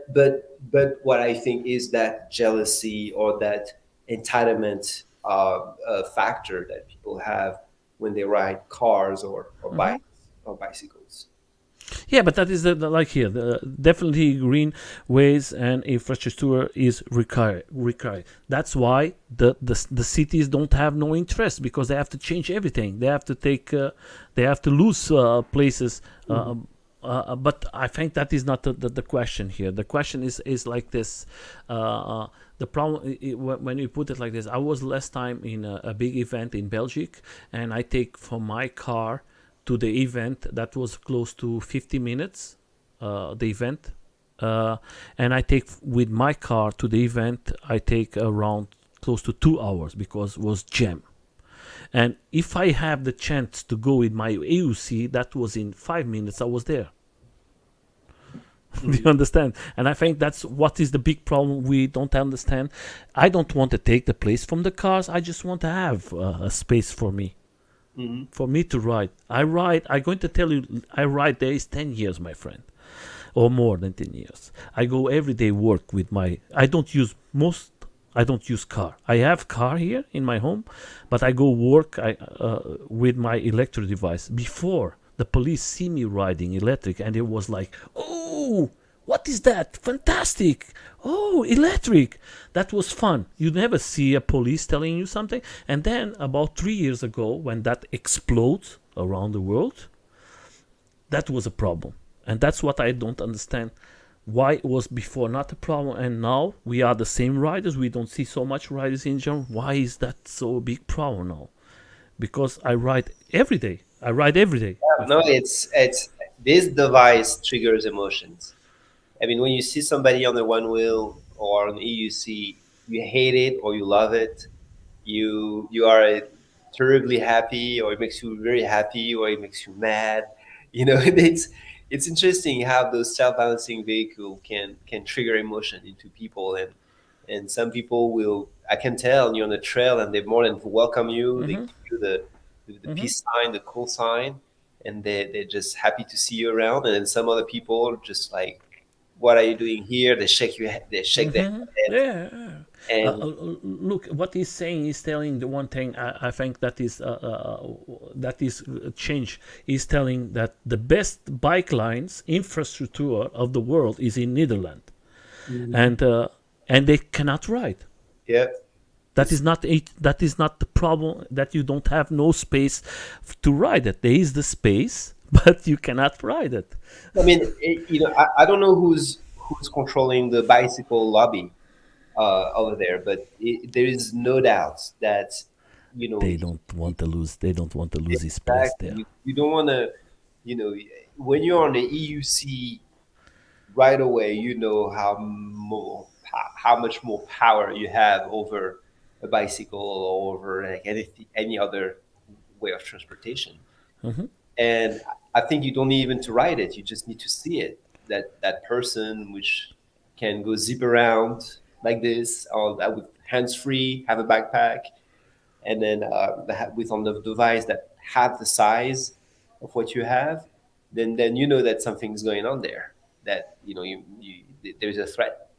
what I think is that jealousy or that entitlement factor that people have when they ride cars or bikes or bicycles. Yeah, but that is like here. Definitely green ways and infrastructure is required. That's why the cities don't have no interest because they have to change everything. They have to take, they have to lose places. But I think that is not the question here. The question is like this. The problem when you put it like this, I was last time in a big event in Belgium, and I take from my car to the event that was close to 50 minutes, the event, and I take with my car to the event, I take around close to 2 hours because it was jam. And if I have the chance to go with my EUC, that was in 5 minutes I was there. Do you understand? And I think that's what is the big problem we don't understand. I don't want to take the place from the cars. I just want to have a space for me. For me to ride. I'm going to tell you, I ride there is 10 years, my friend, or more than 10 years. I go everyday work with I don't use car. I have car here in my home, but I go work with my electric device. Before, the police see me riding electric, and it was like, oh, what is that? Fantastic. Oh, electric. That was fun. You never see a police telling you something. And then about 3 years ago, when that explodes around the world, that was a problem. And that's what I don't understand. Why it was before not a problem, and now we are the same riders. We don't see so much riders in general. Why is that so big problem now? Because I ride every day. No, it's this device triggers emotions. I mean, when you see somebody on the one wheel or on EUC, you hate it or you love it. You are terribly happy, or it makes you very happy, or it makes you mad. You know, it's interesting how those self-balancing vehicle can trigger emotion into people, and some people will. I can tell you're on the trail, and they more than welcome you. They give you the peace sign, the cool sign, and they're just happy to see you around. And then some other people just like, what are you doing here? They shake you. They shake their head. Yeah. And Look, what he's saying is telling the one thing I think that is change. He's telling that the best bike lines infrastructure of the world is in Netherlands, and they cannot ride. yeah, That is not the problem. That you don't have no space to ride it. There is the space, but you cannot ride it. I mean, I don't know who's controlling the bicycle lobby over there, but there is no doubt that They don't want to lose. They don't want to lose his place exactly, there. you don't want to, when you're on the EUC right away, you know how much more power you have over a bicycle or over like any other way of transportation. And I think you don't need even to ride it. You just need to see it. That person which can go zip around like this, or that with hands free, have a backpack, and then with on the device that have the size of what you have, then you know that something's going on there. That there's a threat.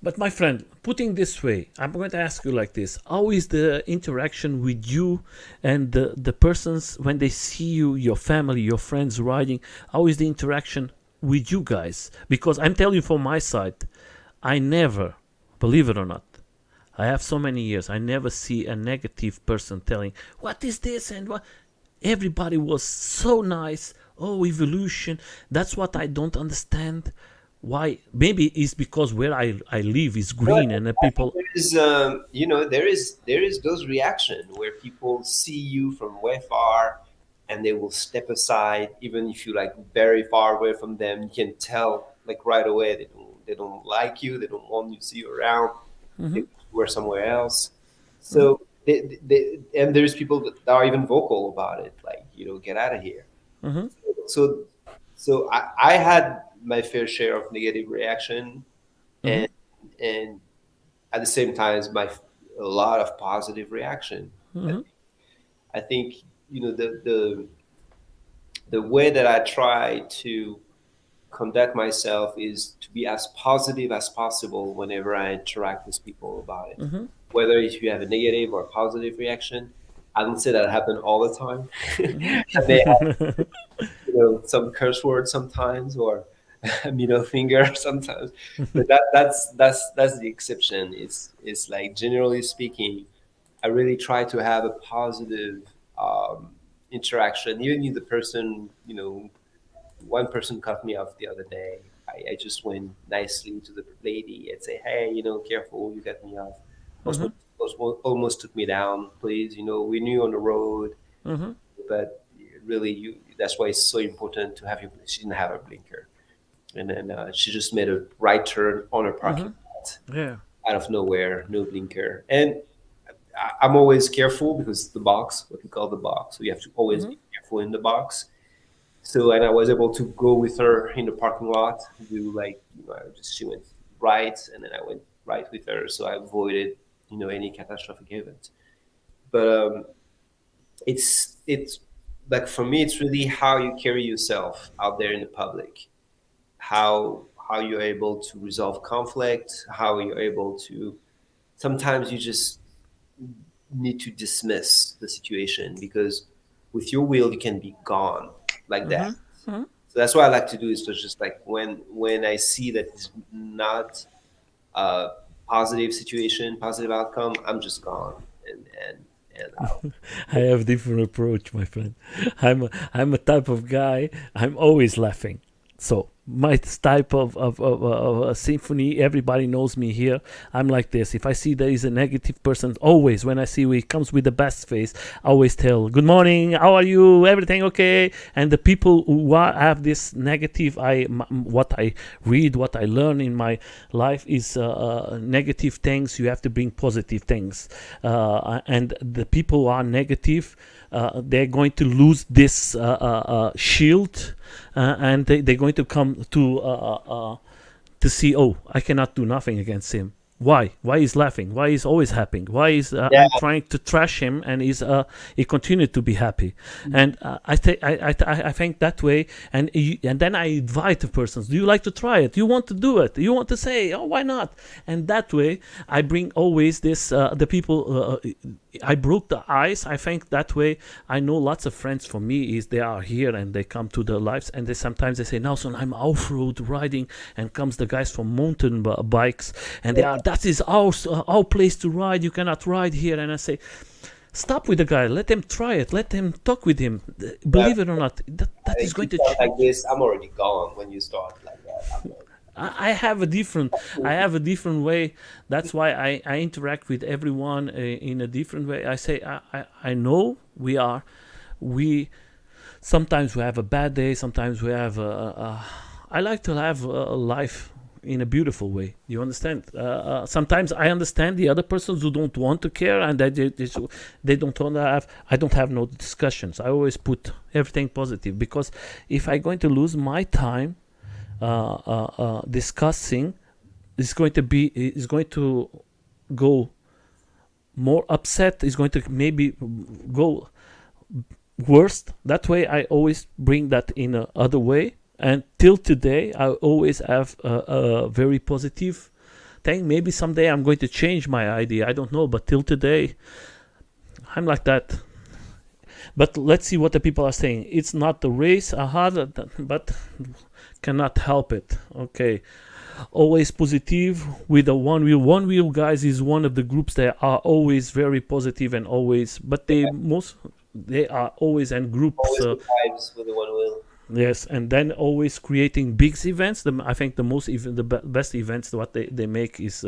But my friend, putting this way, I'm going to ask you like this: how is the interaction with you and the persons when they see you, your family, your friends riding? How is the interaction with you guys? Because I'm telling you from my side, I never, believe it or not, I have so many years, I never see a negative person telling, what is this and what? Everybody was so nice. Oh, evolution. That's what I don't understand. Why? Maybe it's because where I live is green and the people. There is, there is those reaction where people see you from way far, and they will step aside, even if you like very far away from them. You can tell like right away they don't like you. They don't want you to see you around. They were somewhere else. So and there's people that are even vocal about it, like get out of here. So I had my fair share of negative reaction, Mm-hmm. and and at the same time, a lot of positive reaction. I, Mm-hmm. I think the way that I try to conduct myself is to be as positive as possible whenever I interact with people about it. Mm-hmm. Whether if you have a negative or positive reaction, I don't say that happen all the time. I may have, Mm-hmm. some curse words sometimes or middle finger sometimes, but that's the exception. It's like generally speaking, I really try to have a positive interaction, even if the person, one person cut me off the other day. I just went nicely to the lady and say, "Hey, careful, you cut me off. Mm-hmm. Almost took me down. Please, we knew on the road, Mm-hmm. but really, that's why it's so important to have your." She didn't have a blinker, and then she just made a right turn on her Mm-hmm. parking lot Yeah. out of nowhere, no blinker, and I'm always careful because the box, what we call the box, so you have to always Mm-hmm. be careful in the box. So, and I was able to go with her in the parking lot, do like, she went right, and then I went right with her. So I avoided, any catastrophic event. But it's like for me, it's really how you carry yourself out there in the public, how you're able to resolve conflict, how you're able to. Sometimes you just need to dismiss the situation because with your will you can be gone like that. Mm-hmm. So that's what I like to do is to just like when I see that it's not a positive situation, positive outcome, I'm just gone and out. I have different approach, my friend. I'm a type of guy. I'm always laughing. So my type of a symphony. Everybody knows me here. I'm like this. If I see there is a negative person, always when I see he comes with the best face, I always tell, "Good morning. How are you? Everything okay?" And the people who have this negative, what I read, what I learn in my life is negative things. You have to bring positive things, and the people who are negative, they're going to lose this shield, and they're going to come to see, oh, I cannot do nothing against him. Why he's laughing? Why he's always happy? Why is Yeah, I'm trying to trash him and he continued to be happy? And I think that way, and then I invite the persons. Do you like to try it? You want to do it? You want to say, oh, why not? And that way, I bring always this the people. I broke the ice. I think that way I know lots of friends for me is they are here and they come to the lives and they sometimes they say, Nelson, I'm off-road riding, and comes the guys from mountain bikes and they are, that is our place to ride. You cannot ride here. And I say, stop with the guy. Let them try it. Let them talk with him. Believe it or not, that is if you going to start change. like this, I'm already gone when you start like that. I have a different way. That's why I interact with everyone in a different way. I say I know we sometimes we have a bad day. Sometimes we have I like to have a life in a beautiful way. You understand? Sometimes I understand the other persons who don't want to care and they don't want to have. I don't have no discussions. I always put everything positive because if I'm going to lose my time discussing, is going to go more upset, is going to maybe go worst. That way I always bring that in a other way, and till today I always have a very positive thing. Maybe someday I'm going to change my idea, I don't know, but till today I'm like that. But let's see what the people are saying. It's not the race, but cannot help it. Okay. Always positive with a one wheel. One wheel, guys, is one of the groups that are always very positive and always, but they are always in groups. Always good vibes with the one wheel. Yes, and then always creating big events. I think the most even the best events what they make is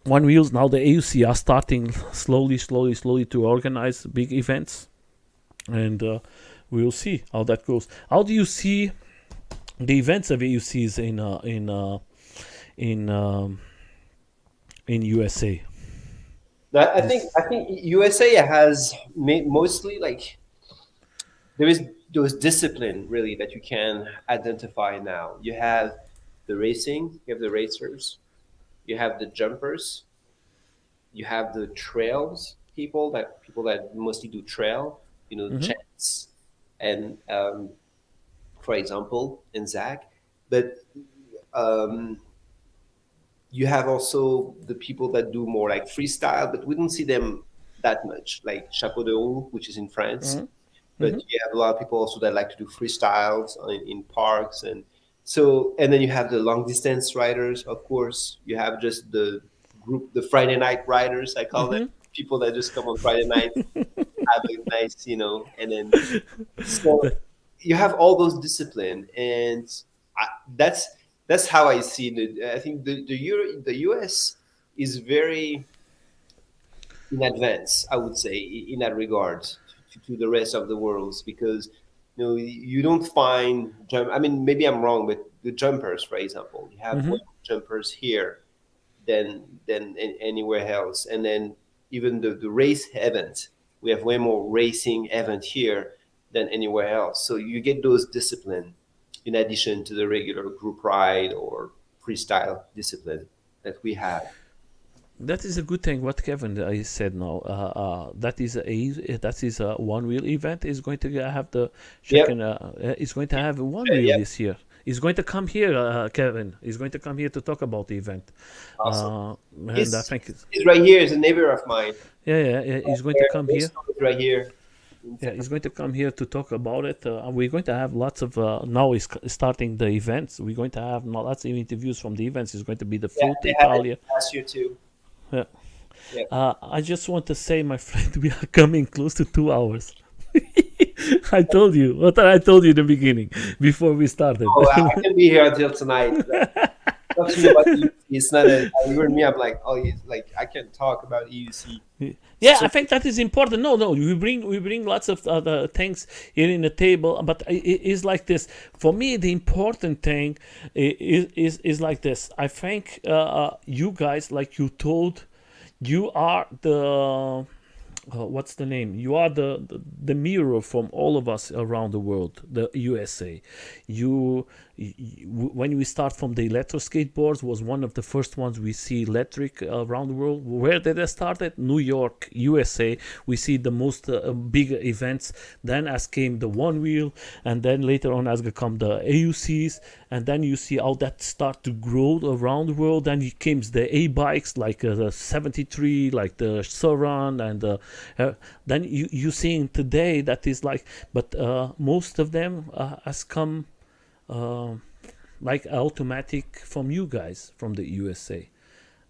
one wheels. Now the AUC are starting slowly to organize big events, and we'll see how that goes. How do you see the events of AUCs in USA? I think USA has mostly like there is those discipline really that you can identify now. You have the racing, you have the racers, you have the jumpers, you have the trails people that mostly do trail, Mm-hmm. Chance and for example, and Zach. But um, you have also the people that do more like freestyle, but we don't see them that much, like Chapeau de Roue, which is in France. But Mm-hmm. you have a lot of people also that like to do freestyles in parks, and so, and then you have the long distance riders. Of course, you have just the group, the Friday night riders, I call them, Mm-hmm. people that just come on Friday night, have a nice, and then so you have all those discipline, and I, that's how I see it. I think the US is very in advance, I would say, in that regard to the rest of the world, because you don't find I mean, maybe I'm wrong, but the jumpers, for example, you have Mm-hmm. way more jumpers here than anywhere else, and then even the race event, we have way more racing event here than anywhere else. So you get those discipline in addition to the regular group ride or freestyle discipline that we have. That is a good thing. What Kevin said now. That is a one wheel event. Is going to have the Yep. second. Is going to have a one wheel Yep. this year. He's going to come here, Kevin. He's going to come here to talk about the event. Awesome. And I think, He's right here. He's a neighbor of mine. yeah. He's going to come here. He's right here. In Yeah, San he's going to come here to talk about it. We're going to have lots of now. He's starting the events. We're going to have lots of interviews from the events. It's going to be the Yeah, Fruit they had it Italia. last year too. Yeah. Yeah. I just want to say, my friend, we are coming close to 2 hours. I told you what I told you in the beginning before we started. Oh, I can be here until tonight. Talking about EUC, it's not a. You and me, I'm like, oh, like I can talk about EUC. Yeah, So I think that is important. No, we bring lots of other things here in the table, but it is like this. For me, the important thing is like this. I think you guys, like you told, you are the what's the name? You are the mirror from all of us around the world, the USA. When we start from the electro skateboards, was one of the first ones we see electric around the world. Where did they start at? New York, USA. We see the most big events. Then as came the one wheel, and then later on as come the AUCs, and then you see how that start to grow around the world. Then it came the A bikes like the 73, like the Surron, and then you seeing today that is like, but most of them has come uh, like automatic from you guys from the USA.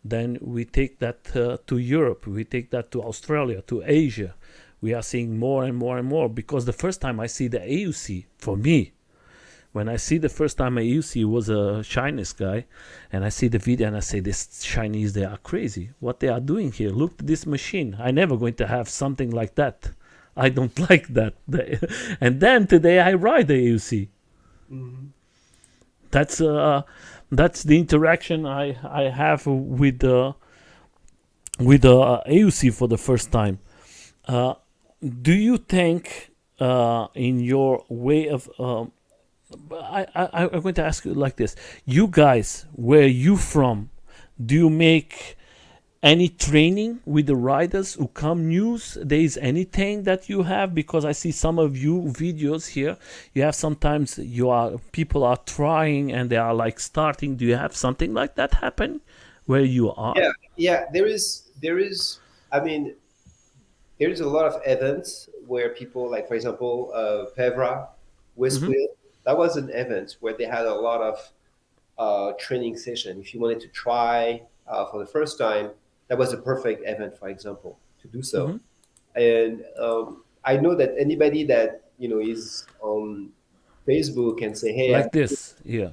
Then we take that to Europe, we take that to Australia, to Asia. We are seeing more and more and more, because the first time I see the AUC, for me, when I see the first time I UC was a Chinese guy, and I see the video and I say, this Chinese, they are crazy. What they are doing here? Look at this machine. I never going to have something like that. I don't like that. And then today I ride the AUC. Mhm. That's that's the interaction I have with the AUC for the first time. Uh, do you think in your way of I'm going to ask you like this: you guys, where you from? Do you make any training with the riders who come news? There is anything that you have? Because I see some of you videos here. You have sometimes people are trying and they are like starting. Do you have something like that happen where you are? Yeah, yeah. There is. I mean, there's a lot of events where people, like for example, Pevra, Mm-hmm. Westwheel. That was an event where they had a lot of training session. If you wanted to try for the first time, that was a perfect event, for example, to do Mm-hmm. so. And I know that anybody that is on Facebook can say, "Hey, Like this, yeah.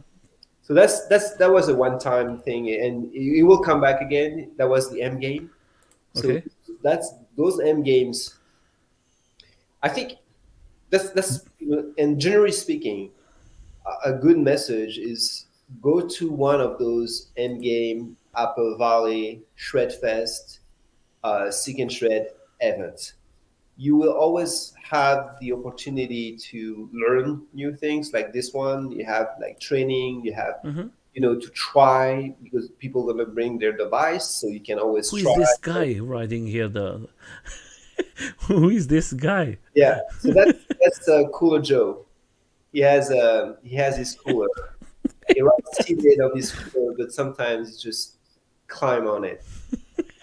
so that was a one-time thing, and it will come back again. That was the M game. So Okay. that's those M games. I think and generally speaking, a good message is go to one of those end game Apple Valley Shred Fest Seek and Shred events. you will always have the opportunity to learn new things. Like this one, you have like training, you have, to try, because people are gonna bring their device, so you can always Who is try. this guy riding here? The who is this guy? Yeah, so that's Cooler Joe. He has his cooler. He rides seated on his cooler, but sometimes he just climb on it.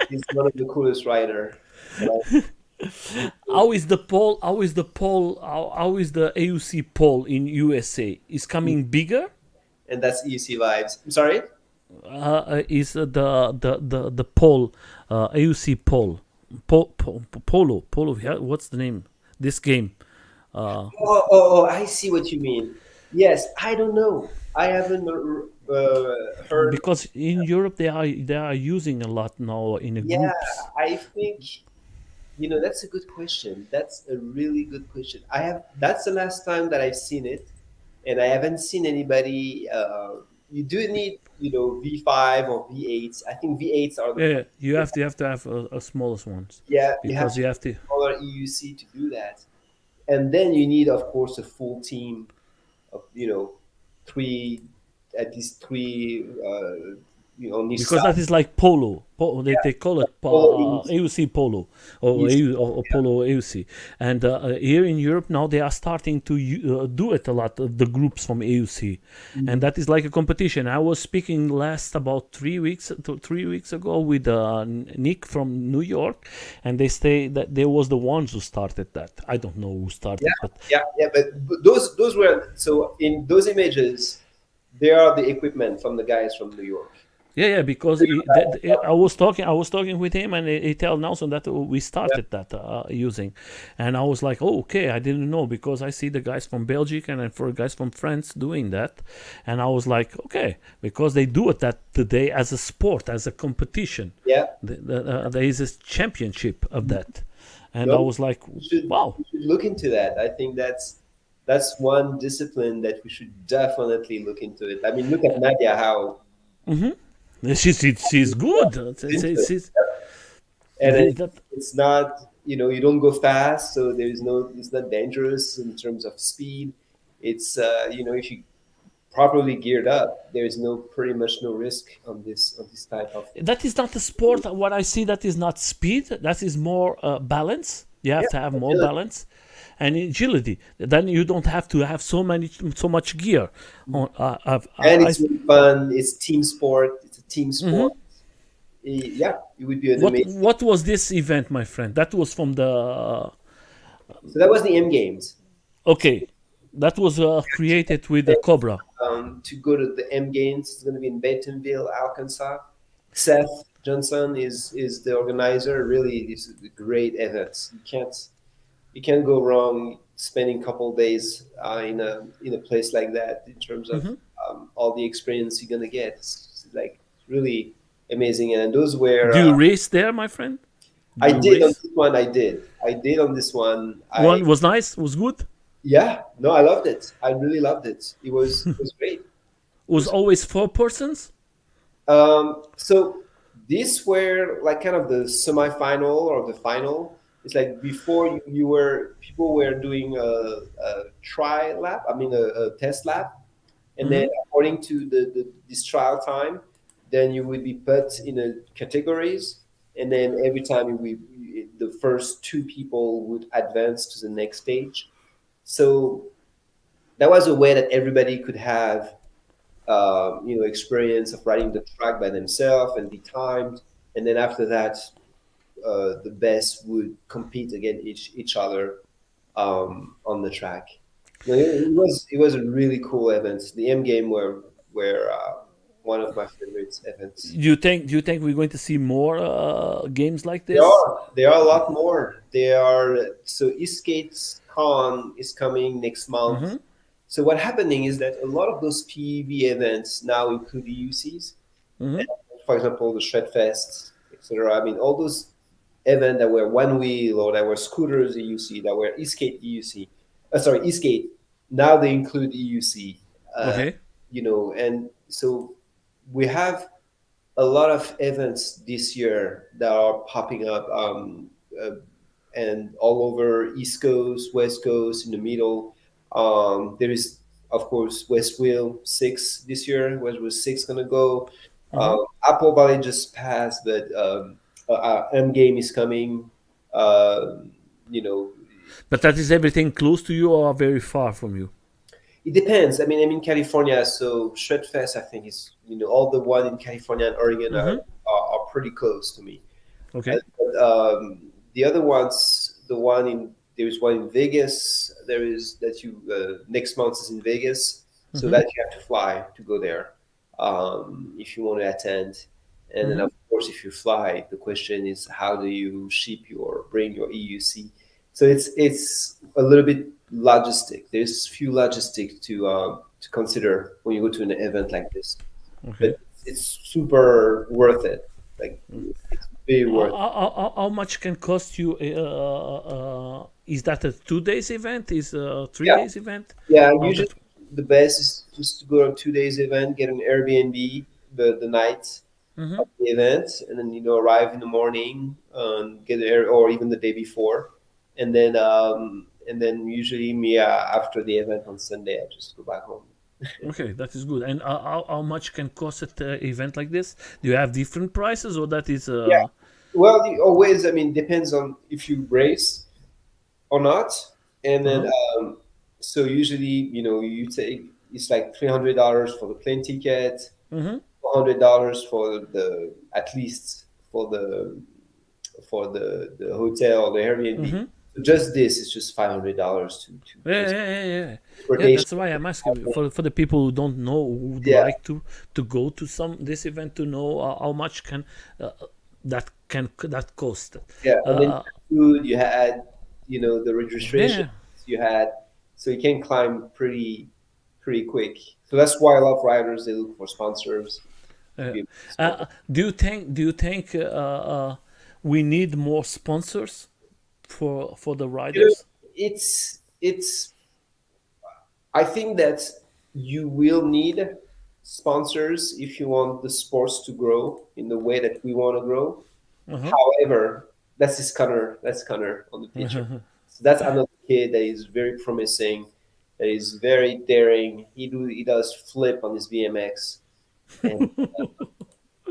He's one of the coolest rider. How is the poll? How is the poll? How is the AUC poll in USA? Is coming bigger? And that's EUC vibes. I'm sorry. Is the poll AUC poll polo? What's the name? This game. I see what you mean. Yes, I don't know. I haven't heard. Because in Europe they are using a lot now in the Yeah, groups. I think that's a good question. That's a really good question. I have. That's the last time that I've seen it, and I haven't seen anybody. You do need V5 or V8s. I think V8s are the Yeah, you have to have a smallest ones yeah. You have because to you have have to. smaller EUC to do that, and then you need, of course, a full team of three, at least three on each Because side. that is like polo. They call it All EUC. AUC polo or, EUC. or polo AUC. And here in Europe now they are starting to do it a lot. The groups from AUC, and that is like a competition. I was speaking last about 3 weeks ago with Nick from New York, and they say that they was the ones who started that. I don't know who started, Yeah, but yeah. But those were, so in those images, they are the equipment from the guys from New York. yeah, because I was talking with him, and he told Nelson that we Yeah. started that using, and I was like, oh, okay, I didn't know because I see the guys from Belgium and for guys from France doing that, and I was like, okay, because they do it that today as a sport, as a competition. Yeah. There is a championship of that, and I No, was like, we should, wow. we should look into that. I think that's one discipline that we should definitely look into it. I mean, look at Nadia, how She's good. she's into it. And That, it's not, you don't go fast, so it's not dangerous in terms of speed. It's if you properly geared up, there's pretty much no risk on this type of. that is not a sport. What I see, that is not speed. That is more balance. You have Yeah, to have more agility. balance and agility. Then you don't have to have so much gear. On, And it's really fun. It's team sport. It's a team mhm. sport. Yeah, it would be an What amazing. what was this event, my friend? That was from the So that was the M Games. okay. That was created with the Cobra. To go to the M Games, it's going to be in Bentonville, Arkansas. Seth Johnson is the organizer. Really, it's a great event. You can't go wrong spending a couple of days in a place like that in terms of all the experience you're gonna get. It's like really amazing. And those were Do you race there, my friend? Do I you did on race? this one. I did on this one. One was nice. Was good. Yeah, no, I loved it. I really loved it. It was great. It Was was always four persons. So these were like kind of the semi-final or the final. It's like before people were doing a try lap. I mean a test lap, and then according to this trial time, then you would be put in a categories, and then every time the first two people would advance to the next stage. So that was a way that everybody could have experience of riding the track by themselves and be timed. And then after that, the best would compete against each other on the track. It was a really cool event. The M game were one of my favorite events. Do you think we're going to see more games like There this? are there are a lot more. So Eastgate's Con is coming next month. So what's happening is that a lot of those PEV events now include EUCs. For example, the Shredfest, etc. I mean, all those events that were one wheel or that were scooters EUC, that were Eastgate EUC, Eastgate. Now they include EUC. Uh, Okay. and so we have a lot of events this year that are popping up. and all over East Coast, West Coast, in the middle. There is, of course, West Wheel 6 this year. West Wheel 6 gonna go. Hmm. Apple Valley just passed, but M Game is coming. Uh, you know, But that is everything close to you or very far from you? it depends. I mean, I'm in California, so Shredfest, I think is all the one in California and Oregon Hmm. are pretty close to me. Okay. But, the other ones, there's one in Vegas. There is that you next month is in Vegas, so Hmm. that you have to fly to go there if you want to attend. And then Hmm. of course, if you fly, the question is how do you ship your bring your EUC? So it's a little bit logistic. There's few logistic to consider when you go to an event like this, Okay. but it's super worth it. Like it's very worth. How much can cost you? Is that a 2 days event? Is a three Yeah, days event? yeah. How Usually, that? the best is just to go on 2 days event, get an Airbnb the night Hmm. of the event, and then arrive in the morning, get there, or even the day before, and then usually me after the event on Sunday, I just go back home. Okay, that is good. And how much can cost an event like this? Do you have different prices, or that is Yeah. Well, always. I mean, depends on if you race or not, and then uh-huh. so usually you take it's like $300 for the plane ticket, Mm-hmm. $400 for the at least for the hotel or the Airbnb. Mm-hmm. So just this is just $500 to Yeah, just yeah, yeah, yeah. Yeah, transportation. that's why I'm asking you. For the people who don't know, who would Yeah, like to go to some this event to know how much that cost. yeah, and then Uh, food you had, the registration yeah, you had, so you can climb pretty quick. So that's why a lot of riders they look for sponsors to yeah. be able to support them. Do you think we need more sponsors for the You know, riders? it's I think that you will need sponsors if you want the sports to grow in the way that we want to grow. Uh-huh. However, that's Connor on the picture. So that's another kid that is very promising, that is very daring. He does flip on his BMX, and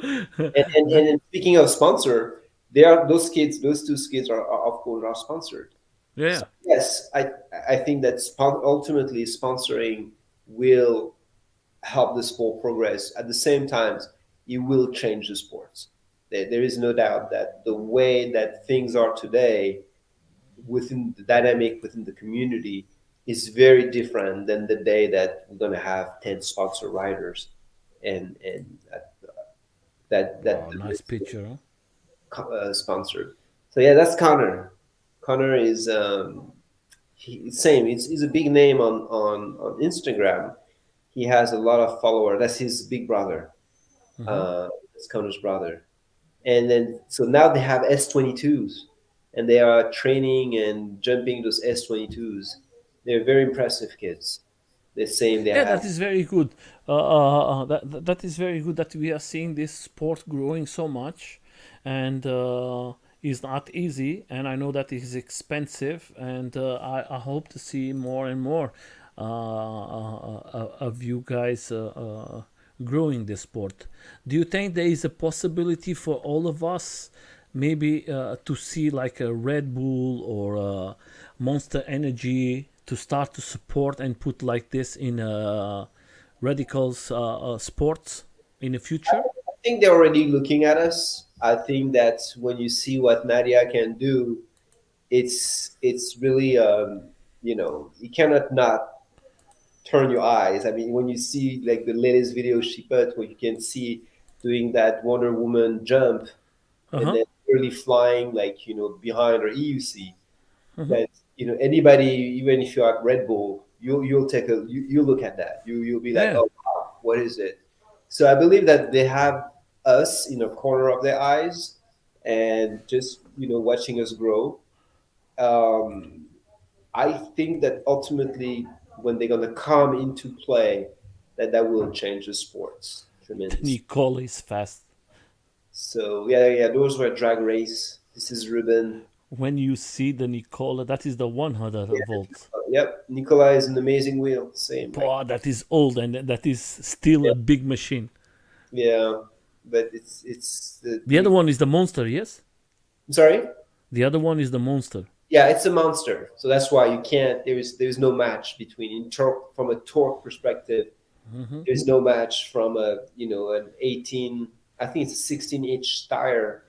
and speaking of sponsor, they are those two kids are of course are sponsored. Yeah. So yes, I think that ultimately sponsoring will help the sport progress. At the same time, it will change the sports. There is no doubt that the way that things are today within the dynamic within the community is very different than the day that we're going to have 10 sponsor riders and that Wow, nice picture. Huh? sponsored. So yeah, that's Connor. Connor is same. He's a big name on Instagram. He has a lot of followers. That's his big brother. Hmm. That's Connor's brother. And then so now they have S22s, and they are training and jumping those S22s. They're very impressive kids. They're saying they Yeah, have that is very good. That is very good that we are seeing this sport growing so much, and it's not easy. And I know that it is expensive, and I hope to see more and more of you guys growing the sport. Do you think there is a possibility for all of us, maybe to see like a Red Bull or Monster Energy to start to support and put like this in radicals sports in the future? I think they're already looking at us. I think that when you see what Nadia can do, it's really you cannot not turn your eyes. I mean, when you see like the latest video she put, where you can see doing that Wonder Woman jump Uh and huh. then really flying like behind her EUC, that anybody, even if you're at Red Bull, you look at that, you'll be like, Yeah. oh wow, what is it? So I believe that they have us in a corner of their eyes, and just watching us grow. Um, I think that ultimately, when they're gonna come into play, that will change the sports tremendously. Nicole is fast. So yeah, yeah, those were drag race. This is Ruben. when you see the Nicola, that is the 100 volts. Yep, Nicola is an amazing wheel. Same, like Boy, that is old and that is still yeah, a big machine. yeah. But it's the The other one is the Monster, yes? sorry. The other one is the Monster. Yeah, it's a monster. So that's why you can't. There's no match between in torque from a torque perspective. There's no match from a an 18. I think it's a 16-inch tire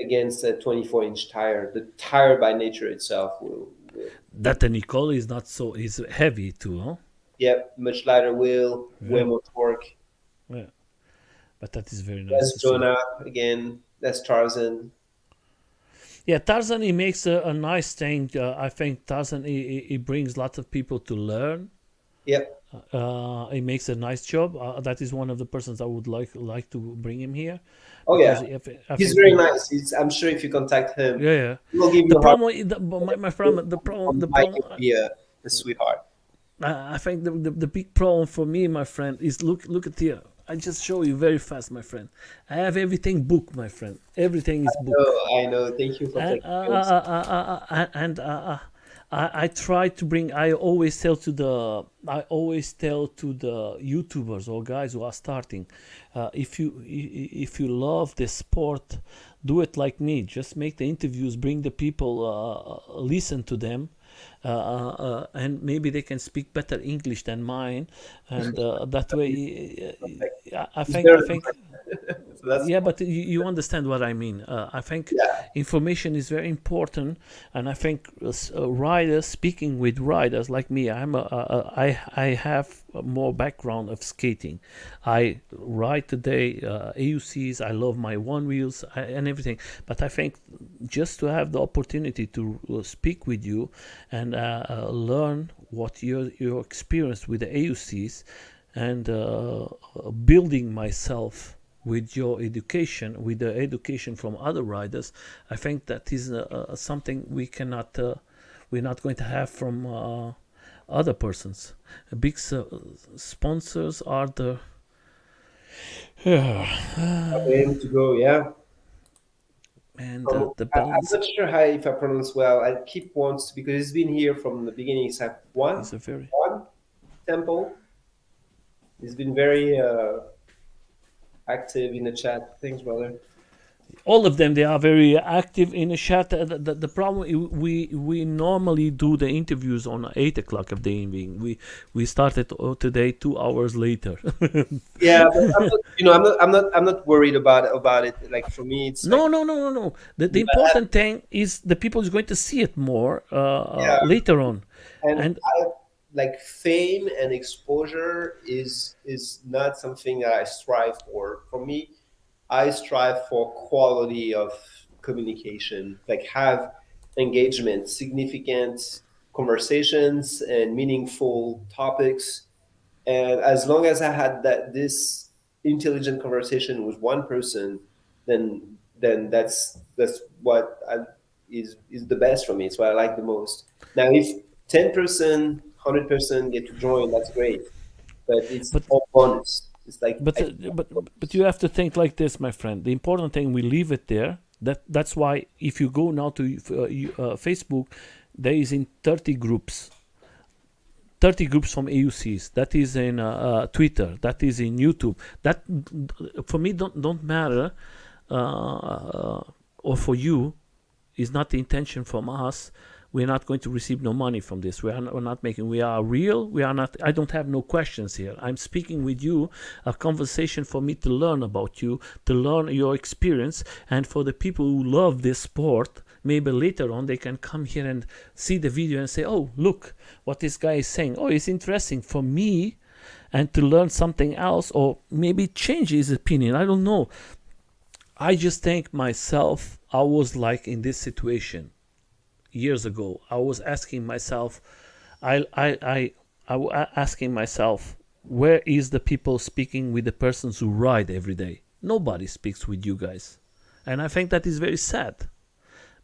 against a 24-inch tire. The tire by nature itself will That the Nicola is not so, is heavy too, huh? yep, much lighter wheel, way Yeah, more torque. yeah. But that is very nice That's to see. Jonah again. That's Tarzan. Yeah, Tarzan, he makes a nice thing. I think Tarzan, he brings lots of people to learn. Yep. He makes a nice job. That is one of the persons I would like to bring him here, Oh because yeah, I he's think very nice. I'm sure if you contact him, yeah, yeah. he will give The you a hard problem, my friend, on the mic. He'll be a sweetheart. I think the big problem for me, my friend, is look at here. I just show you very fast, my friend. I have everything booked, my friend. Everything is booked. Oh, I know. Thank you for And taking notes. I try to bring. I always tell to the YouTubers or guys who are starting, if you love this sport, do it like me. Just make the interviews, bring the people, listen to them, and maybe they can speak better English than mine, and that way, I He's think very so that's yeah, but you understand what I mean. I think yeah. information is very important, and I think riders, speaking with riders like me, I have more background of skating. I ride today AUCs. I love my one wheels and everything. But I think just to have the opportunity to speak with you and learn what your experience with the AUCs, and building myself with your education, with the education from other riders, I think that is something we're not going to have from other persons. Big sponsors are the Way to go. Yeah. and the I'm balance not sure how if I pronounce well. I keep once because he's been here from the beginning. He's had is a very one temple. He's been very active in the chat. Thanks, brother. all of them. They are very active in the chat. The problem, we normally do the interviews on 8 o'clock of the evening. We started today 2 hours later. Yeah, but I'm not worried about it. Like for me, it's like No. The important thing is the people is going to see it more yeah, later on, and and I like fame and exposure is not something that I strive for. For me, I strive for quality of communication, like have engagement, significant conversations, and meaningful topics. And as long as I had this intelligent conversation with one person, then that's what is the best for me. It's what I like the most. Now, if 10%, 100% get to join, that's great. But it's but all bonus. It's like but but you have to think like this, my friend. The important thing, we leave it there. That's why if you go now to Facebook, there is in 30 groups. 30 groups from AUCs. That is in Twitter. That is in YouTube. That for me don't matter, or for you, is not the intention from us. We're not going to receive no money from this. We're not making. We are real. We are not. I don't have no questions here. I'm speaking with you, a conversation for me to learn about you, to learn your experience, and for the people who love this sport. Maybe later on they can come here and see the video and say, "Oh, look what this guy is saying. Oh, it's interesting for me," and to learn something else, or maybe change his opinion. I don't know. I just think myself, I was like in this situation years ago. I was asking myself, asking myself, where is the people speaking with the persons who ride every day? Nobody speaks with you guys, and I think that is very sad.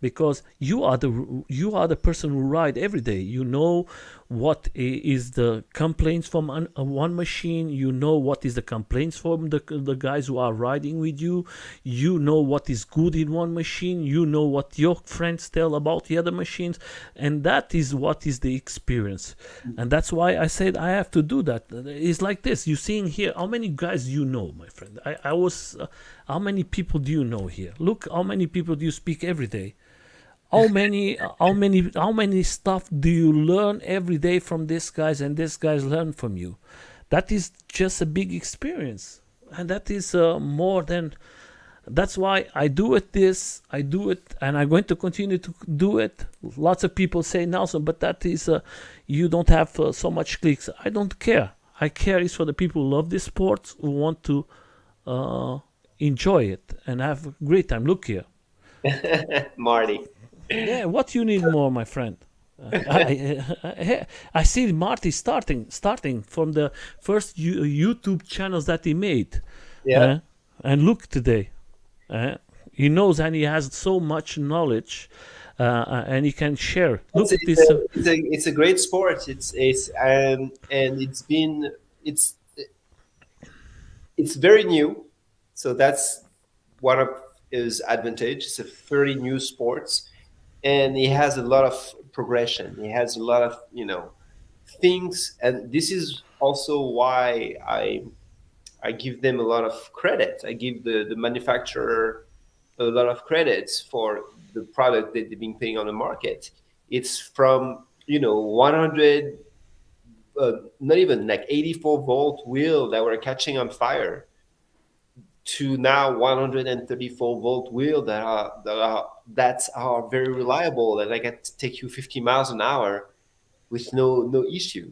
because you are the person who ride every day. You know what is the complaints from one machine. You know what is the complaints from the guys who are riding with you. You know what is good in one machine. You know what your friends tell about the other machines, and that is what is the experience. And that's why I said I have to do that. It's like this. You seeing here, how many guys you know, my friend? I was. How many people do you know here? Look, how many people do you speak every day? How many stuff do you learn every day from these guys, and these guys learn from you? That is just a big experience, and that is more than. That's why I do it. I do it, and I'm going to continue to do it. Lots of people say, Nelson, but that is you don't have so much clicks. I don't care. I care is for the people who love this sport, who want to enjoy it and have a great time. Look here. Marty. Yeah, what you need more, my friend? I see Marty starting from the first YouTube channels that he made. Yeah. And look today. He knows and he has so much knowledge, and he can share. Look at this. It's a great sport. And it's very new, so that's one of his advantage. It's a very new sports, and he has a lot of progression. He has a lot of things, and this is also why I give them a lot of credit. I give the manufacturer a lot of credits for the product that they've been putting on the market. It's from 100, not even like 84-volt wheel that were catching on fire, to now 134-volt wheel that are very reliable, that I can take you 50 miles an hour with no issue.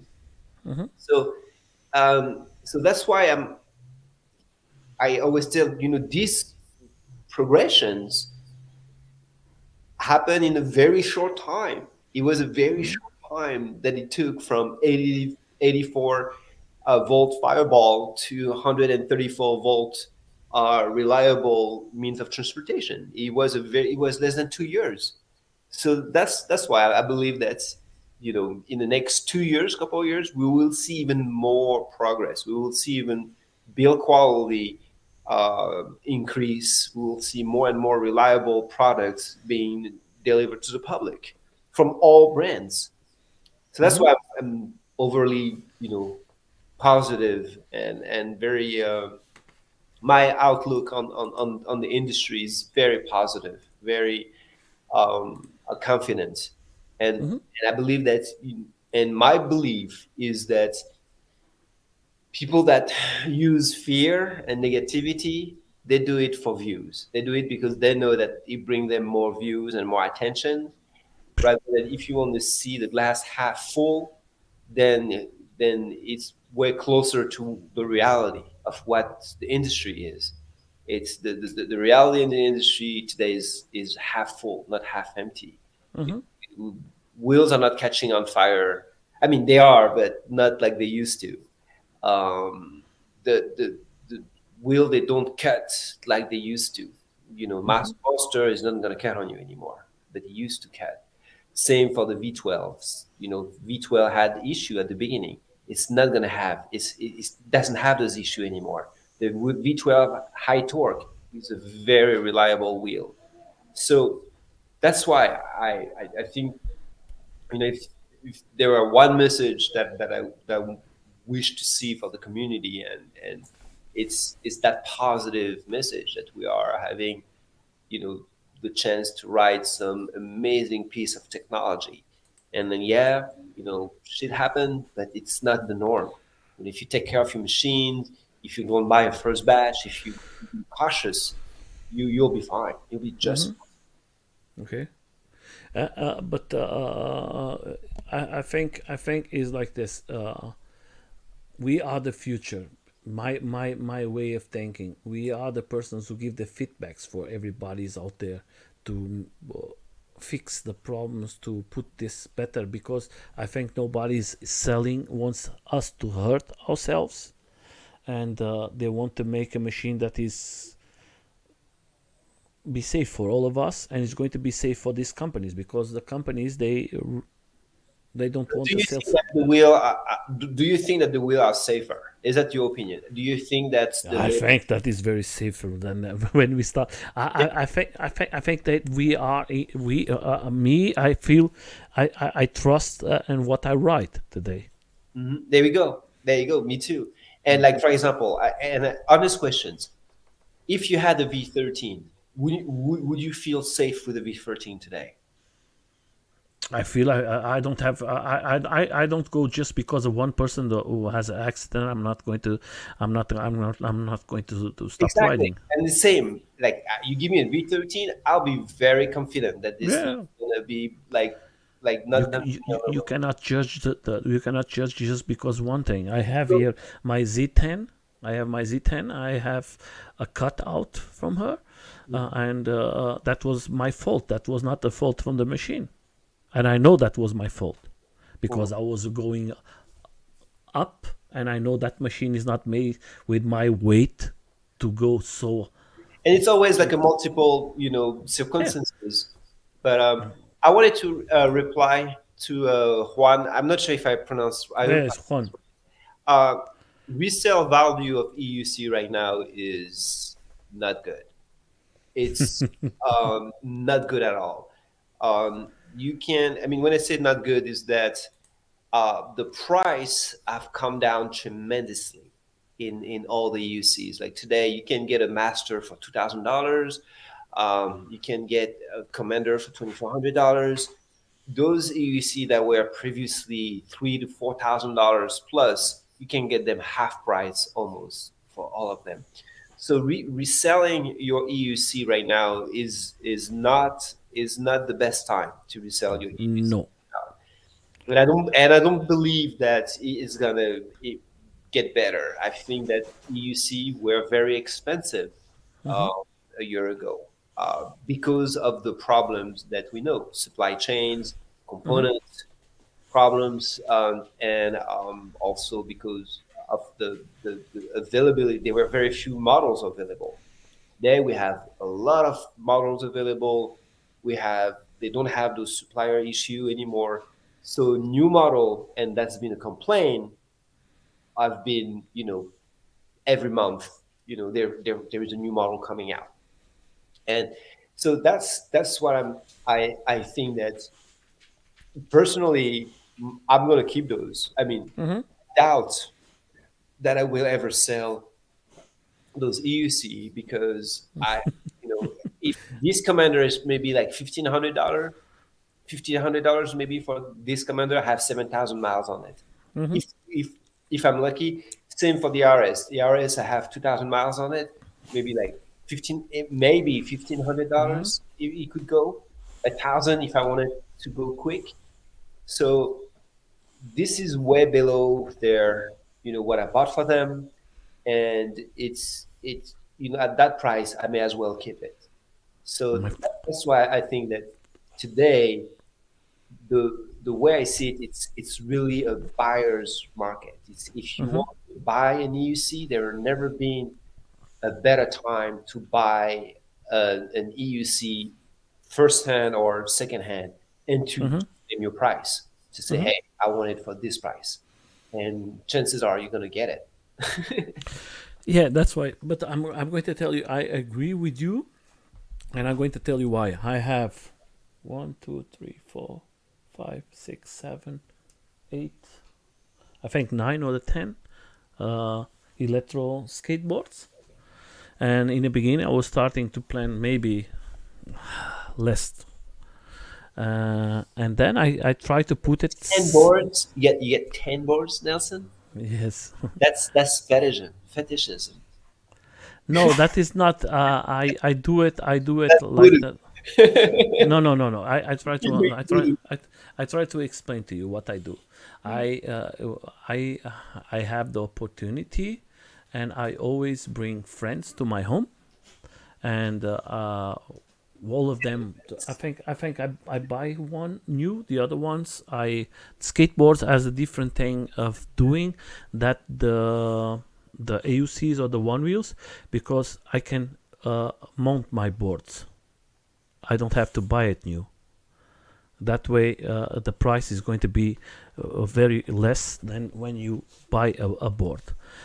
Mhm. So that's why I always tell these progressions happen in a very short time. It was a very short time that it took from 84 volt fireball to 134-volt reliable means of transportation. It was less than 2 years. So that's why I believe that in the next 2 years, couple of years, we will see even more progress. We will see even build quality increase. We will see more and more reliable products being delivered to the public from all brands. So that's why I'm overly positive and very. My outlook on the industry is very positive, very confident, and I believe that. And my belief is that people that use fear and negativity, they do it for views. They do it because they know that it brings them more views and more attention. Rather than if you want to see the glass half full, then it's way closer to the reality of what the industry is. It's the reality in the industry today is half full, not half empty. Mhm. Wheels are not catching on fire. I mean, they are, but not like they used to. The wheel, they don't cut like they used to. Mass Monster is not going to cut on you anymore, but it used to cut. Same for the V12s. V12 had issue at the beginning. It's not going to have. It doesn't have those issue anymore. The V12 high torque is a very reliable wheel. So that's why I think if there are one message that I wish to see for the community, and it's that positive message that we are having the chance to ride some amazing piece of technology. And then shit happened, but it's not the norm. And if you take care of your machine, if you don't buy a first batch, if you be cautious, you'll be fine. You'll be just Okay. But I think is like this. We are the future. My way of thinking. We are the persons who give the feedbacks for everybody's out there to fix the problems, to put this better, because I think nobody's selling wants us to hurt ourselves, and they want to make a machine that is be safe for all of us, and it's going to be safe for these companies, because the companies, they don't want Do to you sell. think that the wheel? Do you think that the wheel are safer? Is that your opinion? Do you think that's the I wheel? think that is very safer than when we start. I think that me. I feel I trust in what I write today. There we go. There you go. Me too. And like for example, honest questions. If you had a V13, would you feel safe with a V13 today? I feel I don't have I don't go just because of one person who has an accident. I'm not going to stop Exactly. riding. And the same, like you give me a V13, I'll be very confident that this thing Yeah. is gonna be like You, not c- nothing you cannot judge you cannot judge just because one thing. I have So, here my Z10. I have my Z10. I have a cutout from her, and that was my fault. That was not the fault from the machine, and I know that was my fault because I was going up, and I know that machine is not made with my weight to go so. and it's always like a multiple, Yeah. circumstances. But I wanted to reply to Juan. I'm not sure if I pronounced. I hope Yes, Juan. uh, resale value of EUC right now is not good. It's not good at all. You can, I mean, when I say not good, is that the price have come down tremendously in all the EUCs. Like today, you can get a master for $2,000. You can get a commander for $2,400. Those EUC that were previously $3,000 to $4,000 plus, you can get them half price almost for all of them. So reselling your EUC right now is not the best time to resell your EUC. No. And I don't believe that it's gonna get better. I think that EUC were very expensive uh, a year ago because of the problems that we know: supply chains, components problems, and also because of the availability. There were very few models available. There we have a lot of models available. They don't have those supplier issue anymore. So new model, and that's been a complaint. I've been, every month, there is a new model coming out, and so that's what I think that personally I'm gonna keep those. I mean, doubt that I will ever sell those EUC because if this commander is maybe like $1,500 maybe for this commander, I have 7,000 miles on it. If I'm lucky, same for the RS. The RS I have 2,000 miles on it, maybe like maybe $1,500. It could go 1,000 if I wanted to go quick. So this is way below their, what I bought for them, and it's at that price I may as well keep it. So that's why I think that today the way I see it, it's really a buyer's market. It's if you want to buy an EUC, there have never been a better time to buy an EUC first hand or second hand and to name your price to say, hey, I want it for this price, and chances are you're going to get it. Yeah, that's why. But I'm going to tell you, I agree with you, and I'm going to tell you why. I have 1, 2, 3, 4, 5, 6, 7, 8. I think 9 or 10 electro skateboards. And in the beginning, I was starting to plan maybe less. And then I try to put it. 10 boards. You get 10 boards, Nelson. Yes. That's fetishism. No, that is not. I do it. I do it That's like voodoo. that. No. I try to explain to you what I do. I have the opportunity, and I always bring friends to my home, and all of them. I buy one new. The other ones skateboards as a different thing of doing that the AUCs or the one wheels, because I can mount my boards I don't have to buy it new. That way, the price is going to be very less than when you buy a board.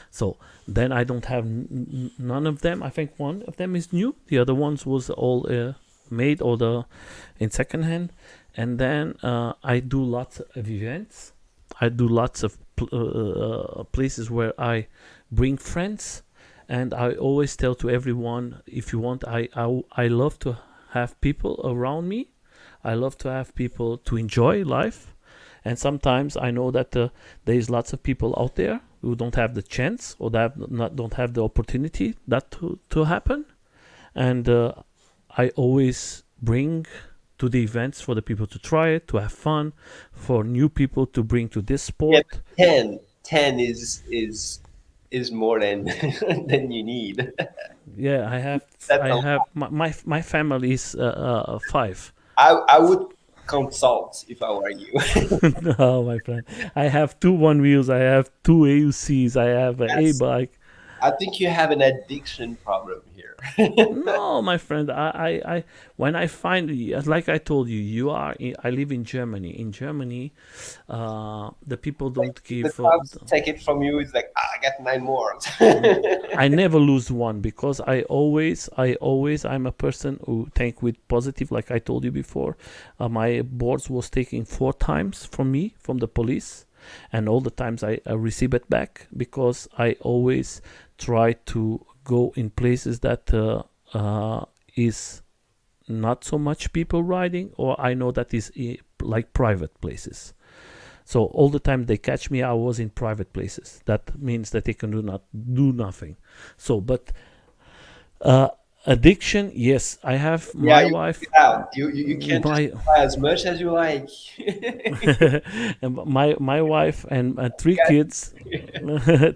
So then I don't have none of them. I think one of them is new. The other ones was all made or in second hand. And then I do lots of events. I do lots of places where I bring friends, and I always tell to everyone, if you want, I love to have people around me. I love to have people to enjoy life, and sometimes I know that there is lots of people out there who don't have the chance or that don't have the opportunity that to happen, and I always bring to the events for the people to try it, to have fun, for new people to bring to this sport. Yeah, 10 is more than than you need. Yeah, I have my family is 5. I would consult if I were you. No, my friend. I have 2 one wheels. I have 2 AUCs. I have an A That's- bike. I think you have an addiction problem here. No, my friend. I when I find, like I told you, I live in Germany. In Germany, the people don't The give. clubs take it from you. It's like, I got 9 more. I never lose one because I'm a person who think with positive. Like I told you before, my boards was taken 4 times from me from the police, and all the times I receive it back because I always try to go in places that is not so much people riding, or I know that is like private places. So all the time they catch me, I was in private places. That means that they can do nothing. So, but addiction, yes, I have my You wife. get out. You can't My just buy as much as you like. and my wife and 3 kids,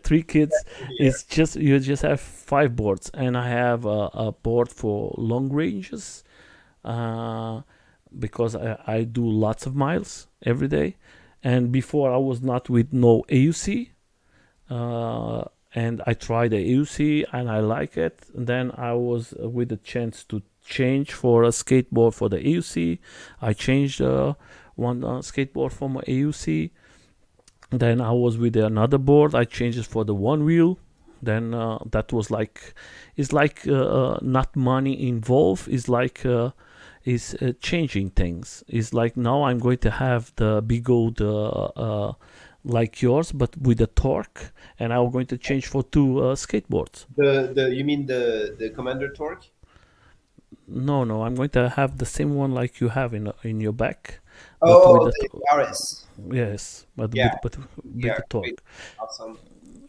3 kids. It's just you just have 5 boards, and I have a board for long ranges, because I do lots of miles every day. And before I was not with no AUC, and I tried the AUC and I like it. And then I was with the chance to change for a skateboard for the AUC. I changed one skateboard for my AUC. Then I was with another board. I changed it for the one wheel. Then that was like, it's like not money involved. It's like is changing things. It's like now I'm going to have the big old like yours, but with the torque, and I'm going to change for 2 skateboards. You mean the Commander torque? No, I'm going to have the same one like you have in your back. Oh, with the RS. Yes, but Yeah. with Yeah, the torque. great. Awesome.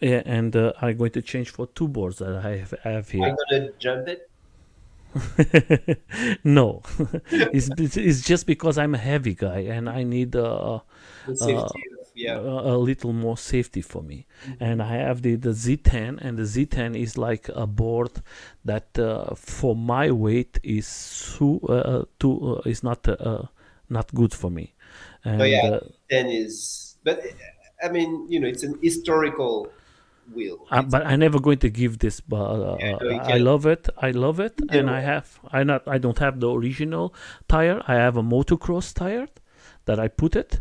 Yeah, and I'm going to change for 2 boards that I have Are here. you gonna jump it? No, it's just because I'm a heavy guy and I need The safety of, yeah. a little more safety for me. And I have the Z10, and the Z10 is like a board that for my weight is is not good for me. And So yeah, 10 is, but I mean, it's an historical wheel. but I never going to give this. But Yeah, no, you I can't. love it. I love it, and Yeah. I don't have the original tire. I have a motocross tire that I put it,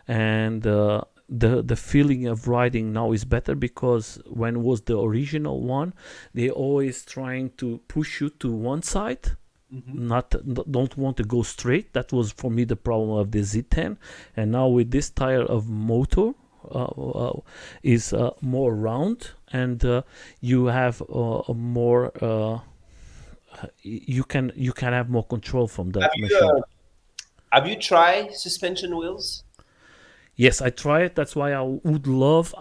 and the feeling of riding now is better because when was the original one, they always trying to push you to one side. Don't want to go straight. That was for me the problem of the Z10, and now with this tire of motor is more round, and you have a more you can have more control from that machine. Have you tried suspension wheels? Yes, I try it. That's why I would love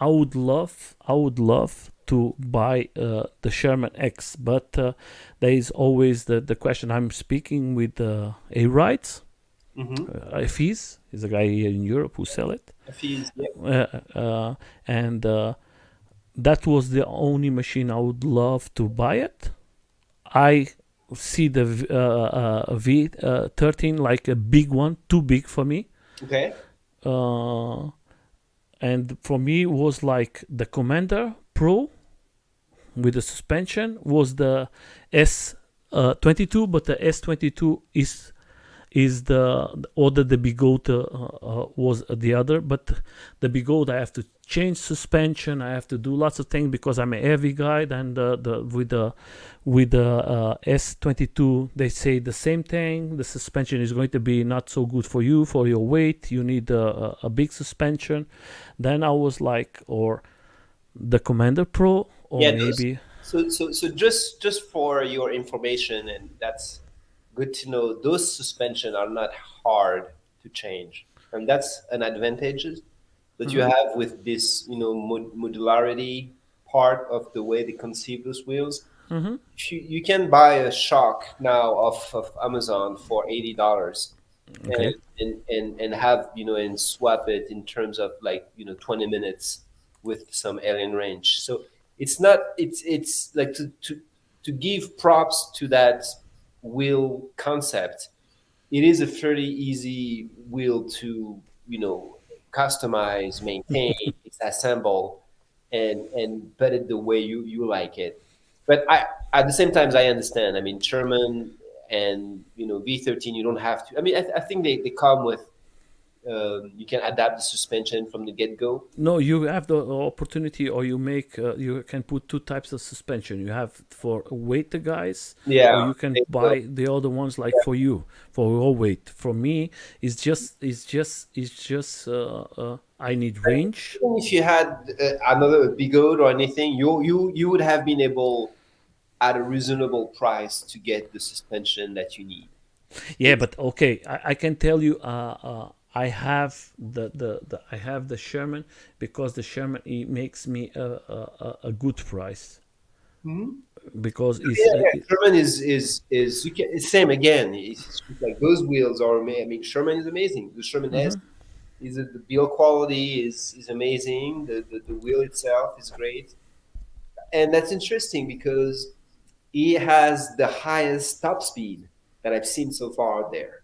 to buy the Sherman X, but there is always the question. I'm speaking with A-Rides. FEs is a guy here in Europe who sell it. FEs, yeah. And that was the only machine I would love to buy it. I see the V13 like a big one, too big for me. Okay. And for me it was like the Commander Pro with the suspension was the S22, but the S22 is is the order the Bigot was the other, but the Bigot I have to change suspension. I have to do lots of things because I'm a heavy guy. And with the S22 they say the same thing. The suspension is going to be not so good for you, for your weight. You need a big suspension. Then I was like, or the Commander Pro, or Yeah, maybe. so just for your information, and that's good to know, those suspension are not hard to change, and that's an advantage that you have with this, modularity part of the way they conceive those wheels. If you can buy a shock now off of Amazon for $80, Okay. and have, and swap it in terms of like, 20 minutes with some alien range. So it's not, it's like to give props to that wheel concept. It is a fairly easy wheel to, customize, maintain, assemble, and put it the way you like it. But at the same time, I understand. I mean, Sherman and, V13, you don't have to. I mean, I think they come with, you can adapt the suspension from the get go. No, you have the opportunity, or you can put two types of suspension. You have for weight the guys, or Yeah, you can they will. buy the other ones like for you, for your weight. For me, it's just I need range. Even if you had another Bigot or anything, you would have been able at a reasonable price to get the suspension that you need. Yeah, but okay, I can tell you, I have I have the Sherman, because the Sherman it makes me a good price, because Yeah. Sherman is you can, it's same again. It's like those wheels are amazing. I mean, Sherman is amazing. The Sherman S is the build quality is amazing. The wheel itself is great, and that's interesting because he has the highest top speed that I've seen so far out there.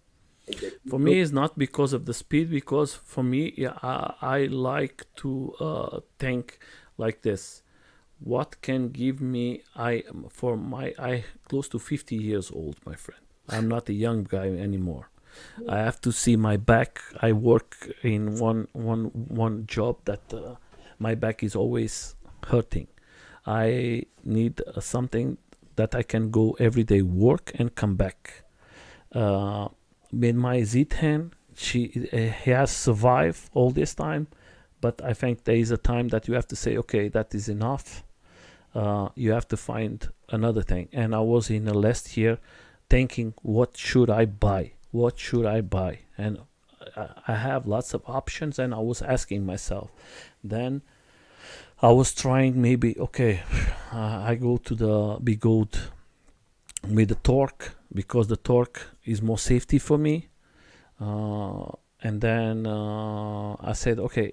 Like for me it's not because of the speed, because for me, yeah, I like to think like this. What can give me, I close to 50 years old, my friend. I'm not a young guy anymore. I have to see my back. I work in one job that my back is always hurting. I need something that I can go every day work and come back. With my Z10, he has survived all this time, but I think there is a time that you have to say, okay, that is enough. You have to find another thing. And I was in the last year thinking, what should I buy? What should I buy? And I have lots of options, and I was asking myself. Then I was trying, maybe, okay, I go to the Bigot with the torque, because the torque is more safety for me. And then I said, okay,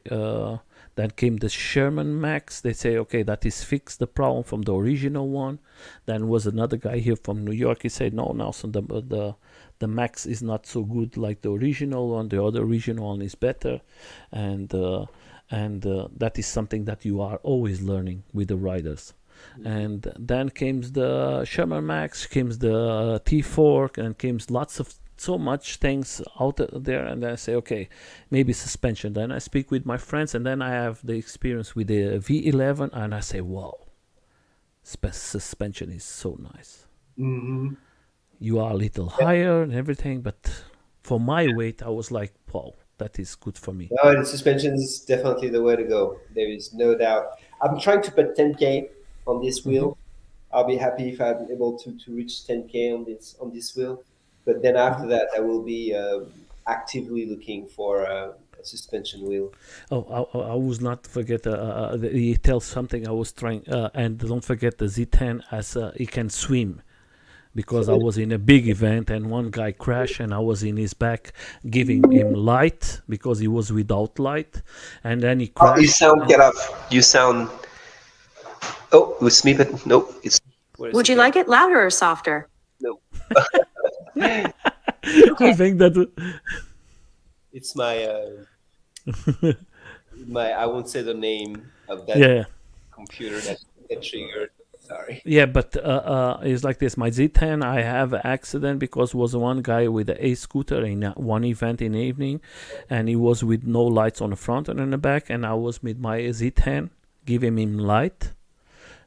then came the Sherman Max. They say, okay, that is fixed the problem from the original one. Then was another guy here from New York. He said, no, Nelson, the Max is not so good like the original one. The other original one is better. And that is something that you are always learning with the riders. And then came the Sherman Max, came the T4, and came lots of so much things out there. And then I say, okay, maybe suspension. Then I speak with my friends, and then I have the experience with the V11, and I say, wow, suspension is so nice. You are a little higher and everything, but for my weight, I was like, wow, that is good for me. No, the suspension is definitely the way to go. There is no doubt. I'm trying to put 10K on this wheel. I'll be happy if I'm able to reach 10K on this wheel. But then after that, I will be actively looking for a suspension wheel. Oh, I was not forget. He tells something I was trying, and don't forget the Z10 as he can swim. Because I was in a big event and one guy crashed, and I was in his back giving him light because he was without light, and then he crashed. You sound get up. You sound. Oh, it was me, but no, it's. Would you like it louder or softer? No. I think that It's my my. I won't say the name of that computer that triggered. Sorry. Yeah, but it's like this. My Z10, I have an accident because was one guy with a scooter in one event in the evening, and he was with no lights on the front and in the back, and I was with my Z10, giving him light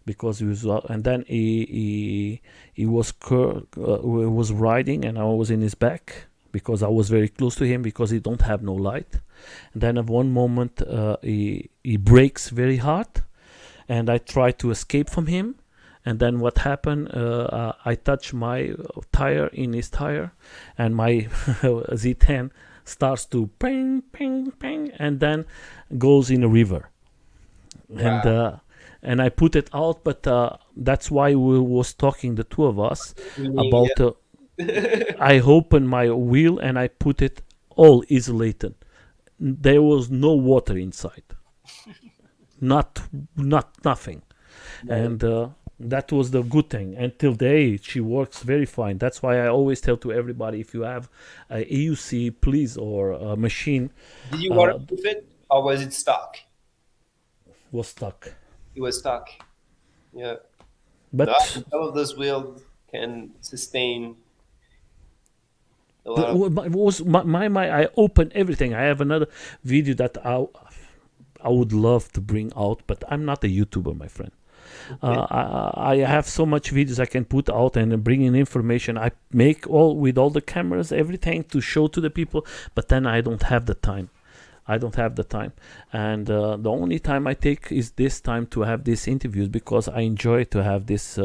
because he was, and then he was riding, and I was in his back because I was very close to him because he don't have no light. And then at one moment he brakes very hard, and I try to escape from him. And then what happened? I touch my tire in his tire, and my Z10 starts to ping, ping, ping, and then goes in a river. Wow. And I put it out, but that's why we was talking, the two of us, Meaning, about. I opened my wheel and I put it all isolated. There was no water inside, not nothing, and that was the good thing. Until today, she works very fine. That's why I always tell to everybody, if you have a EUC, please, or a machine did you waterproof it, or was it stock? was stuck. It was stock. Yeah. But No, some of those wheels can sustain a lot of. I open everything. I have another video that I would love to bring out, but I'm not a YouTuber, my friend. I have so much videos I can put out and bring in information. I make with all the cameras, everything to show to the people, but then I don't have the time. And the only time I take is this time to have these interviews, because I enjoy to have this.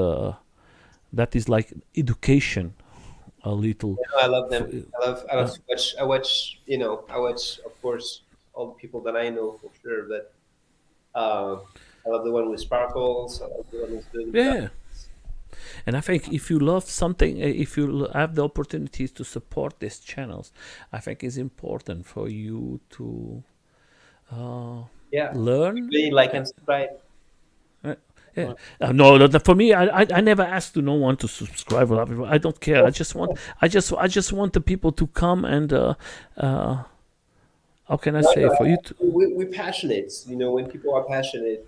That is like education, a little. I love them. I love to watch. I watch, of course, all the people that I know for sure. But I love the one with sparkles. I love the one with good. Yeah. And I think if you love something, if you have the opportunities to support these channels, I think it's important for you to Yeah. learn. Really like and subscribe. Yeah. No, for me, I never asked to no one to subscribe. I don't care. I just want the people to come and how can I say, for you to. We're passionate. When people are passionate,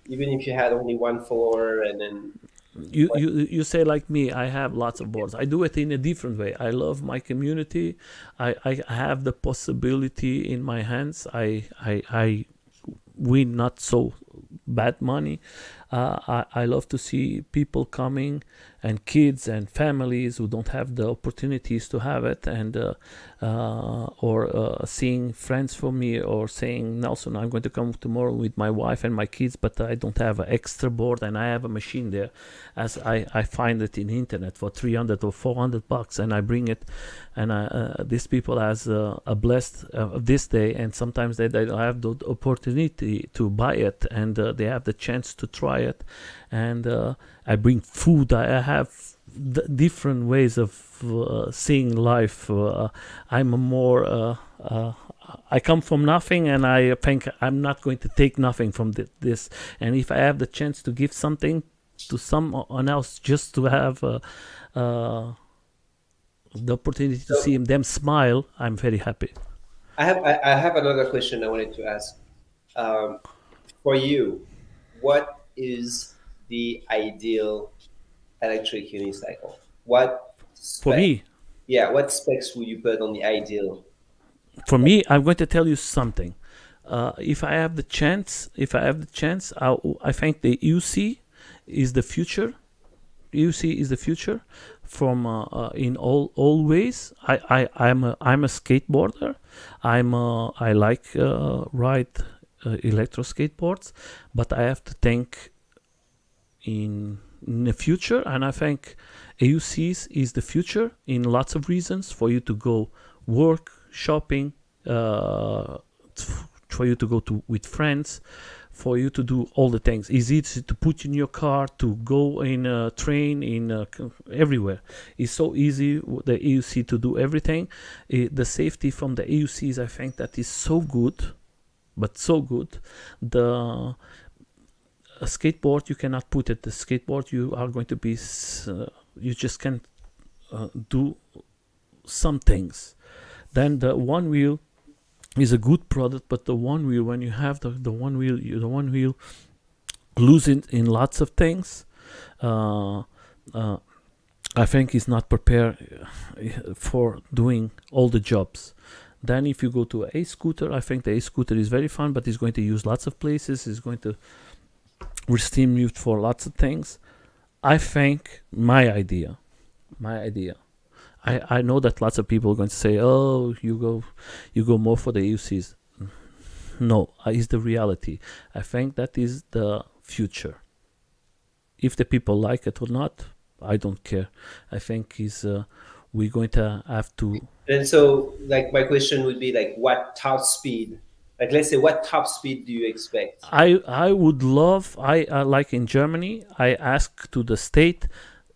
even if you had only one follower, and then You say like me, I have lots of boards. I do it in a different way. I love my community. I have the possibility in my hands. I win not so bad money. I love to see people coming, and kids and families who don't have the opportunities to have it, and or seeing friends for me, or saying, Nelson, I'm going to come tomorrow with my wife and my kids, but I don't have an extra board, and I have a machine there, as I find it in internet for $300 or $400, and I bring it, and these people has a blessed this day, and sometimes they don't have the opportunity to buy it, and they have the chance to try it, and I bring food. I have different ways of seeing life. I'm a more I come from nothing, and I think I'm not going to take nothing from this, and if I have the chance to give something to someone else, just to have the opportunity to see them smile, I'm very happy. I have another question I wanted to ask. For you, what is the ideal electric unicycle? What For me, what specs will you put on the ideal? I'm going to tell you something. If I have the chance, I think the EUC is the future. EUC is the future from in all ways. I'm a skateboarder. I like ride electro skateboards, but I have to think in the future, and I think EUCs is the future in lots of reasons, for you to go work, shopping, for you to go with friends, for you to do all the things. It's easy to put in your car, to go in a train, everywhere. It's so easy, the EUC, to do everything. The safety from the EUCs, I think that is so good, but so good. A skateboard, you cannot put it. The skateboard, you are going to be, you just can't do some things. Then the one wheel is a good product, but the one wheel, when you have the one wheel, the one wheel losing in lots of things. uh, uh, I think he's not prepared for doing all the jobs. Then if you go to a scooter, I think the a scooter is very fun, but it's going to use lots of places. It's going to steam you for lots of things. I think my idea. I know that lots of people are going to say, "Oh, you go more for the EUCs." No, is the reality. I think that is the future. If the people like it or not, I don't care. I think is we're going to have to. And so, like, my question would be like, what top speed? Like, let's say, what top speed do you expect? I would love. I like in Germany. I ask to the state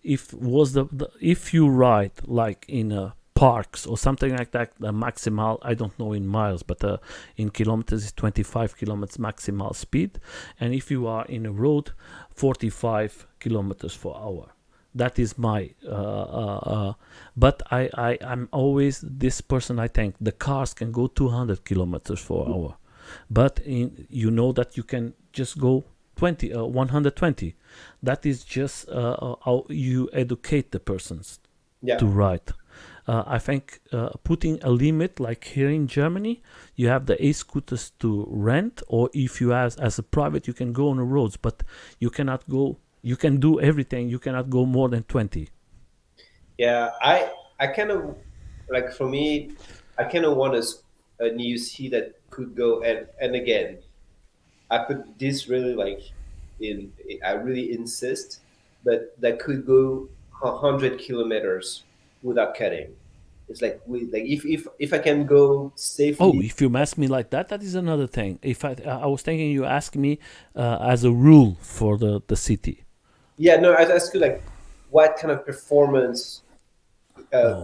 if was the if you ride like in parks or something like that, the maximal, I don't know in miles, but in kilometers is 25 kilometers maximal speed, and if you are in a road, 45 kilometers per hour. That is my but I'm always this person. I think the cars can go 200 kilometers per hour, but you know that you can just go 120. That is just how you educate the persons Yeah. to ride. I think putting a limit, like here in Germany, you have the e-scooters to rent, or if you as a private, you can go on the roads, but you cannot go. You can do everything. You cannot go more than 20. Yeah, I kind of like, for me, I kind of want an EUC that could go, and again, I put this really like I really insist, but that could go 100 kilometers without cutting. It's like if I can go Oh, safely. if you ask me like that, that is another thing. If I was thinking you ask me as a rule for the city. Yeah, no, I ask you like, what kind of performance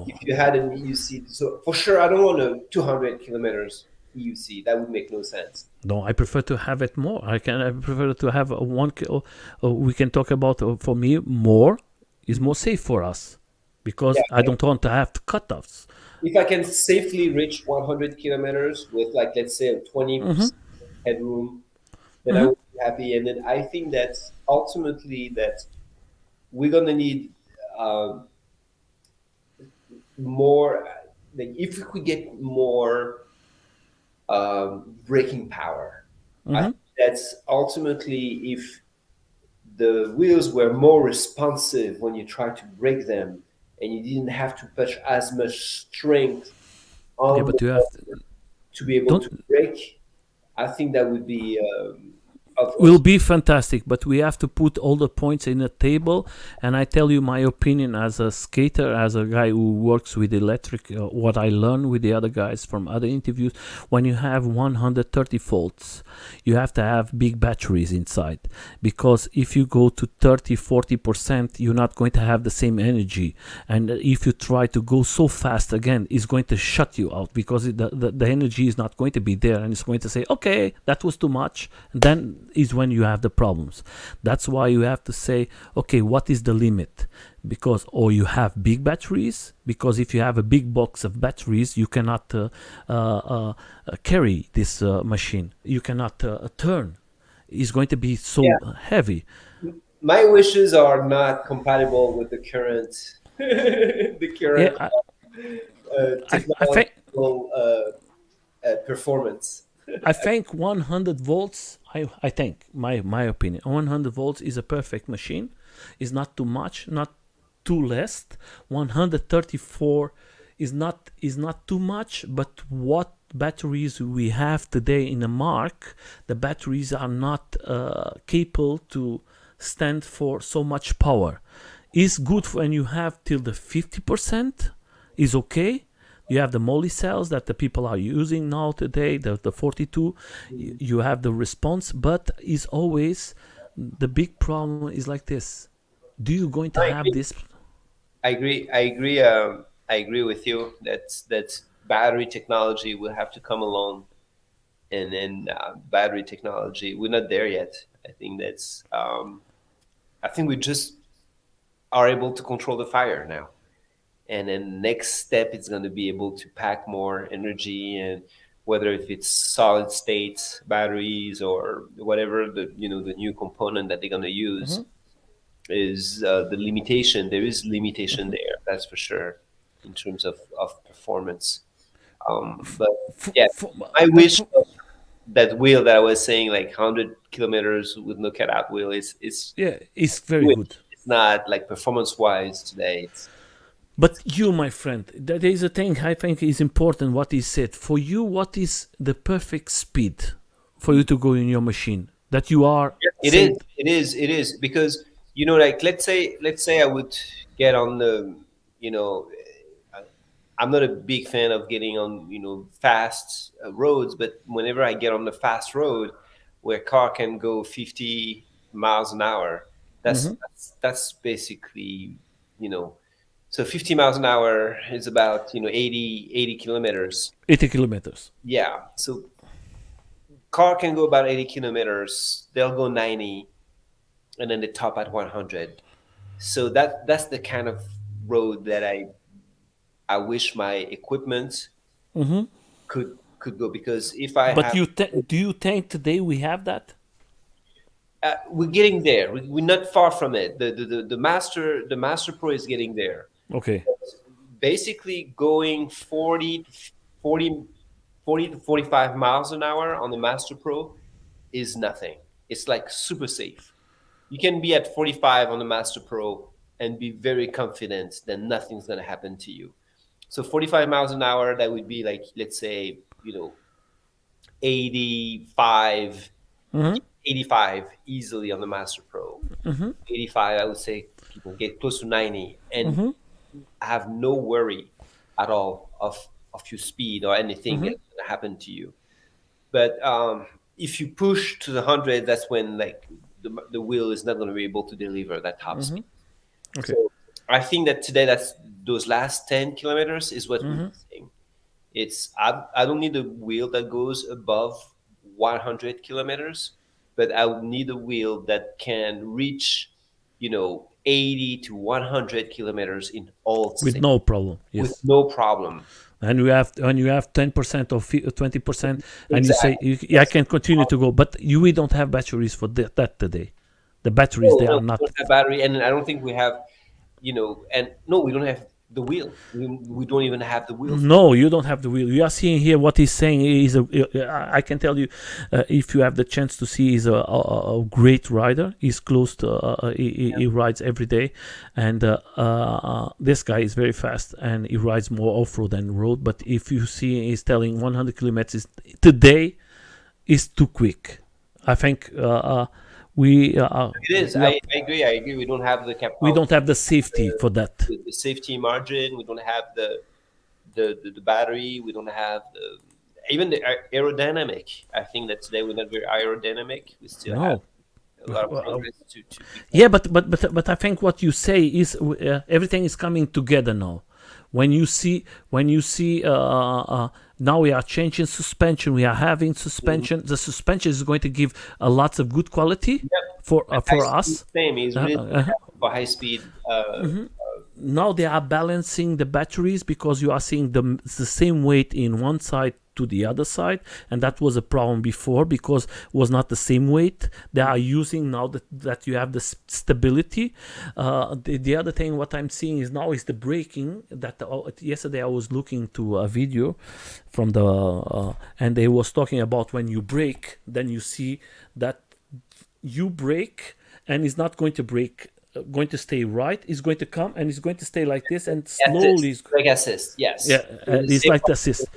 if Oh you had an EUC. So for sure, I don't want a 200 kilometers EUC. That would make no sense. no, I prefer to have it more. I prefer to have a we can talk about for me more is more safe for us because I Yeah, don't want to have cutoffs. if I can safely reach 100 kilometers with, like, let's say a 20% headroom, then I Hmm. would be happy. And then I think that ultimately that we're gonna need um, more. Like, if we could get more braking power, I Hmm. think that's ultimately if the wheels were more responsive when you try to brake them, and you didn't have to put as much strength Yeah, on the but you have motor to be able to don't brake. I think that would be will of be fantastic, but we have to put all the points in a table. And I tell you my opinion as a skater, as a guy who works with electric, what I learned with the other guys from other interviews. When you have 130 volts, you have to have big batteries inside, because if you go to 30-40%, you're not going to have the same energy. And if you try to go so fast again, it's going to shut you out, because the energy is not going to be there, and it's going to say, okay, that was too much. And then is when you have the problems. That's why you have to say, okay, what is the limit? Because, or you have big batteries, because if you have a big box of batteries, you cannot carry this machine. You cannot turn. It's going to be so yeah. heavy. My wishes are not compatible with the current the Yeah, current I think technological performance. I think 100 volts. I think my opinion. 100 volts is a perfect machine. Is not too much, not too less. 134 is not too much. But what batteries we have today in the mark, the batteries are not capable to stand for so much power. Is good when you have till the 50%. Is okay. You have the moly cells that the people are using now today, the 42. You have the response, but is always the big problem is like this. Do you going to I have agree. this? I agree. I agree with you. That's battery technology will have to come along, and then battery technology. We're not there yet. I think that's. I think we just are able to control the fire now, and then next step is going to be able to pack more energy, and whether if it's solid state batteries or whatever the new component that they're going to use. is the limitation. There is limitation there, that's for sure, in terms of performance. But For, yeah, for, I but wish for, that wheel that I was saying, like 100 kilometers with no cutout wheel, is yeah, it's very good. it's not like performance wise today. It's But you, my friend, there is a thing I think is important. What is said for you? What is the perfect speed for you to go in your machine that you are? it is it is because like let's say I would get on the you know I'm not a big fan of getting on, fast roads, but whenever I get on the fast road where car can go 50 miles an hour, that's basically, you know, so 50 miles an hour is about, 80 kilometers. 80 kilometers. Yeah. So car can go about 80 kilometers. They'll go 90 and then they top at 100. So that's the kind of road that I wish my equipment could go, because if I But have do you think today we have that? we're getting there. We're not far from it. The master pro is getting there. Okay. Basically going 40 40 to 45 miles an hour on the master pro is nothing. It's like super safe. You can be at 45 on the master pro and be very confident that nothing's going to happen to you. So 45 miles an hour, that would be like, let's say, 85, 85 easily on the Master Pro. 85, I would say people get close to 90 and have no worry at all of your speed or anything that's going to happen to you. But if you push to the 100, that's when like the wheel is not going to be able to deliver that top speed. Okay. So I think that today, that's those last 10 kilometers is what we're missing. I don't need a wheel that goes above 100 kilometers, but I would need a wheel that can reach, 80 to 100 kilometers in all With states no problem. with Yes. no problem. And when you have 10% or 20%, and you say Exactly. I can continue to go, but we don't have batteries for that today. The batteries, No, they no, are we not. don't have battery, and I don't think we have, and no, we don't have the wheel. We don't even have the wheel. No, you don't have the wheel. You are seeing here what he's saying is I can tell you, if you have the chance to see, he's a great rider. He's close to he rides every day, and this guy is very fast and he rides more off road than road. But if you see, he's telling 100 kilometers today is too quick. I think we It is. I agree. I agree. We don't have the we don't have the safety for that. the safety margin. We don't have the battery. We don't have even the aerodynamic. I think that today we're not very aerodynamic. We still have No. a lot of progress to Yeah, but I think what you say is everything is coming together now. When you see now we are changing suspension, we are having suspension. The suspension is going to give lots of good quality for us. Same is really for high speed. Now they are balancing the batteries because you are seeing the same weight in one side to the other side, and that was a problem before because it was not the same weight. They are using now that you have the stability. The other thing what I'm seeing is now is the braking. That yesterday I was looking to a video from the and they was talking about when you brake, then you see that you brake and it's not going to brake. Going to stay right, is going to come and it's going to stay like this and slowly Brake assist, yes. yeah, it's like the assist.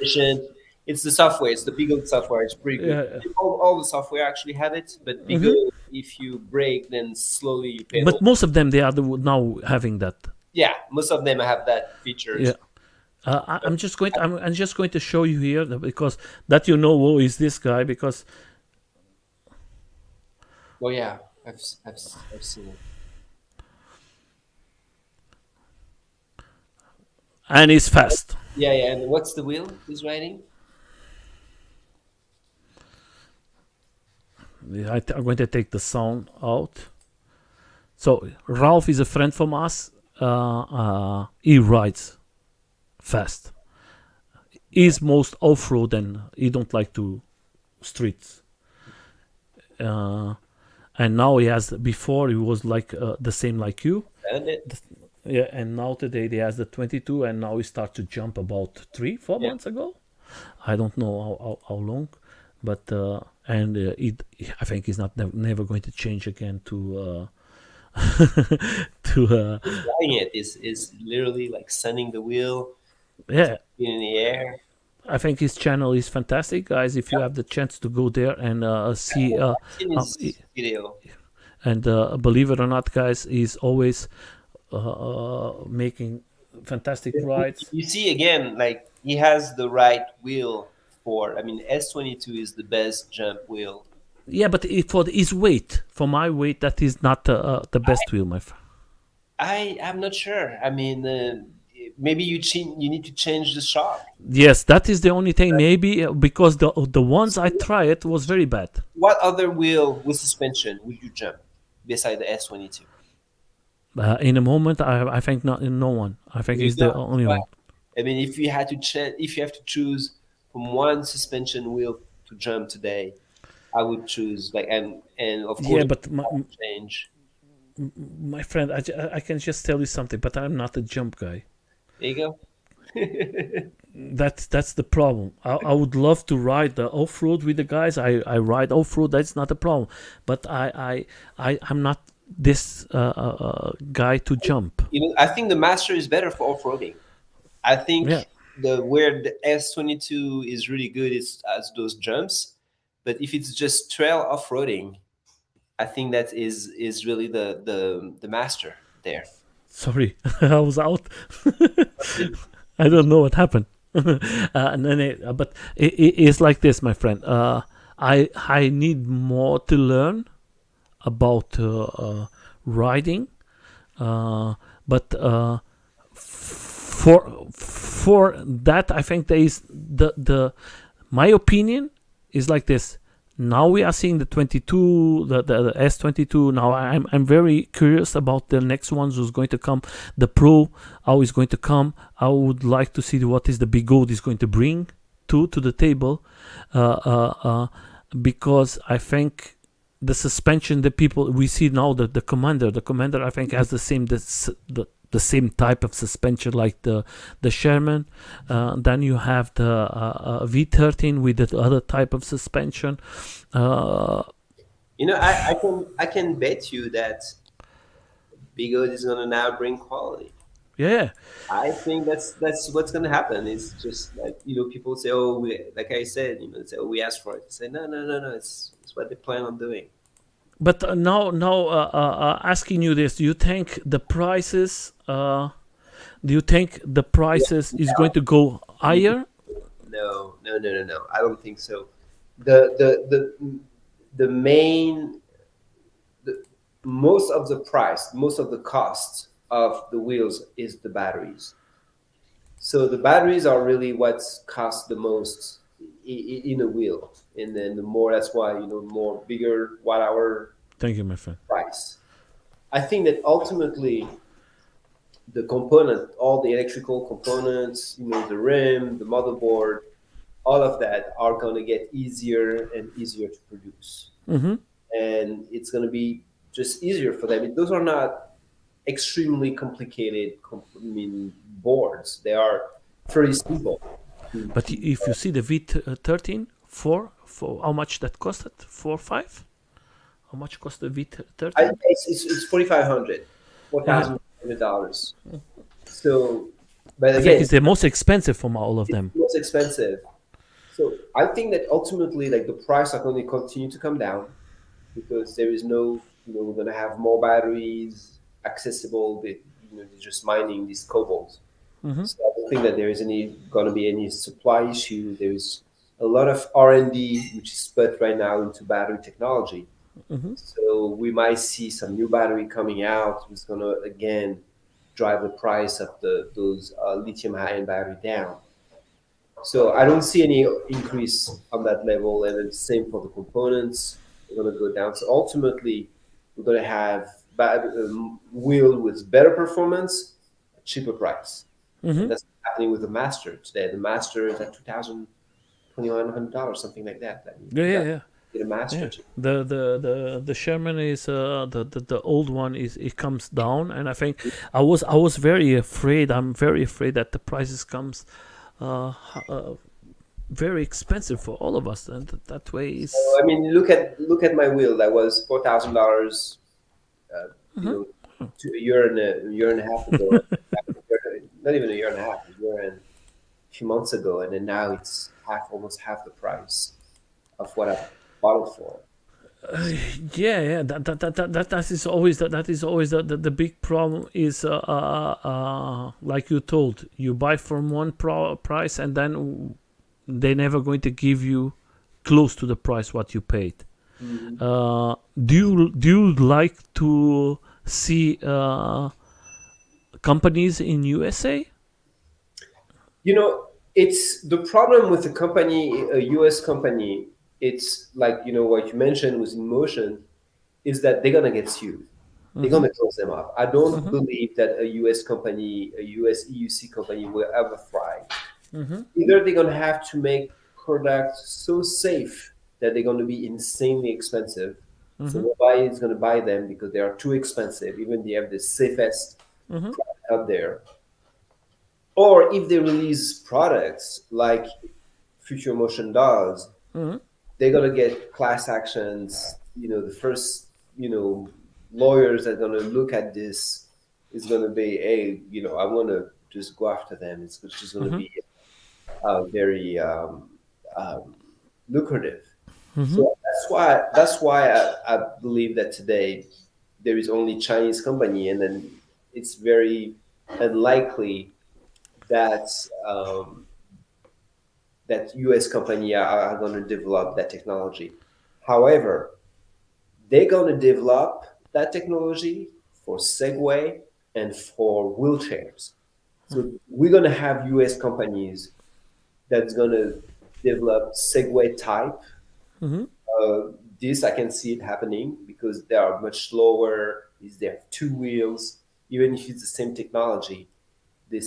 It's the software. It's the Beagle software. It's pretty good. All the software actually have it, but Beagle, if you brake, then slowly you pedal. But most of them they are now having that. Yeah, most of them have that feature. Yeah. I'm just going to show you here because that who is this guy because. Oh yeah, I've seen it. And it's fast. Yeah. And what's the wheel he's riding? I'm going to take the sound out. So Ralph is a friend from us. He rides fast. He's most off-road and he don't like to streets. and now he has. Before he was like the same like you. And it, Yeah, and now today he has the 22, and now he starts to jump about 3-4 months ago. I don't know how long, but I think he's not never going to change again to to flying it is literally like sending the wheel yeah. in the air. I think his channel is fantastic, guys. If you have the chance to go there and see, I've seen uh, his video. and believe it or not, guys, he's always making fantastic rides. You see again, like he has the right wheel for. I mean, S22 is the best jump wheel. Yeah, but for his weight, for my weight, that is not the best wheel, my friend. I'm not sure. I mean, maybe you need to change the shock. Yes, that is the only thing. Maybe because the ones I tried was very bad. What other wheel with suspension would you jump beside the S22? In a moment, I think no one. I think You he's the don't. only one. I mean, if you had to if you have to choose from one suspension wheel to jump today, I would choose like and of course Yeah, but change. my friend, I can just tell you something. But I'm not a jump guy. There you go. That's the problem. I would love to ride the off road with the guys. I ride off road. That's not a problem. But I'm not this guy to jump. You know, I think the Master is better for off-roading. I think Yeah. where the S22 is really good is as those jumps, but if it's just trail off-roading, I think that is really the Master there. Sorry, I was out. I don't know what happened. But it's like this, my friend. I need more to learn about riding, but for that, I think there is the my opinion is like this. Now we are seeing the 22, the S22. Now I'm very curious about the next ones who's going to come. The Pro, how is going to come. I would like to see what is the Bigot is going to bring to the table, because I think the suspension, the people we see now, the Commander I think has the same type of suspension like the Sherman. Then you have the V13 with the other type of suspension. You know, I can bet you that Bigot is gonna now bring quality. Yeah, I think that's what's gonna happen. It's just like, you know, people say, oh, like I said, you know, say, oh, we asked for it. I say, no, it's what they plan on doing. but now asking you this, do you think the prices is going to go higher? No. I don't think so. The main, most of the price, most of the cost of the wheels is the batteries. So the batteries are really what's cost the most in a wheel, and then the more, that's why, you know, more bigger watt hour Thank you, my friend. price. I think that ultimately the component, all the electrical components, you know, the rim, the motherboard, all of that are going to get easier and easier to produce. Mm-hmm. And it's going to be just easier for them. Those are not extremely complicated, boards. They are pretty simple. But if you see the V13, for how much that costed? 4-5? How much cost the V13? It's $4,500. So, but I again, think it's the most expensive from all of them. it's the most expensive. So I think that ultimately, like, the price are going to continue to come down because there is no, you know, we're going to have more batteries accessible. They're just mining these cobalt. Mm-hmm. So I don't think that there is going to be any supply issue. There is a lot of R&D which is put right now into battery technology. Mm-hmm. So we might see some new battery coming out, which is going to again drive the price of those lithium ion battery down. So I don't see any increase on that level, and then same for the components. They're going to go down. So ultimately, we're going to have wheel with better performance, cheaper price. Mm-hmm. And that's happening with the Master today. The Master is at $2,100, something like that. Yeah. get a master. Yeah. The Sherman is the old one is it comes down, and I think I was very afraid. I'm very afraid that the prices comes very expensive for all of us, and that way is. So, I mean, look at my wheel. That was $4,000. You know, a year and a half ago. Not even a year and a half. A year and a few months ago, and then now it's almost half the price of what I bought it for. Yeah. That is always the big problem is like you told, you buy from one price and then they're never going to give you close to the price what you paid. Do you like to see companies in USA? You know, it's the problem with a company, a US company. It's like, you know, what you mentioned was Emotion, is that they're gonna get sued. They're gonna close them up. I don't believe that a US company, a US EUC company, will ever thrive. Either they're gonna have to make products so safe that they're gonna be insanely expensive. So nobody is gonna buy them because they are too expensive, even they have the safest product out there. Or if they release products like Future Motion does, they're gonna get class actions. You know, the first, you know, lawyers that are gonna look at this is gonna be, hey, you know, I want to just go after them. It's just gonna be very lucrative. So that's why I believe that today there is only Chinese company, and then it's very unlikely that that US company are going to develop that technology. However, they're going to develop that technology for Segway and for wheelchairs. So we're going to have US companies that's going to develop Segway type. This I can see it happening because they are much slower. They have two wheels. Even if it's the same technology, they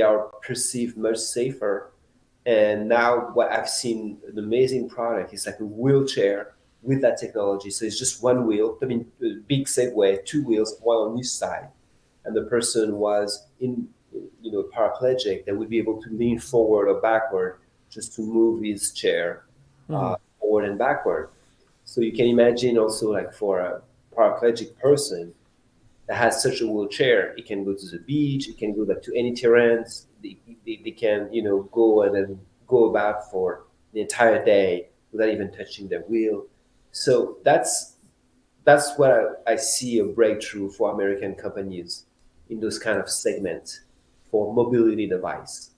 are perceived much safer. And now what I've seen, an amazing product is like a wheelchair with that technology. So it's just one wheel. I mean, a big Segway, two wheels, one on each side, and the person was in, you know, paraplegic. They would be able to lean forward or backward just to move his chair forward and backward. So you can imagine also, like, for a paraplegic person that has such a wheelchair, it can go to the beach, it can go like to any terrains. They can, you know, go and then go about for the entire day without even touching their wheel. So that's where I see a breakthrough for American companies in those kind of segments for mobility device.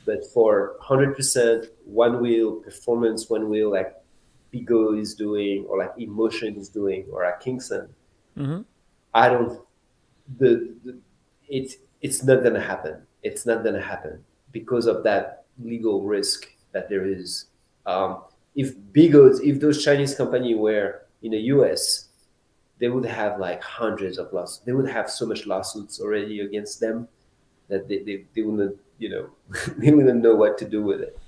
But for 100% one wheel performance, one wheel like Bigo is doing, or like Emotion is doing, or like Kingston, I don't. It's not gonna happen. It's not gonna happen because of that legal risk that there is. If those Chinese company were in the U.S., they would have like hundreds of lawsuits. They would have so much lawsuits already against them that they wouldn't, you know, they wouldn't know what to do with it.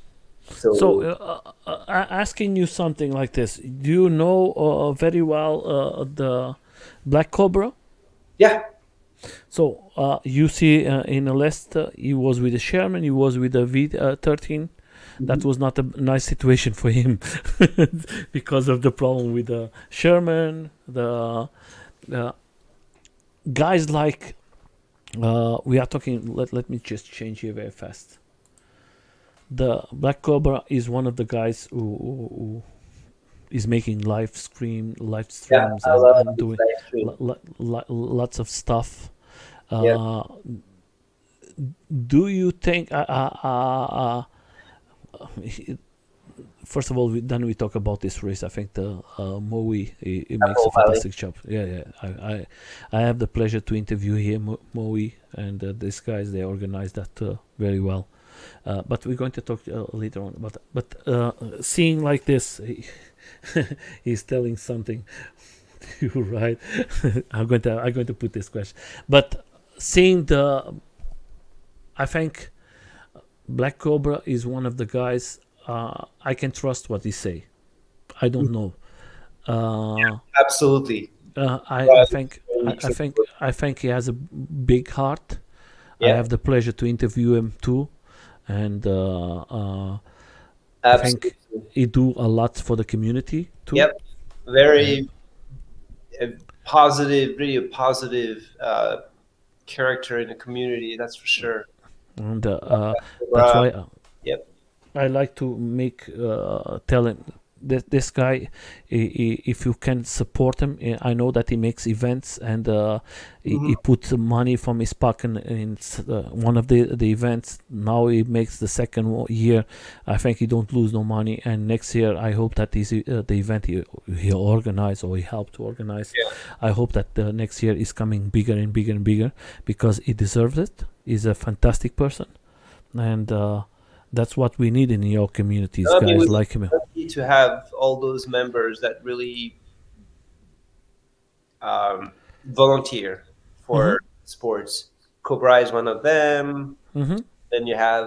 So asking you something like this, do you know very well the Black Cobra? yeah. So you see in the list, he was with the Sherman, he was with the V13. That was not a nice situation for him because of the problem with the Sherman. The guys like we are talking. Let me just change here very fast. The Black Cobra is one of the guys who is making live streams I love and doing live stream. lots of stuff. Yeah. Do you think? First of all, then we talk about this race. I think the Moe he makes a fantastic job. Yeah. I have the pleasure to interview here, Moe, and these guys they organize that very well. But we're going to talk later on. But seeing like this, he's telling something. You're right. I'm going to put this question. But seeing I think Black Cobra is one of the guys I can trust what he say. I don't know. Uh, Absolutely. I Right. think Very I think he has a big heart. I Yeah, have the pleasure to interview him too, and I think absolutely. he do a lot for the community too. Yep. And Very positive, really a positive character in the community. That's for sure. that's Uh, why yep. I like to make tell him that this guy, if you can support him, I know that he makes events and he Hmm. puts money from his pocket in one of the events. Now he makes the second year. I think he don't lose no money. And next year, I hope that is the event he organized or he helped to organize. Yeah. I hope that the next year is coming bigger and bigger and bigger because he deserves it. He's a fantastic person, and that's what we need in your communities, I mean, guys we're like him. lucky to have all those members that really volunteer Mm-hmm. for sports. Cobra is one of them. Mm-hmm. Then you have,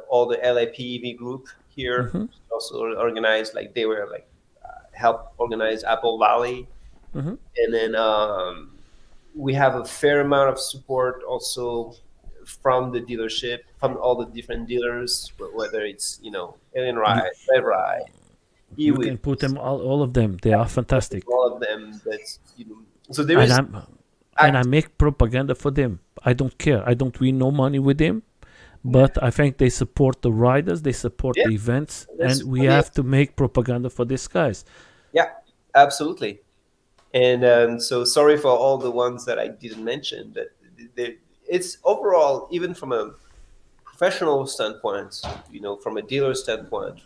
all the LAPEV group here Mm-hmm. also organized, like they were like help organize Apple Valley. Mm-hmm. And then we have a fair amount of support also from the dealership, from all the different dealers, whether it's, Alien You Ride, Red Ride, you can put eWheels, them all of them. They are fantastic, all of them. So there and is I act. make propaganda for them. I don't care. I don't win no money with them, but I think they support the riders. They support Yeah, the events, that's and we really, have to make propaganda for these guys. yeah, absolutely. And so sorry for all the ones that I didn't mention, but it's overall, even from a professional standpoint, from a dealer standpoint,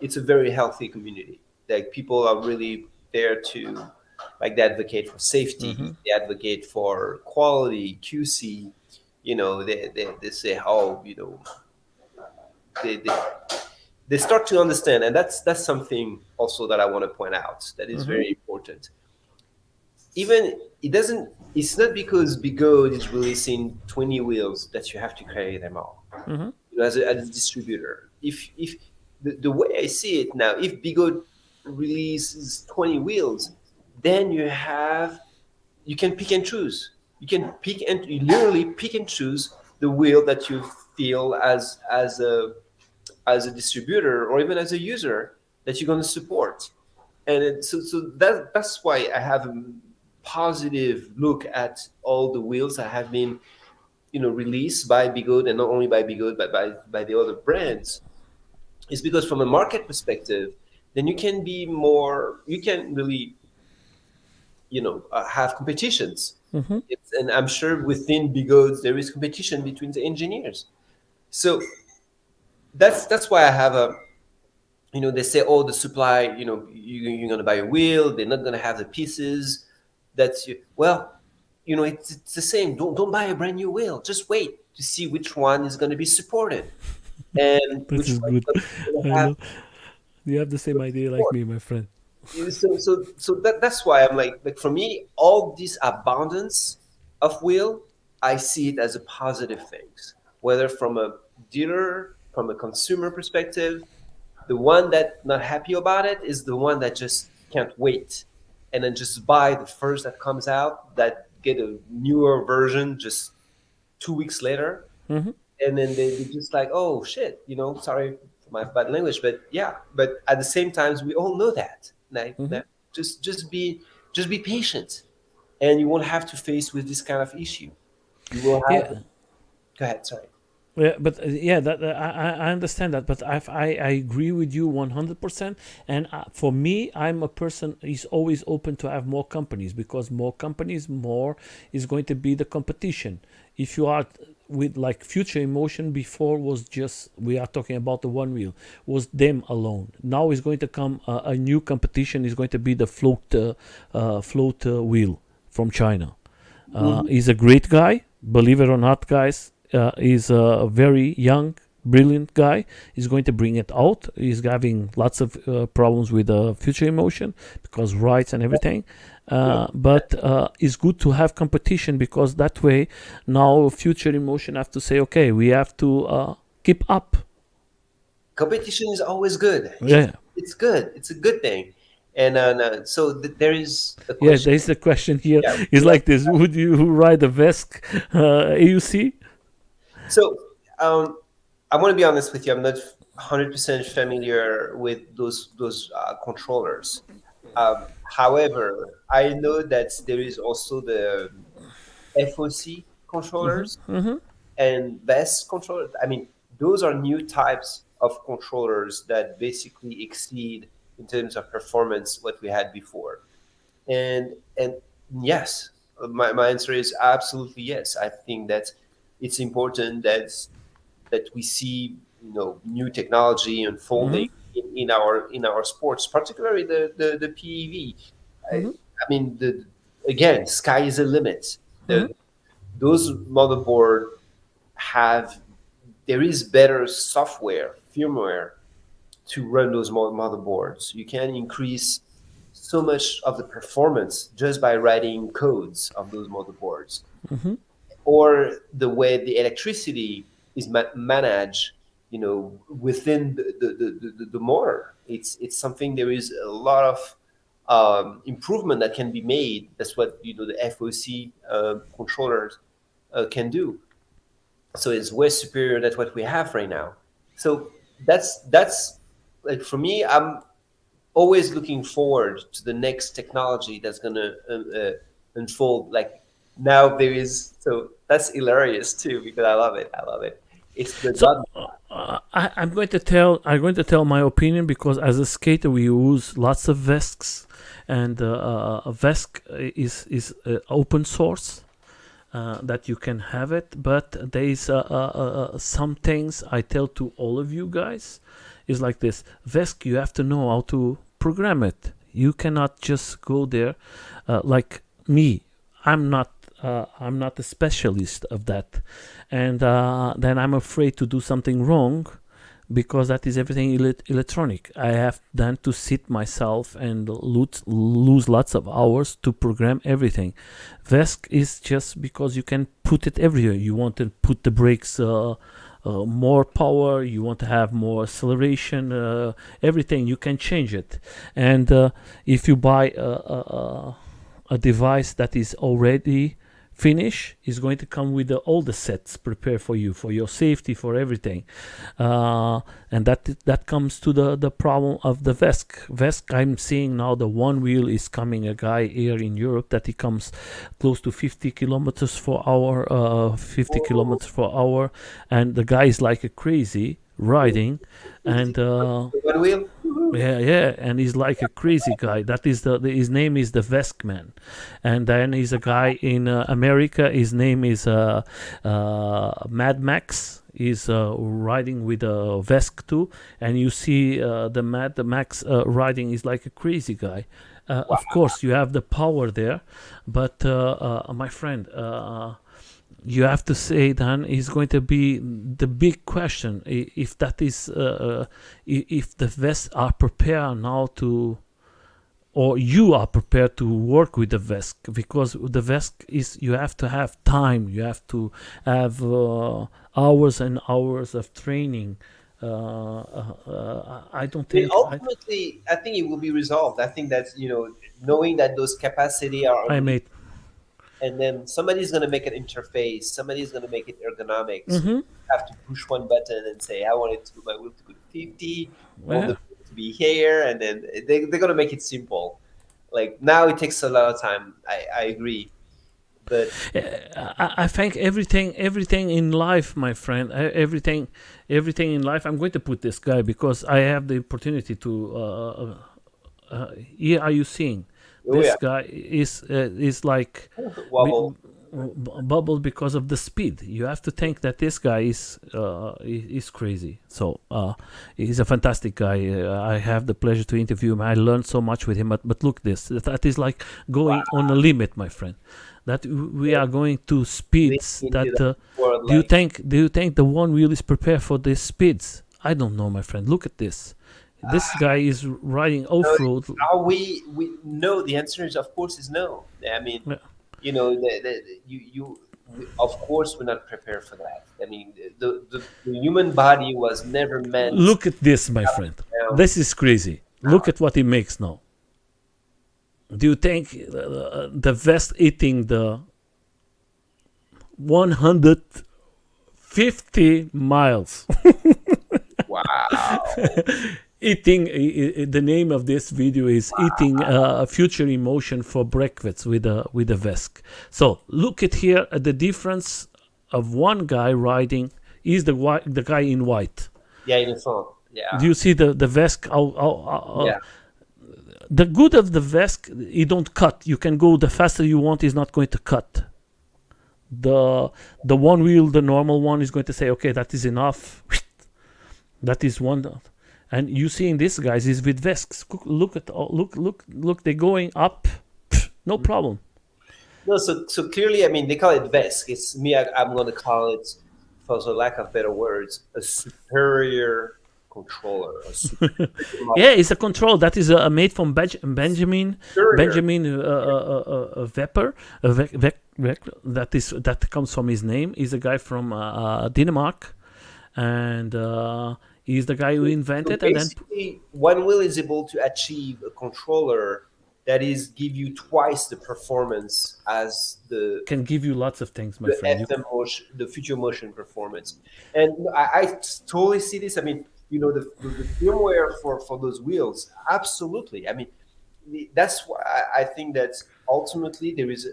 it's a very healthy community. Like people are really there to, like, they advocate for safety, Mm-hmm. they advocate for quality, QC. They say, oh, they, they they start to understand, and that's something also that I want to point out that is Mm-hmm. very important. Even it doesn't. It's not because Bigot is releasing 20 wheels that you have to carry them all. Mm-hmm. As a distributor, if the way I see it now, if Bigot releases 20 wheels, then you can pick and choose. You literally pick and choose the wheel that you feel as a distributor or even as a user that you're going to support. And that's why I have a positive look at all the wheels that have been released by Bigot, and not only by Bigot but by the other brands. Is because from a market perspective, then you can really have competitions. Mm-hmm. And I'm sure within Bigot there is competition between the engineers. So that's why I have they say, oh, the supply, you're going to buy a wheel, they're not going to have the pieces. Well, it's the same. Don't buy a brand new wheel. Just wait to see which one is going to be supported and This which is one is good. going to I have know you have the same idea like support. me, my friend. So that's why I'm like for me, all this abundance of wheel, I see it as a positive things, whether from a dealer, from a consumer perspective. The one that not happy about it is the one that just can't wait and then just buy the first that comes out, that get a newer version just 2 weeks later. Mm-hmm. And then they just like, oh shit, sorry for my bad language, but yeah, but at the same times we all know that. Like Mm-hmm. that just be patient, and you won't have to face with this kind of issue. You will have. Yeah. Go ahead, sorry. Yeah, but yeah, that I understand that, but I agree with you 100%. And for me, I'm a person is always open to have more companies because more companies, more is going to be the competition. If you are with like Future Emotion before was just we are talking about the one wheel was them alone. Now is going to come a new competition is going to be the float wheel from China. Mhm. He's a great guy, believe it or not, guys. He's a very young, brilliant guy. He's going to bring it out. He's having lots of problems with Future Emotion because rights and everything. But it's good to have competition because that way now Future Emotion have to say, okay, we have to keep up. Competition is always good. Yeah. it's good. It's a good thing. And so there is a Yeah, question. there's a question here. Yeah. It's like this: would you ride a Vesk AUC? So I want to be honest with you. I'm not 100% familiar with those controllers. However, I know that there is also the FOC controllers and VES controllers. I mean, those are new types of controllers that basically exceed in terms of performance what we had before. And yes, my answer is absolutely yes. I think that it's important that we see new technology unfolding in our sports, particularly the PEV. I mean, again, sky is the limit. Those motherboard have there is better software firmware to run those motherboards. You can increase so much of the performance just by writing codes of those motherboards, or the way the electricity is managed, within the motor. It's something there is a lot of improvement that can be made. That's what the FOC controllers can do. So it's way superior than what we have right now. So that's like, for me, I'm always looking forward to the next technology that's going to unfold. Like, now there is, so that's hilarious too, because I love it. It's the So God. I'm going to tell my opinion, because as a skater we use lots of Vesks, and Vesk is open source. That you can have it, but there is some things I tell to all of you guys is like this: Vesk, you have to know how to program it. You cannot just go there like me. I'm not a specialist of that, and then I'm afraid to do something wrong, because that is everything electronic. I have then to sit myself and lose lots of hours to program everything. Vesk is just because you can put it everywhere. You want to put the brakes more power, you want to have more acceleration, everything, you can change it. And if you buy a device that is already finish, is going to come with all the sets prepared for you, for your safety, for everything, and that comes to the problem of the Vesk. I'm seeing now the one wheel is coming, a guy here in Europe that he comes close to 50 kilometers per hour, and the guy is like a crazy riding, and One wheel. yeah, and he's like a crazy guy. That is his name is the Vesk Man, and then he's a guy in America. His name is Mad Max. He's riding with a Vesk too, and you see the Mad Max riding is like a crazy guy. Of course, you have the power there, but my friend. You have to say then is going to be the big question, if that is if the Vests are prepared now to, or you are prepared to work with the Vesk, because the Vesk is, you have to have time, you have to have hours and hours of training. I don't think Ultimately, I think it will be resolved. I think that's, knowing that those capacity are, I made and then somebody's going to make an interface. Somebody's going to make it ergonomic. So Mhm. you have to push one button and say, I want it to my wheel to go to 50, I want Yeah. the wheel to be here, and then they're going to make it simple. Like, now it takes a lot of time. I agree, but I think everything in life, my friend, everything in life. I'm going to put this guy because I have the opportunity to. Here, are you seeing? Oh, This yeah. guy is like Wobble. bubble because of the speed. You have to think that this guy is crazy. So he's a fantastic guy. I have the pleasure to interview him. I learned so much with him. But look, that is like going on a limit, my friend. That we are going to speeds Into that. that world, Do you like, think the one wheel is prepared for these speeds? I don't know, my friend. Look at this. This guy is riding off road. are we no, the answer is, of course, is no. I mean, Yeah. of course, we're not prepared for that. I mean, the human body was never meant Look at this, my friend. down. This is crazy. Look at what he makes now. Do you think the vest eating the 150 miles? Wow. Eating, the name of this video is eating future emotion for breakfast with a vest. So look at here at the difference of one guy riding. Is the guy in white. Yeah, in the front. Yeah. Do you see the vest? Yeah. The good of the vest, you don't cut. You can go the faster you want. Is not going to cut. The one wheel, the normal one, is going to say, okay, that is enough. That is one. And you seeing this guys is with vests. Look, they're going up. No problem. No, so clearly, I mean, they call it VESC. It's me. I'm going to call it, for the lack of better words, a superior controller. Yeah, it's a control that is made from Benjamin Vepper. That comes from his name. He's a guy from Denmark, and he's the guy who invented. So and then one wheel is able to achieve a controller that is give you twice the performance as the can give you lots of things, my friend. FM motion, the future motion performance. And I totally see this. I mean, you know, the firmware for those wheels, absolutely. I mean, that's why I think that ultimately there is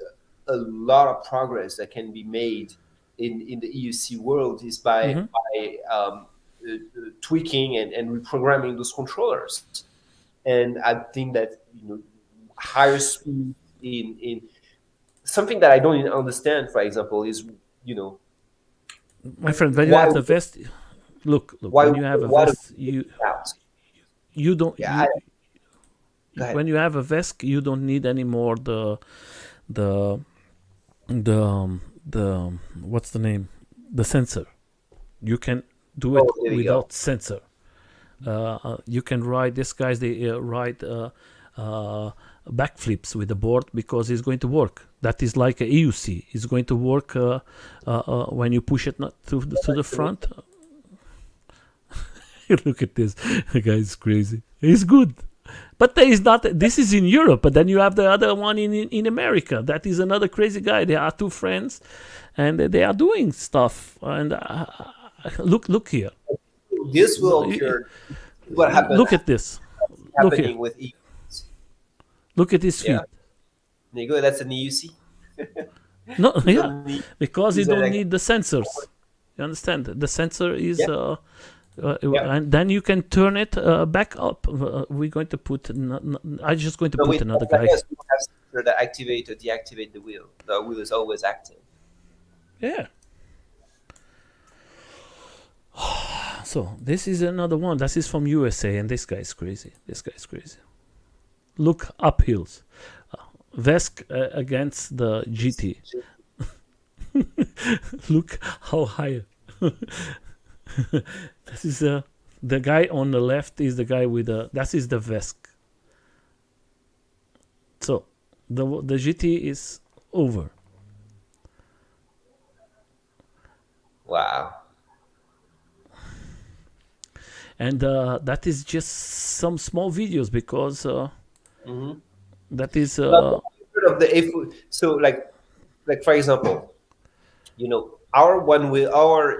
a lot of progress that can be made in the EUC world is by tweaking and reprogramming those controllers. And I think that, you know, higher speed in something that I don't even understand, for example, is, you know, my friend, when you have the vest, look, when you have a vest, you don't. Yeah, when you have a vest, you don't need anymore the what's the name? The sensor. You can do it without sensor. You can ride. These guys, they ride backflips with the board because it's going to work. That is like a EUC. It's going to work when you push it to the front. Look at this. The guy is crazy. He's good. But there is not. This is in Europe, but then you have the other one in America. That is another crazy guy. They are two friends, and they are doing stuff. And look here. This will occur. What happened? Look at this. Happening with EUC. Look at his feet. Yeah. Nico, that's an EUC. No, yeah, because you don't need the sensors. You understand? The sensor is. And then you can turn it back up. We're going to put. I'm just going to put another guy. Yes, we have sensor that activate or deactivate the wheel. The wheel is always active. Yeah. So this is another one. This is from USA, and this guy is crazy. Look up hills. Vesk against the GT. Look how high. This is the guy on the left is the guy with that is the Vesk. So the GT is over. Wow. And that is just some small videos because that is of the so like for example, you know, our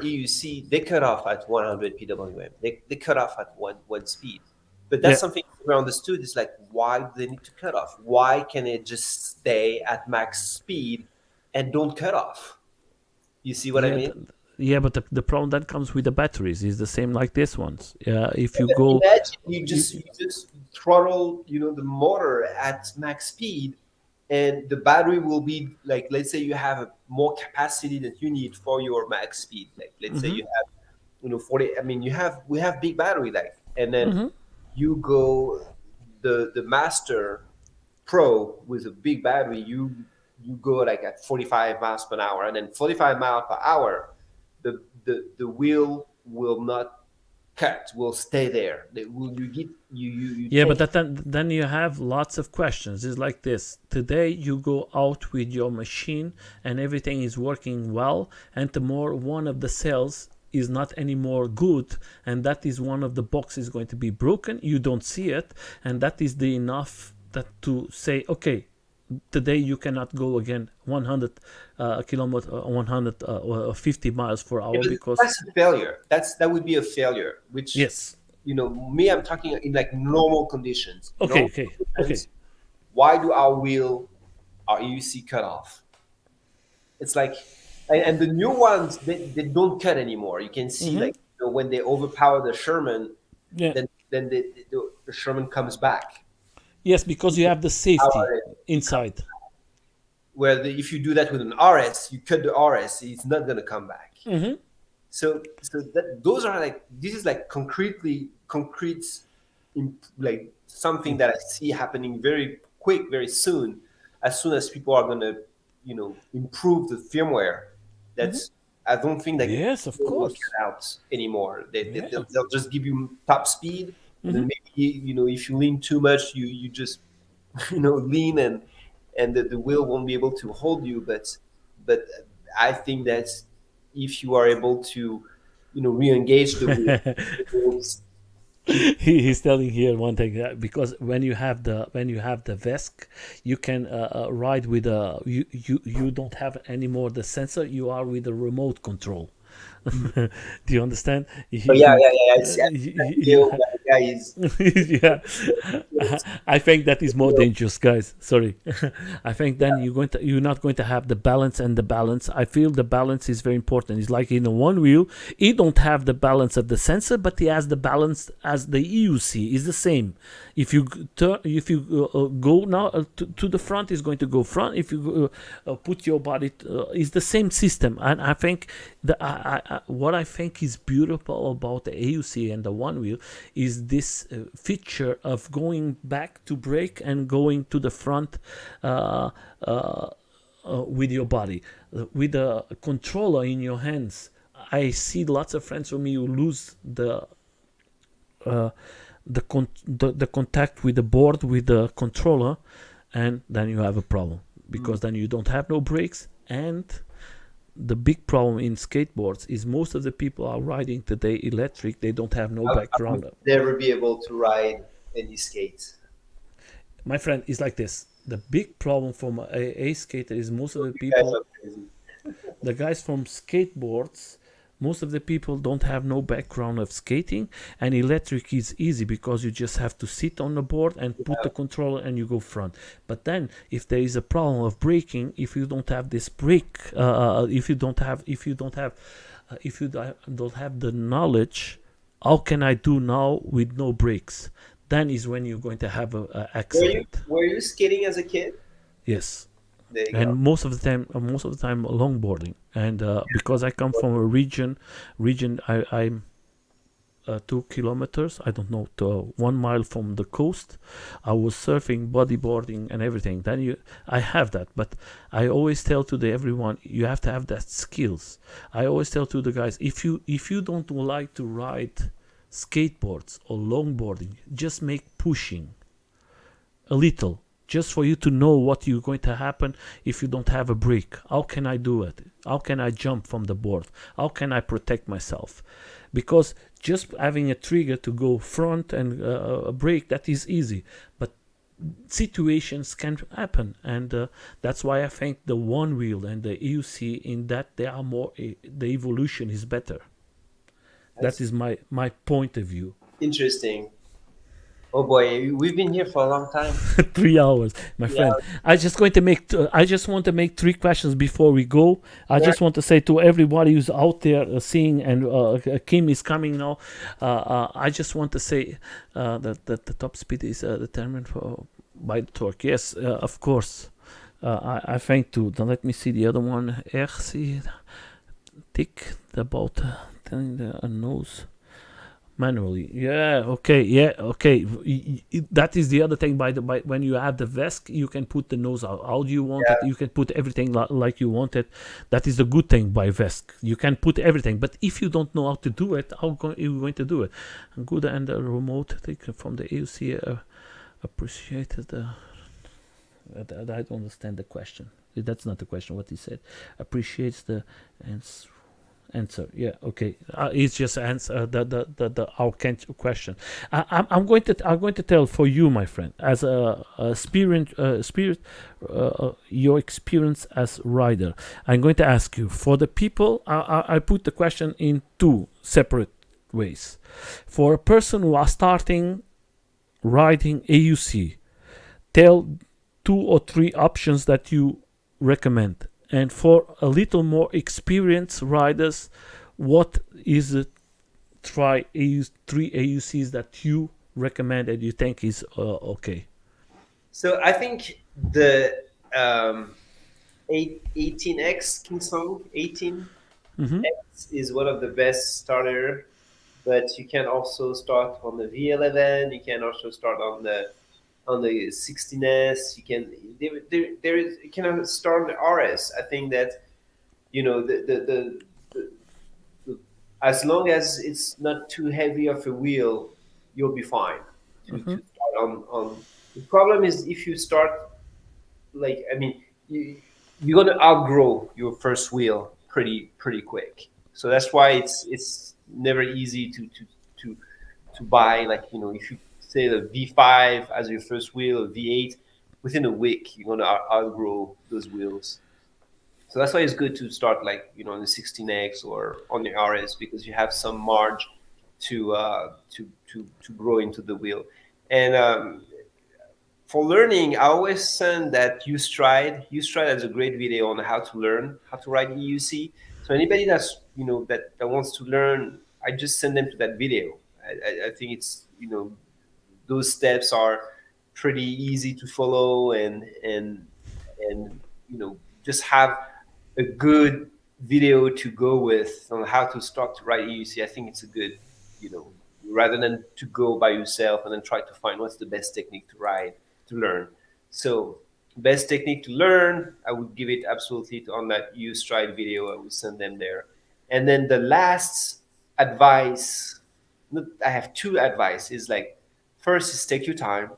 EUC, they cut off at 100 PWM. They cut off at one speed. But that's something we understood is like, why do they need to cut off? Why can it just stay at max speed and don't cut off? You see what I mean? Yeah, but the problem that comes with the batteries is the same like this ones. If you go, imagine you just throttle, you know, the motor at max speed, and the battery will be like, let's say you have more capacity than you need for your max speed. Like, let's say you have, you know, 40. I mean, we have big battery life, and then you go the Master Pro with a big battery. You go like at 45 miles per hour, and then 45 miles per hour. The wheel will not cut, will stay there. But then you have lots of questions. It's like this. Today you go out with your machine and everything is working well, and tomorrow one of the cells is not anymore good, and that is one of the boxes going to be broken. You don't see it, and that is the enough that to say, okay, today you cannot go again 100 kilometer, 150 miles per hour Yeah, but because that's a failure. That would be a failure. Which yes. me, I'm talking in like normal conditions. Okay, Normal okay, okay. conditions, why do our EUC cut off? It's like, and the new ones they don't cut anymore. You can see like when they overpower the Sherman, Yeah. then the Sherman comes back. Yes, because you have the safety inside. Where if you do that with an RS, you cut the RS, it's not going to come back. So those are like, this is like concrete, like something that I see happening very quick, very soon. As soon as people are going to, improve the firmware, that's I don't think that Yes, of will course. cut out anymore. Yeah. They'll just give you top speed, and then maybe if you lean too much, you just lean and the wheel won't be able to hold you. But I think that if you are able to re-engage the wheel, it will He's telling here one thing because when you have the VESC, you can ride with you don't have anymore the sensor. You are with the remote control. Do you understand? Oh, yeah. You- That guy is. yeah, I think that is more dangerous, guys. Sorry, I think then you're not going to have the balance and the balance. I feel the balance is very important. It's like in a one wheel, he don't have the balance of the sensor, but he has the balance as the EUC is the same. If you go now to the front, is going to go front. If you put your body, is the same system. And I think what I think is beautiful about the AUC and the one wheel is this feature of going back to brake and going to the front with your body, with a controller in your hands. I see lots of friends of me who lose the contact with the board with the controller, and then you have a problem because then you don't have no brakes. And the big problem in skateboards is most of the people are riding today electric. They don't have no background. I would never be able to ride any skates. My friend, is like this. The big problem for a skater is most of the You guys people, are crazy. the guys from skateboards, most of the people don't have no background of skating, and electric is easy because you just have to sit on the board and put the controller and you go front. But then if there is a problem of braking, if you don't have this brake, if you don't have the knowledge, how can I do now with no brakes? Then is when you're going to have a accident. Were you skating as a kid? Yes. There you And go. most of the time longboarding, and because I come from a region I'm 2 kilometers, I don't know, to 1 mile from the coast. I was surfing, bodyboarding and everything. Then I have that, but I always tell to everyone, you have to have that skills. I always tell to the guys, if you don't like to ride skateboards or longboarding, just make pushing a little, just for you to know what you're going to happen if you don't have a brake. How can I do it? How can I jump from the board? How can I protect myself? Because just having a trigger to go front and a brake, that is easy. But situations can happen, and that's why I think the one wheel and the EUC, in that they are more, the evolution is better. That is my point of view. Interesting. Oh boy, we've been here for a long time. 3 hours, my friend. I just want to make 3 questions before we go. I just want to say to everybody who's out there seeing, and Kim is coming now. I just want to say that the top speed is determined by the torque. Yes, of course. I think too. Then let me see the other one. RC tick about telling the nose. Manually, okay. That is the other thing. By when you have the VESC, you can put the nose out. How do you want it? You can put everything like you want it. That is the good thing by VESC. You can put everything. But if you don't know how to do it, how are you going to do it? Good, and the remote thing from the EUC appreciated. I don't understand the question. That's not the question. What he said, appreciates the answer. Yeah, okay. It's just answer the our question. I'm going to tell for you, my friend, as a spirit, your experience as rider. I'm going to ask you for the people. I put the question in two separate ways. For a person who are starting riding AUC, tell 2 or 3 options that you recommend. And for a little more experienced riders, what is it? Try 3 AUCs that you recommend and you think is okay. So I think the 18X King Song 18X Mm-hmm. is one of the best starter, but you can also start on the V11. You can also start on the 16S. You can there is you can start on the RS. I think that the as long as it's not too heavy of a wheel, you'll be fine to start on. The problem is if you start like I mean you're gonna outgrow your first wheel pretty quick. So that's why it's never easy to to buy like if you say the V5 as your first wheel or V8 within a week you're gonna outgrow those wheels. So that's why it's good to start like on the 16X or on the RS because you have some marge to grow into the wheel. And for learning, I always send that UStride. UStride has a great video on how to learn how to ride EUC. So anybody that's that wants to learn, I just send them to that video. I think it's those steps are pretty easy to follow and just have a good video to go with on how to start to write EUC. I think it's a good rather than to go by yourself and then try to find what's the best technique to write to learn. So best technique to learn, I would give it absolutely on that UStride video. I will send them there. And then the last advice, I have 2 advice. Is like first is take your time.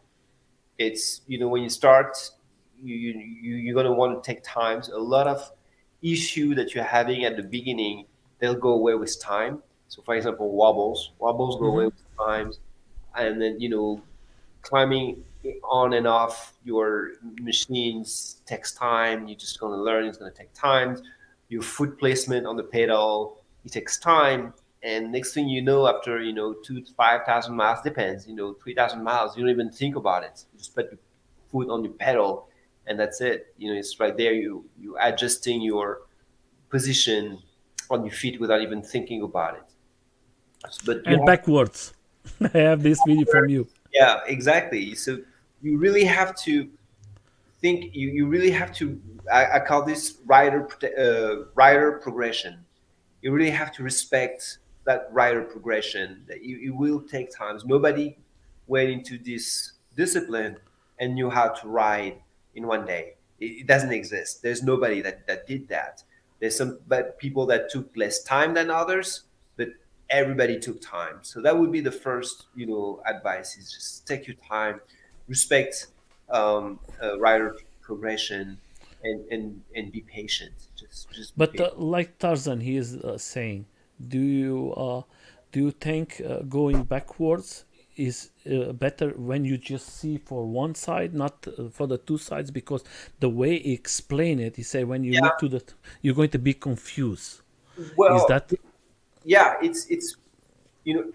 It's when you start, you're gonna want to take times. A lot of issue that you're having at the beginning, they'll go away with time. So for example, wobbles go away Mm-hmm. with times, and then climbing on and off your machines takes time. You're just going to learn. It's going to take time. Your foot placement on the pedal, it takes time. And next thing you know, after 2 to 5,000 miles, depends. 3,000 miles, you don't even think about it. You just put your foot on your pedal, and that's it. It's right there. You adjusting your position on your feet without even thinking about it. But you And backwards. I have this video from you. yeah, exactly. So you really have to think. You really have to. I call this rider progression. You really have to respect that rider progression. That it will take time. Nobody went into this discipline and knew how to ride in one day. It doesn't exist. There's nobody that did that. There's some but people that took less time than others, but everybody took time. So that would be the first, advice is just take your time, respect rider progression, and be patient. Just be But patient. like Tarzan, he is saying, do you think going backwards is better when you just see for one side, not for the 2 sides? Because the way he explain it, he say when you Yeah. look to you're going to be confused. Is Well, that? yeah, it's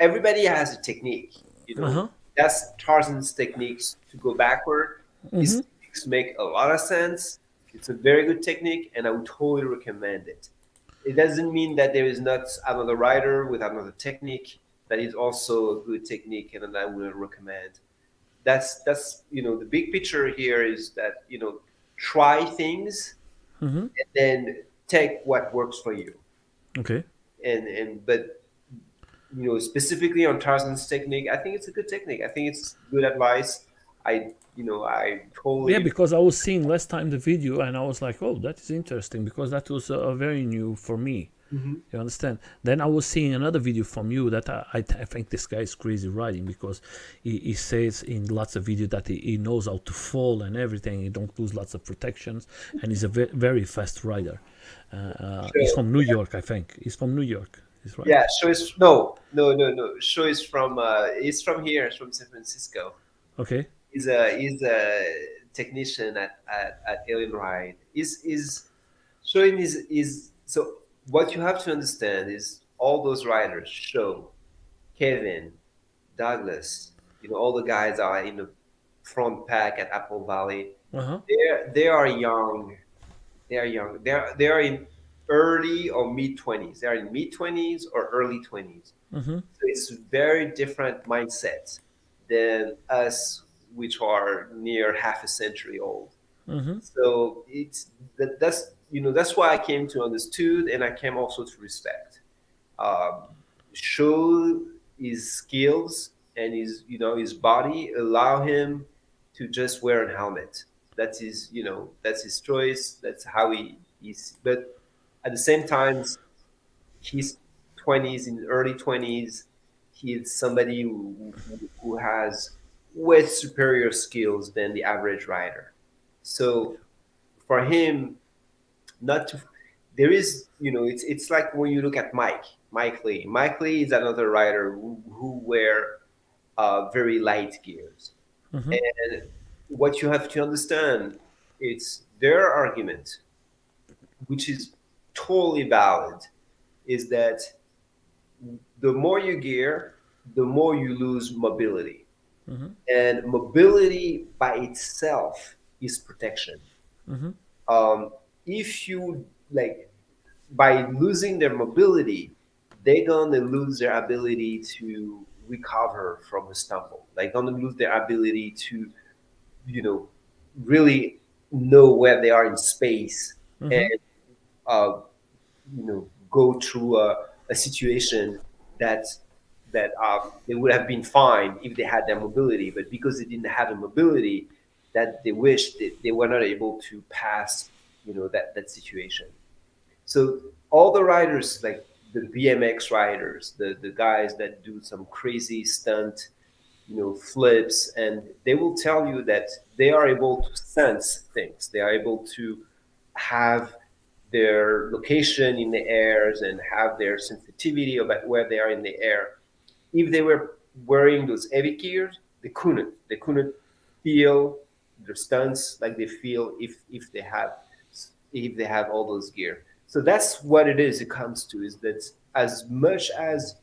everybody has a technique. Uh huh. That's Tarzan's techniques to go backward. His Mm-hmm. techniques make a lot of sense. It's a very good technique, and I would totally recommend it. It doesn't mean that there is not another writer with another technique that is also a good technique, and that I would recommend. That's the big picture here is that try things Mm-hmm. and then take what works for you. Okay. And but specifically on Tarzan's technique, I think it's a good technique. I think it's good advice. I Yeah, totally because I was seeing last time the video and I was like, oh, that is interesting because that was very new for me. You understand? Then I was seeing another video from you that I think this guy is crazy riding, because he says in lots of video that he knows how to fall and everything. He don't lose lots of protections, and he's a very fast rider. He's from New York, I think. He's from New York. He's right. Yeah, Sho is no. Sho is from he's from here. He's from San Francisco. Okay. He's a technician at Alien Ride. Is showing is so what you have to understand is all those riders, Sho, Kevin, Douglas, all the guys are in the front pack at Apple Valley. Uh-huh. They are young. They are young. They are in early or mid 20s. They are in mid 20s or early 20s. Mm-hmm. So it's very different mindset than us, which are near half a century old. Mm-hmm. So that's why I came to understood, and I came also to respect. Um, Show his skills and his body allow him to just wear a helmet. That's his choice. That's how he is. But at the same time, he's 20s, in early 20s. He's somebody who has way superior skills than the average rider. So for him, not to there is it's like when you look at Mike Lee is another rider who wear very light gears. Mm-hmm. And what you have to understand, it's their argument, which is totally valid, is that the more you gear, the more you lose mobility. Mm-hmm. And mobility by itself is protection. Mm-hmm. If you like, by losing their mobility, they're gonna lose their ability to recover from a stumble. They're gonna lose their ability to, you know, really know where they are in space Mm-hmm. and go through a situation that they would have been fine if they had their mobility, but because they didn't have the mobility that they wished, they were not able to pass that situation. So all the riders, like the BMX riders, the guys that do some crazy stunt, flips, and they will tell you that they are able to sense things. They are able to have their location in the airs and have their sensitivity about where they are in the air. If they were wearing those heavy gears, they couldn't. They couldn't feel the stunts like they feel if they have all those gear. So that's what it is. It comes to is that as much as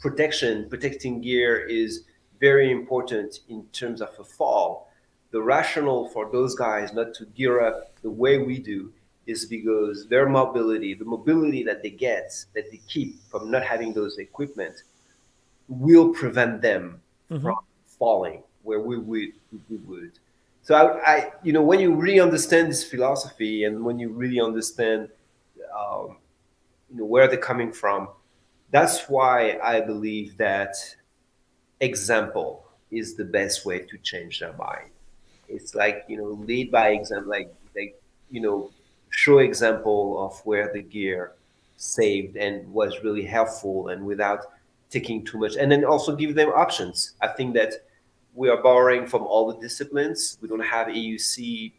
protecting gear is very important in terms of a fall. The rationale for those guys not to gear up the way we do is because their mobility, the mobility that they get, that they keep from not having those equipment, will prevent them from falling where we would. So when you really understand this philosophy and when you really understand, where they're coming from, that's why I believe that example is the best way to change their mind. It's like, lead by example, show example of where the gear saved and was really helpful and without taking too much, and then also give them options. I think that we are borrowing from all the disciplines. We don't have EUC,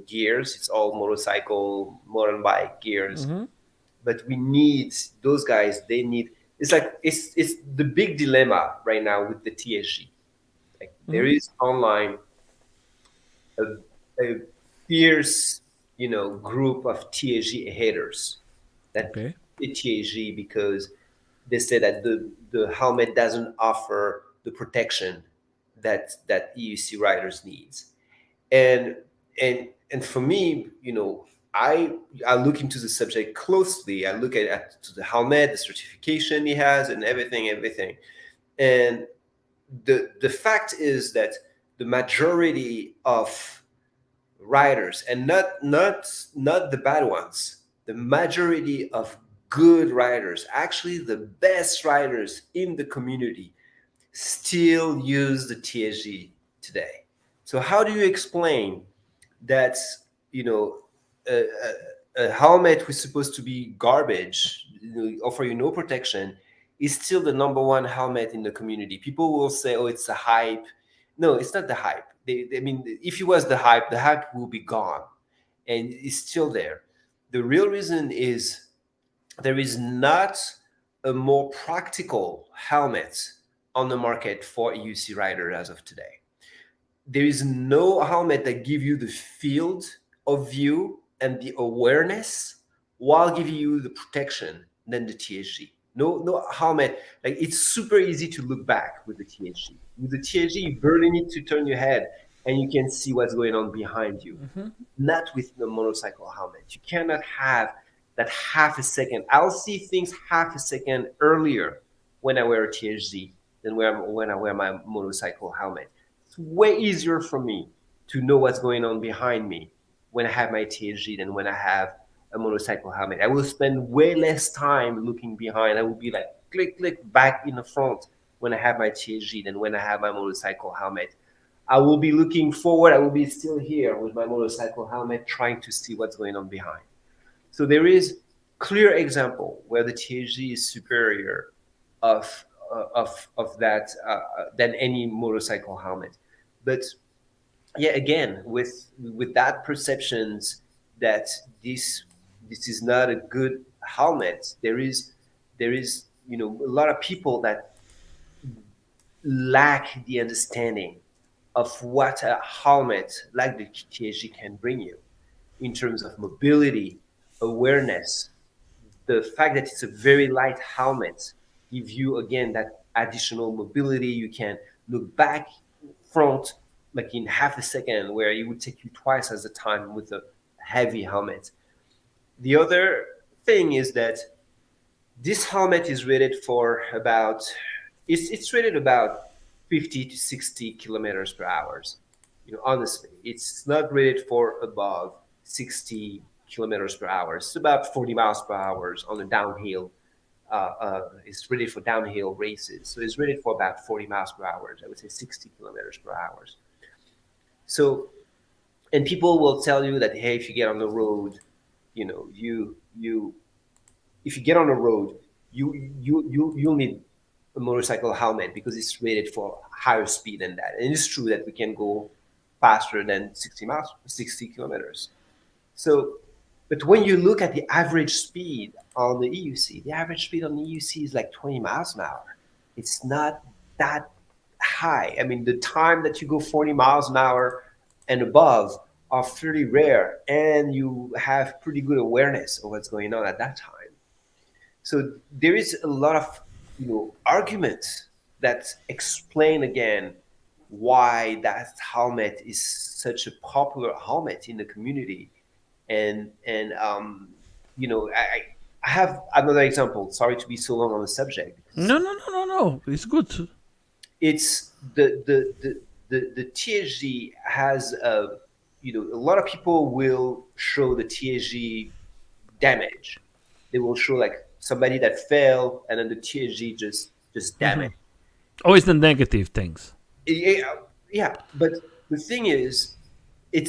gears. It's all motorcycle, mountain bike gears. Mm-hmm. But we need those guys. They need. It's like it's the big dilemma right now with the TSG. Like there is online a fierce, group of TSG haters that Okay. hate TSG because they say that the helmet doesn't offer the protection that EUC riders needs. And and and for me, I look into the subject closely. I look at to the helmet, the certification he has, and everything. And the fact is that the majority of riders, and not the bad ones, the majority of good riders, actually the best riders in the community, still use the TSG today. So how do you explain that, you know, a, a helmet was supposed to be garbage, offer you no protection, is still the number one helmet in the community. People will say, "Oh, it's the hype." No, it's not the hype. I mean, if it was the hype will be gone, and it's still there. The real reason is there is not a more practical helmet on the market for EUC rider as of today. There is no helmet that give you the field of view and the awareness while giving you the protection than the THG. No helmet. Like, it's super easy to look back with the THG. With the THG, you barely need to turn your head and you can see what's going on behind you. Not with the motorcycle helmet. You cannot have that half a second. I'll see things half a second earlier when I wear a THG than when I wear my motorcycle helmet. It's way easier for me to know what's going on behind me when I have my THG than when I have a motorcycle helmet. I will spend way less time looking behind. I will be like click, click back in the front when I have my THG than when I have my motorcycle helmet. I will be looking forward. I will be still here with my motorcycle helmet trying to see what's going on behind. So there is clear example where the THG is superior of that than any motorcycle helmet. But yeah, again, with that perceptions that this is not a good helmet, there is a lot of people that lack the understanding of what a helmet like the THG can bring you in terms of mobility, awareness. The fact that it's a very light helmet gives you, again, that additional mobility. You can look back, front, like in half a second, where it would take you twice as the time with a heavy helmet. The other thing is that this helmet is rated for about, it's rated about 50 to 60 kilometers per hour. Honestly, it's not rated for above 60 kilometers per hour. It's about 40 miles per hour on the downhill. It's rated for downhill races. So it's rated for about 40 miles per hour. I would say 60 kilometers per hour. So, and people will tell you that, hey, if you get on the road, if you get on the road, you'll need a motorcycle helmet because it's rated for higher speed than that. And it's true that we can go faster than 60 kilometers. So, but when you look at the average speed on the EUC, the average speed on the EUC is like 20 miles an hour. It's not that high. I mean, the time that you go 40 miles an hour and above are fairly rare, and you have pretty good awareness of what's going on at that time. So there is a lot of arguments that explain again why that helmet is such a popular helmet in the community. And I have another example. Sorry to be so long on the subject. No. It's good. It's the THG has a lot of people will show the THG damage. They will show like somebody that fell and then the THG just damaged. Always the negative things. Yeah, but the thing is, it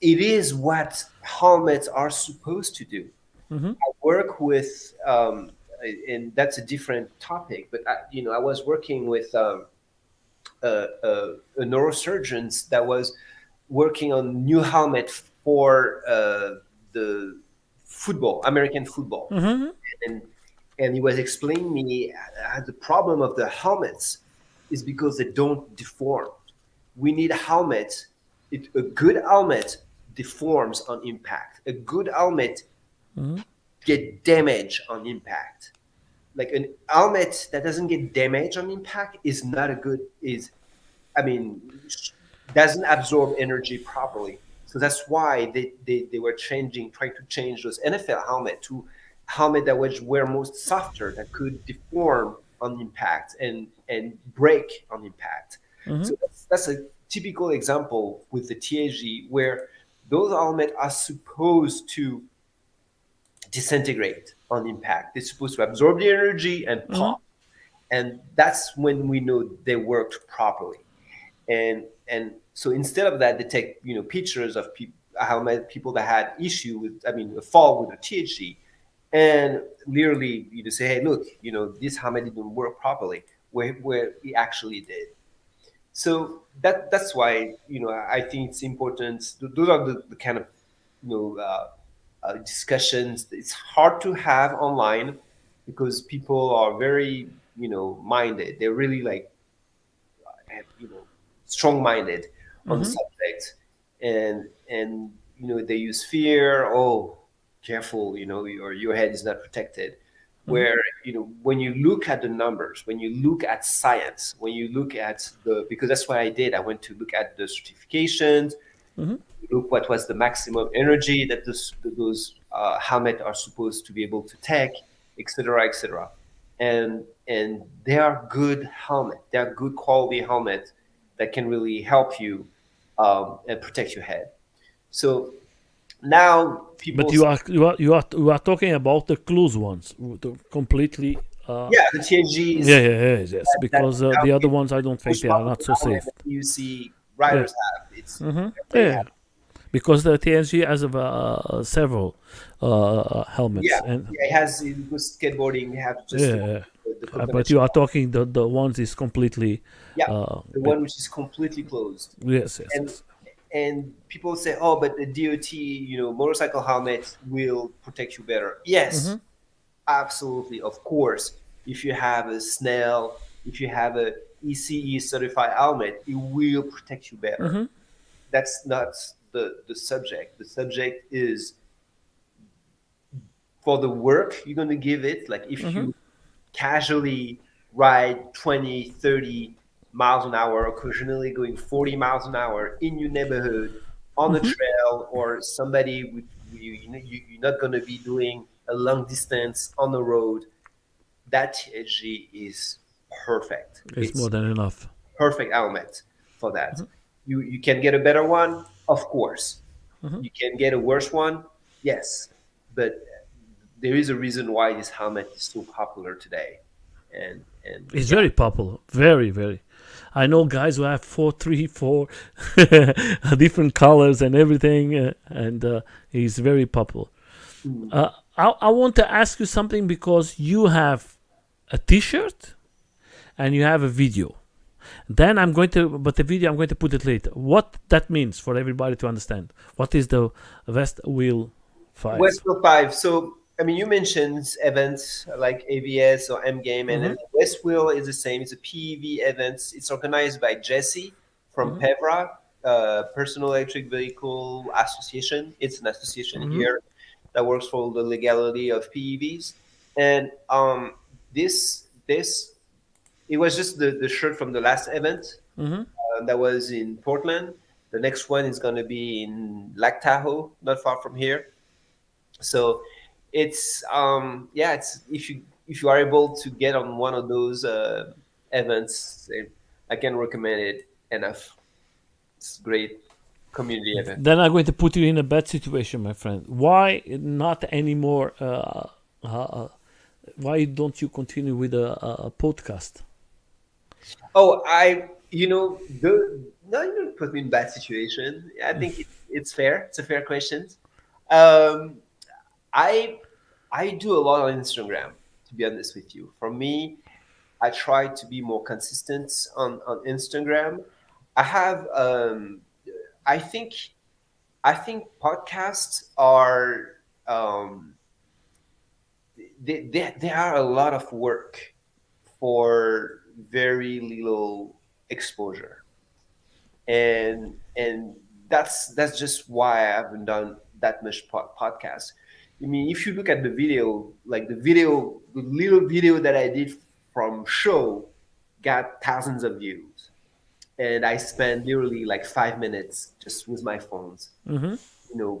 is what helmets are supposed to do. I work with, and that's a different topic. But I was working with a neurosurgeon that was working on new helmet for the football, American football, and he was explaining me the problem of the helmets is because they don't deform. We need a helmet. A good helmet deforms on impact. A good helmet get damage on impact. Like an helmet that doesn't get damage on impact is not a good, doesn't absorb energy properly. So that's why they were trying to change those NFL helmet to helmet that were most softer, that could deform on impact and break on impact. So that's a typical example with the THG where those helmets are supposed to disintegrate on impact. They're supposed to absorb the energy and pop. And that's when we know they worked properly. And so instead of that, they take pictures of how many people that had issue with, I mean, a fall with a THG, and literally you just say, hey, look, this helmet didn't work properly, where it actually did. So that's why I think it's important. Those are the kind of you know uh, discussions. It's hard to have online because people are very minded. They're really like strong minded on the subject, and they use fear. Oh, careful, your head is not protected. Where when you look at the numbers, when you look at science, when you look at because that's what I did. I went to look at the certifications, look what was the maximum energy that those helmet are supposed to be able to take, etc., etc. And they are good helmet. They are good quality helmet that can really help you and protect your head. So now But people, you are talking about the close ones, the completely. yeah, the TNG Yeah, is yeah, yeah, yes. Because now the other the ones, I don't think most they are popular not so helmet safe. that you see Yeah, riders have. It's very yeah. Because the TNG has several yeah, helmets, and yeah. It has because skateboarding have just yeah, the but you conventional are one. talking the ones is completely. Yeah, the With, one which is completely closed. yes, yes, And yes. people say, oh, but the DOT, motorcycle helmet will protect you better. Yes, absolutely, of course. If you have a Snell, if you have a ECE certified helmet, it will protect you better. That's not the subject. The subject is for the work you're going to give it. Like if you casually ride 20, 30 miles an hour, occasionally going 40 miles an hour in your neighborhood on the trail, or somebody with you're not going to be doing a long distance on the road, that THG is perfect. It's more It's than enough. perfect helmet for that. You can get a better one, of course. You can get a worse one, yes. But there is a reason why this helmet is so popular today. And It's yeah. very popular, very, very. I know guys who have four, three, four different colors and everything, and he's very popular. Mm. I want to ask you something because you have a T-shirt and you have a video. Then but the video I'm going to put it later. What that means for everybody to understand. What is the West Wheel 5? Westfield 5. So, I mean, you mentioned events like AVS or M Game, and then Westfield is the same. It's a PEV event. It's organized by Jesse from PEVRA, Personal Electric Vehicle Association. It's an association here that works for the legality of PEVs. And this it was just the shirt from the last event that was in Portland. The next one is going to be in Lake Tahoe, not far from here. So it's yeah, it's if you are able to get on one of those events, I can recommend it enough. It's a great community event. Then I'm going to put you in a bad situation, my friend. Why not anymore? Why don't you continue with a podcast? Oh, the no, you don't put me in bad situation. I think it's fair. It's a fair question. Um, I I do a lot on Instagram. To be honest with you, for me, I try to be more consistent on Instagram. I have I think I think podcasts are they are a lot of work for very little exposure, and that's just why I haven't done that much podcast. I mean, if you look at the video, like the little video that I did from show got thousands of views, and I spent literally like 5 minutes just with my phones,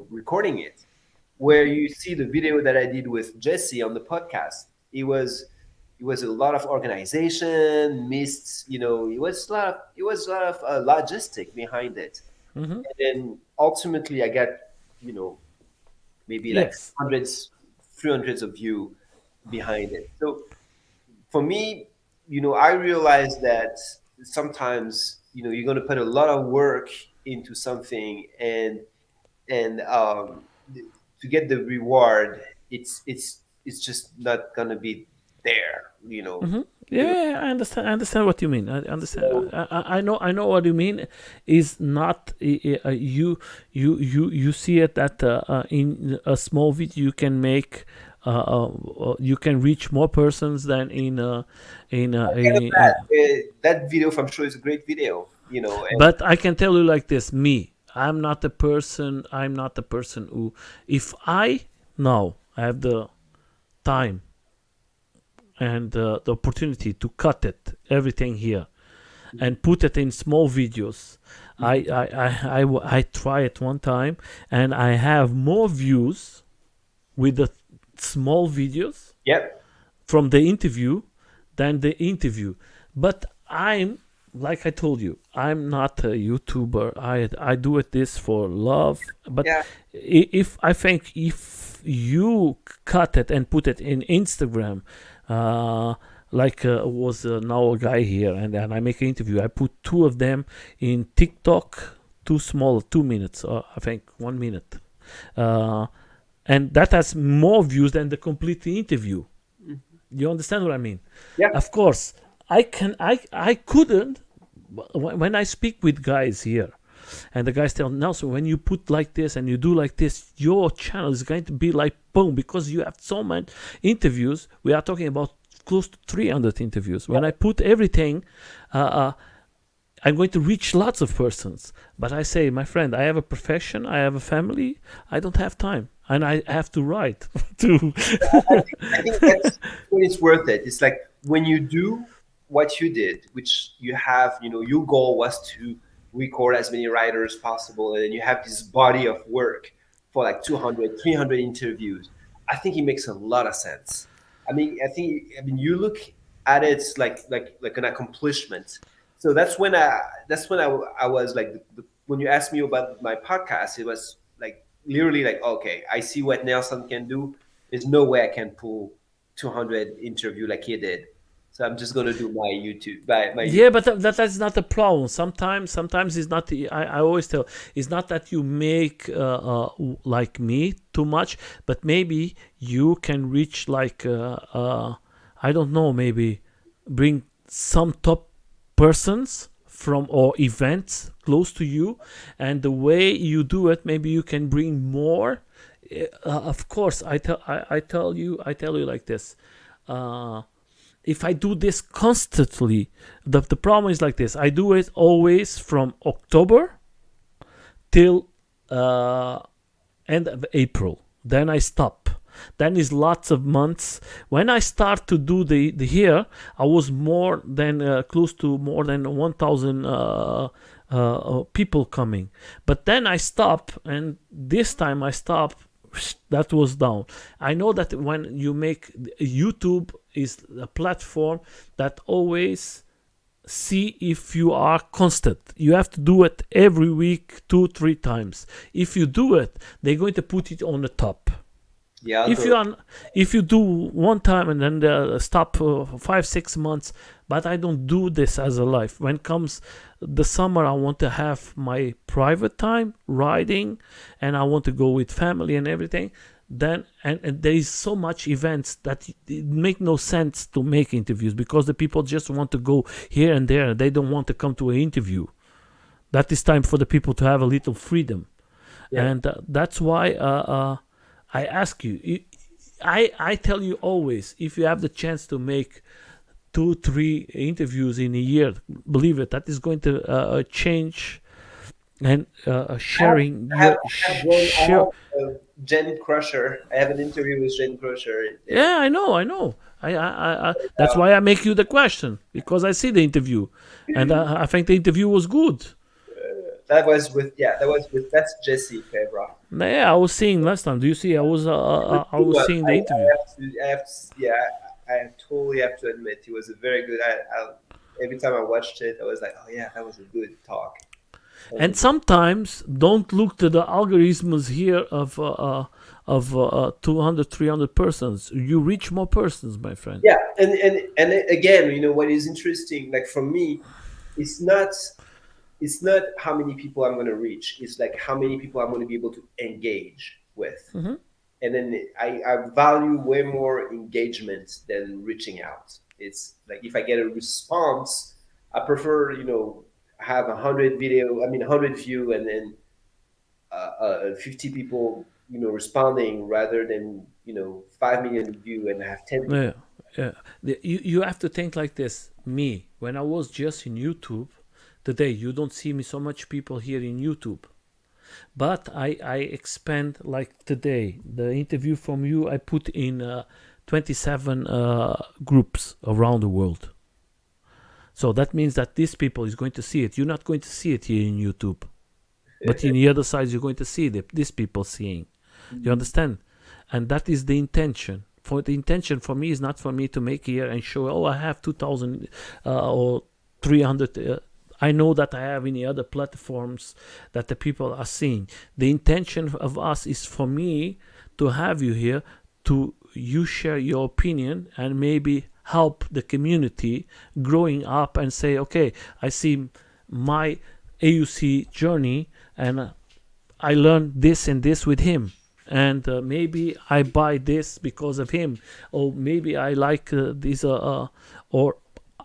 recording it. Where you see the video that I did with Jesse on the podcast, it was a lot of organization, missed, it was a lot of logistic behind it. And then ultimately I got, you know, maybe like Yes. hundreds, 300s of view behind it. So for me, I realized that sometimes, you're going to put a lot of work into something, and and to get the reward, it's just not gonna be there. You know, Yeah, I understand. I understand what you mean. I understand. so I know. I know what you mean. Is not you see it that in a small video you can make you can reach more persons than that video from sure is a great video. And But I can tell you like this: me, I'm not the person. I'm not the person who, if I now have the time and the opportunity to cut it everything here and put it in small videos. I try it one time and I have more views with the small videos yep, from the interview than the interview. But I'm like I told you, I'm not a YouTuber. I do it this for love. But yeah, if I think if you cut it and put it in Instagram, like was now a guy here, and I make an interview. I put two of them in TikTok, too small, 2 minutes, I think 1 minute, uh, and that has more views than the complete interview. You understand what I mean? yeah, Of course, I couldn't when I speak with guys here, and the guys tell Nelson, when you put like this and you do like this, your channel is going to be like boom because you have so many interviews. We are talking about close to 300 interviews. When I put everything, I'm going to reach lots of persons. But I say, my friend, I have a profession, I have a family, I don't have time, and I have to write to. I think that's when it's worth it. It's like when you do what you did, which you have, your goal was to record as many writers possible, and then you have this body of work for like 200, 300 interviews. I think it makes a lot of sense. I mean, you look at it like an accomplishment. So that's when I was like, when you asked me about my podcast, it was like literally like, okay, I see what Nelson can do. There's no way I can pull 200 interview like he did. So I'm just gonna do my YouTube, my Yeah, but that's not the problem. Sometimes it's not. I always tell it's not that you make like me too much, but maybe you can reach like I don't know, maybe bring some top persons from or events close to you, and the way you do it, maybe you can bring more. Of course, I tell you like this. If I do this constantly, the problem is like this. I do it always from October till end of April. Then I stop. Then is lots of months. When I start to do the here, I was more than close to more than 1,000 people coming. But then I stop, and this time I stop. That was down. I know that when you make YouTube is a platform that always see if you are constant. You have to do it every week, 2, 3 times. If you do it, they're going to put it on the top. yeah. If you do one time and then stop 5, 6 months, but I don't do this as a life. When comes the summer, I want to have my private time riding, and I want to go with family and everything. Then and there is so much events that it make no sense to make interviews because the people just want to go here and there. They don't want to come to an interview. That is time for the people to have a little freedom, and that's why I ask you. I tell you always, if you have the chance to make 2, 3 interviews in a year, believe it, that is going to change and sharing I have, your I have Jen Crusher. I have an interview with Jen Crusher. Yeah, I know. I that's why I make you the question because I see the interview, and I think the interview was good. That's Jesse Febra. Yeah, I was seeing last time. Do you see? I was seeing the interview. I totally have to admit he was a very good. Every time I watched it, I was like, oh yeah, that was a good talk. And sometimes don't look to the algorithms here of 200, 300 persons. You reach more persons, my friend. Yeah, and again, what is interesting, like for me, it's not it's not how many people I'm going to reach. It's like how many people I'm going to be able to engage with. And then I value way more engagement than reaching out. It's like if I get a response, I prefer, have 100 view and then 50 people, responding rather than, 5 million view and have 10 people. Yeah. You have to think like this. Me, when I was just in YouTube, today you don't see me so much people here in YouTube. But I expand like today. The interview from you I put in 27 groups around the world. So that means that these people is going to see it. You're not going to see it here in YouTube. But in the other side, you're going to see these people seeing. You understand? And that is the intention. For the intention for me is not for me to make here and show, oh, I have 2,000 or 300. I know that I have any other platforms that the people are seeing. The intention of us is for me to have you here, to you share your opinion and maybe help the community growing up and say, okay, I see my EUC journey and I learned this and this with him. And maybe I buy this because of him. Or maybe I like this or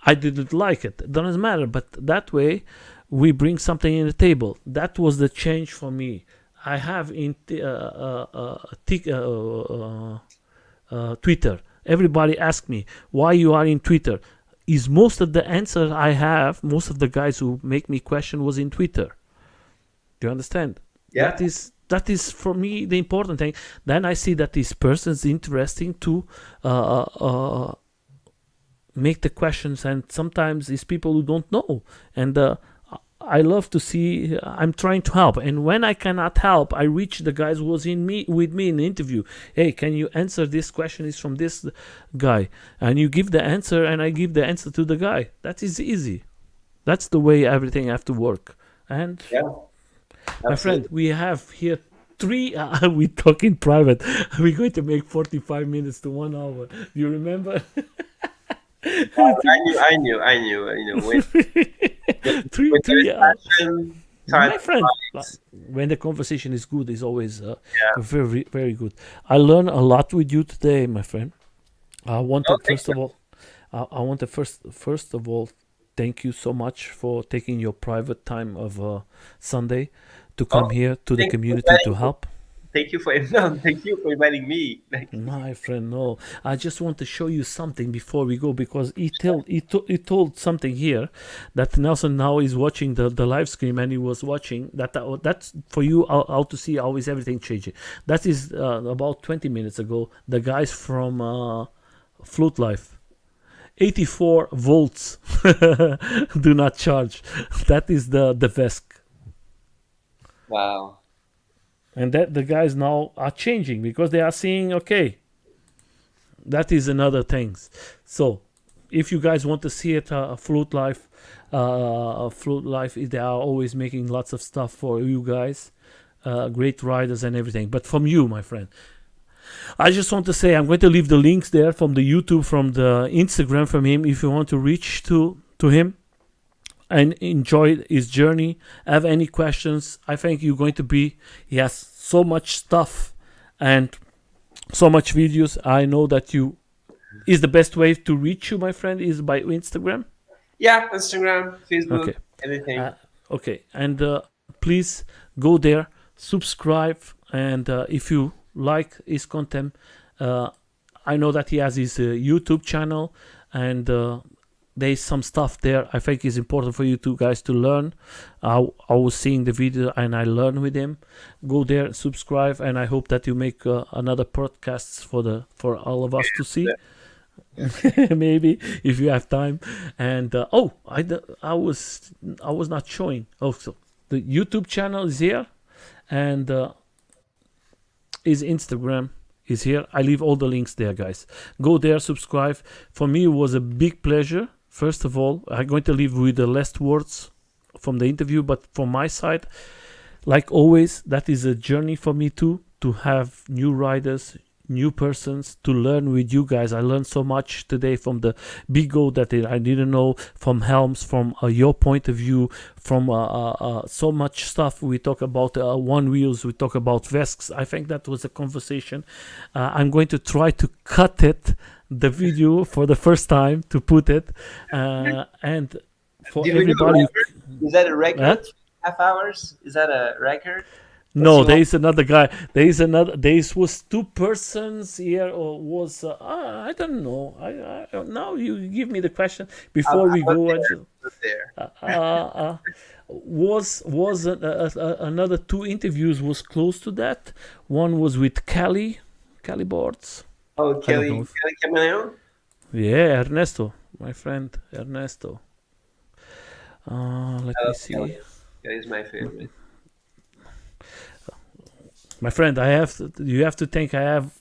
I didn't like it. It doesn't matter. But that way, we bring something in the table. That was the change for me. I have in Twitter. Everybody ask me why you are in Twitter. Is most of the answer I have, most of the guys who make me question was in Twitter. Do you understand? Yeah. That is for me the important thing. Then I see that this person is interesting to make the questions, and sometimes it's people who don't know, and I love to see. I'm trying to help, and when I cannot help, I reach the guys who was with me in the interview. Hey, can you answer this question? Is from this guy, and you give the answer, and I give the answer to the guy. That is easy. That's the way everything have to work. And my friend, we have here 3. We talk in private. We're going to make 45 minutes to 1 hour. You remember? I knew. My friend, when the conversation is good, it's always very, very good. I learned a lot with you today, my friend. I want to first of all, thank you so much for taking your private time of Sunday to come here to the community to help. Thank you for inviting me. My friend, no. I just want to show you something before we go, because he told something here that Nelson now is watching the live stream, and he was watching that's for you how to see how is everything changing. That is about 20 minutes ago. The guys from Float Life. 84 volts do not charge. That is the VESC. Wow. And that the guys now are changing because they are seeing, okay, that is another thing. So if you guys want to see it, Float Life, they are always making lots of stuff for you guys, great riders and everything. But from you, my friend, I just want to say I'm going to leave the links there from the YouTube, from the Instagram from him, if you want to reach to him and enjoy his journey. Have any questions? I think you're going to be, he has so much stuff and so much videos. I know that is the best way to reach you, my friend, is by Instagram. Yeah, Instagram, Facebook, okay. Anything. Okay, and please go there, subscribe, and if you like his content, I know that he has his YouTube channel, and there's some stuff there I think is important for you two guys to learn. I was seeing the video and I learned with him. Go there, subscribe, and I hope that you make another podcast for all of us to see. Maybe if you have time. And I was not showing. Also, the YouTube channel is here, and his Instagram is here. I leave all the links there, guys. Go there, subscribe. For me, it was a big pleasure. First of all, I'm going to leave with the last words from the interview, but from my side, like always, that is a journey for me too, to have new riders, new persons, to learn with you guys. I learned so much today from the Bigo that I didn't know, from Helms, from your point of view, from so much stuff. We talk about one wheels, we talk about Vesks. I think that was a conversation. I'm going to try to cut it, the video, for the first time, to put it, and for Did we do a everybody. record? Is that a record? Huh? Half hours? Is that a record? No, What's there your- is another guy. There is another. There was two persons here, or was I don't know. I now you give me the question before we I'm go. not I there. just, Not there. was another two interviews was close to that. One was with Kelly Boards. Oh, I don't know Kelly if- Camaleon? Yeah, Ernesto, my friend Ernesto. Let me see. Kelly. Kelly's my favorite. My friend, you have to think I have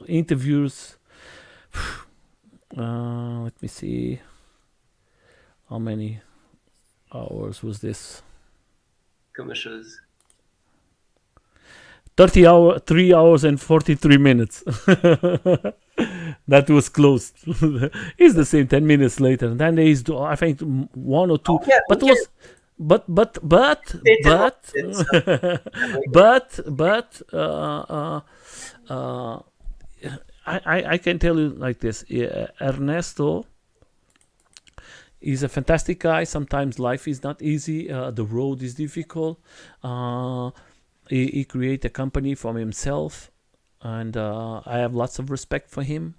interviews. Let me see. How many hours was this? Commercials. 3 hours and 43 minutes. That was closed. It's the same 10 minutes later. And then there is, I think, one or two. Yeah, But we was, but, It's but, I can tell you like this. Ernesto is a fantastic guy. Sometimes life is not easy. The road is difficult. He created a company from himself, and I have lots of respect for him.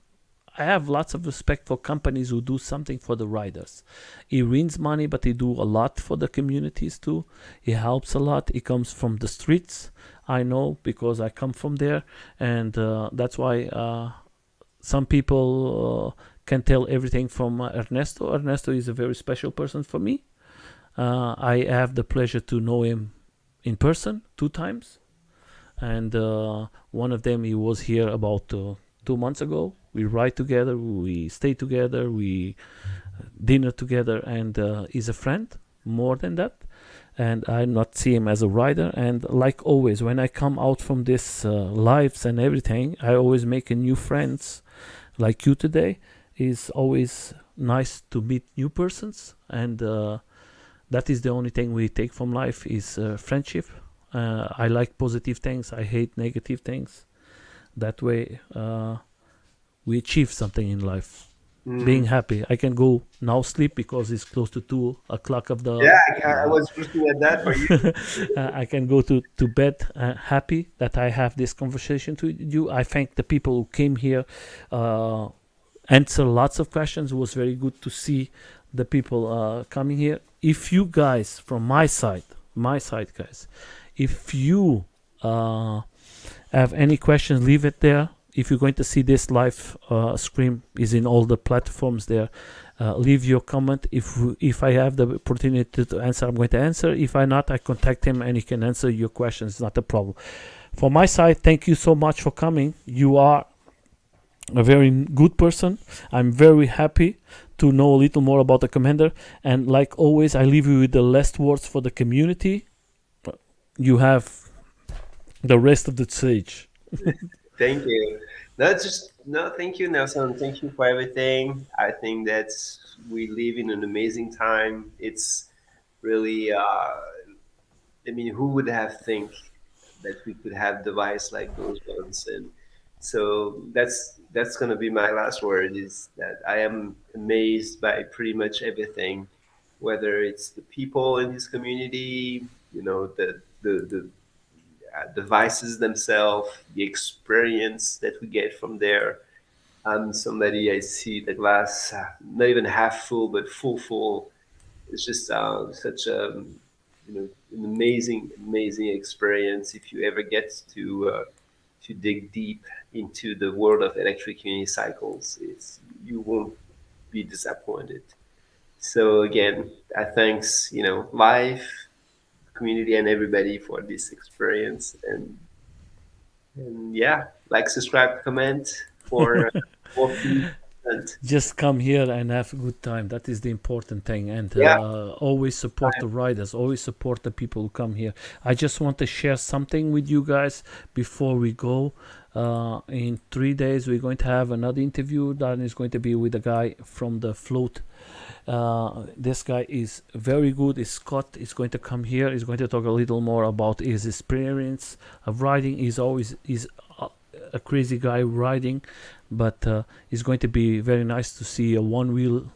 I have lots of respect for companies who do something for the riders. He wins money, but he do a lot for the communities too. He helps a lot. He comes from the streets. I know because I come from there, and that's why some people can tell everything from Ernesto. Ernesto is a very special person for me. I have the pleasure to know him in person 2 times, and one of them he was here about 2 months ago. We ride together, we stay together, we dinner together, and he's a friend more than that. And I not see him as a rider. And like always, when I come out from this lives and everything, I always make a new friends. Like you today, is always nice to meet new persons, and that is the only thing we take from life is friendship. I like positive things. I hate negative things. That way, we achieve something in life. Being happy. I can go now sleep because it's close to 2 o'clock of the. Yeah, I was looking at that for you. I can go to bed happy that I have this conversation to you. I thank the people who came here, answer lots of questions. It was very good to see the people coming here. If you guys, from my side, guys, if you have any questions, leave it there. If you're going to see this live stream, is in all the platforms there. Leave your comment. If I have the opportunity to answer, I'm going to answer. If I not, I contact him and he can answer your questions. It's not a problem. For my side, thank you so much for coming. You are a very good person. I'm very happy to know a little more about the commander. And like always, I leave you with the last words for the community. You have the rest of the stage. Thank you. Thank you, Nelson. Thank you for everything. I think that we live in an amazing time. It's really, who would have think that we could have devices like those ones? And so that's going to be my last word, is that I am amazed by pretty much everything, whether it's the people in this community, the devices themselves, the experience that we get from there. I'm somebody, I see the glass not even half full, but full. It's just such an amazing experience. If you ever get to dig deep into the world of electric unicycles, you won't be disappointed. So again, I thanks life, community, and everybody for this experience. And yeah, like, subscribe, comment for more content. Just come here and have a good time. That is the important thing. And Yeah. always support the riders. Always support the people who come here. I just want to share something with you guys before we go. In 3 days, we're going to have another interview that is going to be with a guy from the float. This guy is very good. Is Scott is going to come here. He's going to talk a little more about his experience of riding. He's a crazy guy riding, but it's going to be very nice to see a one wheel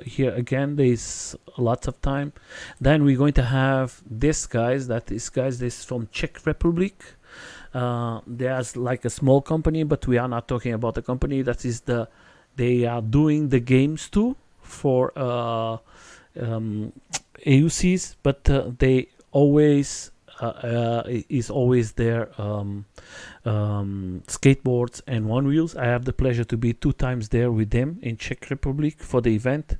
here again. There's lots of time. Then we're going to have this from Czech Republic. There's like a small company, but we are not talking about the company. That is they are doing the games too for EUCs, but they always is always their skateboards and one wheels. I have the pleasure to be 2 times there with them in Czech Republic for the event,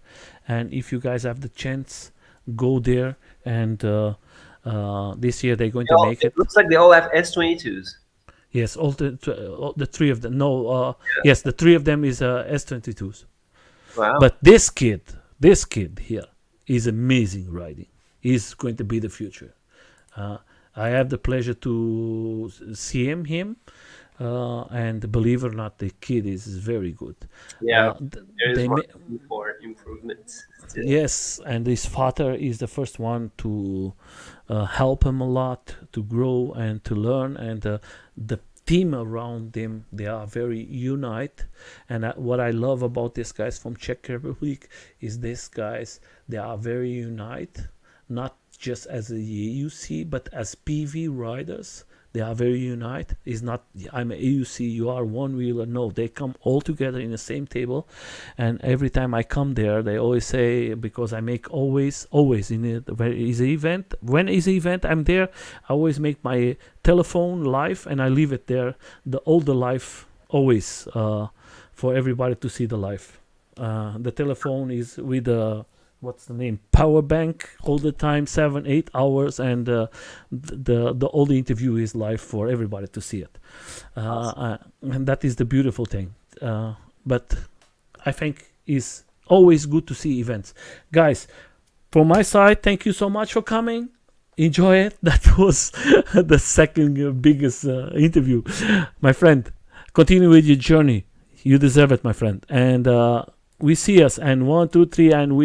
and if you guys have the chance, go there. And this year they're going to make it. It looks like they all have S22s. Yes, all the 3 of them. No, yes, the 3 of them is S22s. Wow. But this kid here is amazing riding. He's going to be the future. I have the pleasure to see him, and believe it or not, the kid is very good. Yeah, there's room for improvements. Still. Yes, and his father is the first one to help him a lot to grow and to learn, and the team around them, they are very unite. And what I love about these guys from Czech Republic is these guys, they are very unite, not just as a EUC, but as PV riders. They are very unite. It's not I'm a EUC, you are one wheeler. No, they come all together in the same table. And every time I come there, they always say, because I make always in it, when is the event, I'm there. I always make my telephone live and I leave it there, all the live always for everybody to see the live. The telephone is with the what's the name, power bank all the time, 7-8 hours, and all the interview is live for everybody to see it. And that is the beautiful thing. But I think it's always good to see events. Guys, from my side, thank you so much for coming. Enjoy it. That was the second biggest interview. My friend, continue with your journey. You deserve it, my friend. And we see us, and 1, 2, 3, and we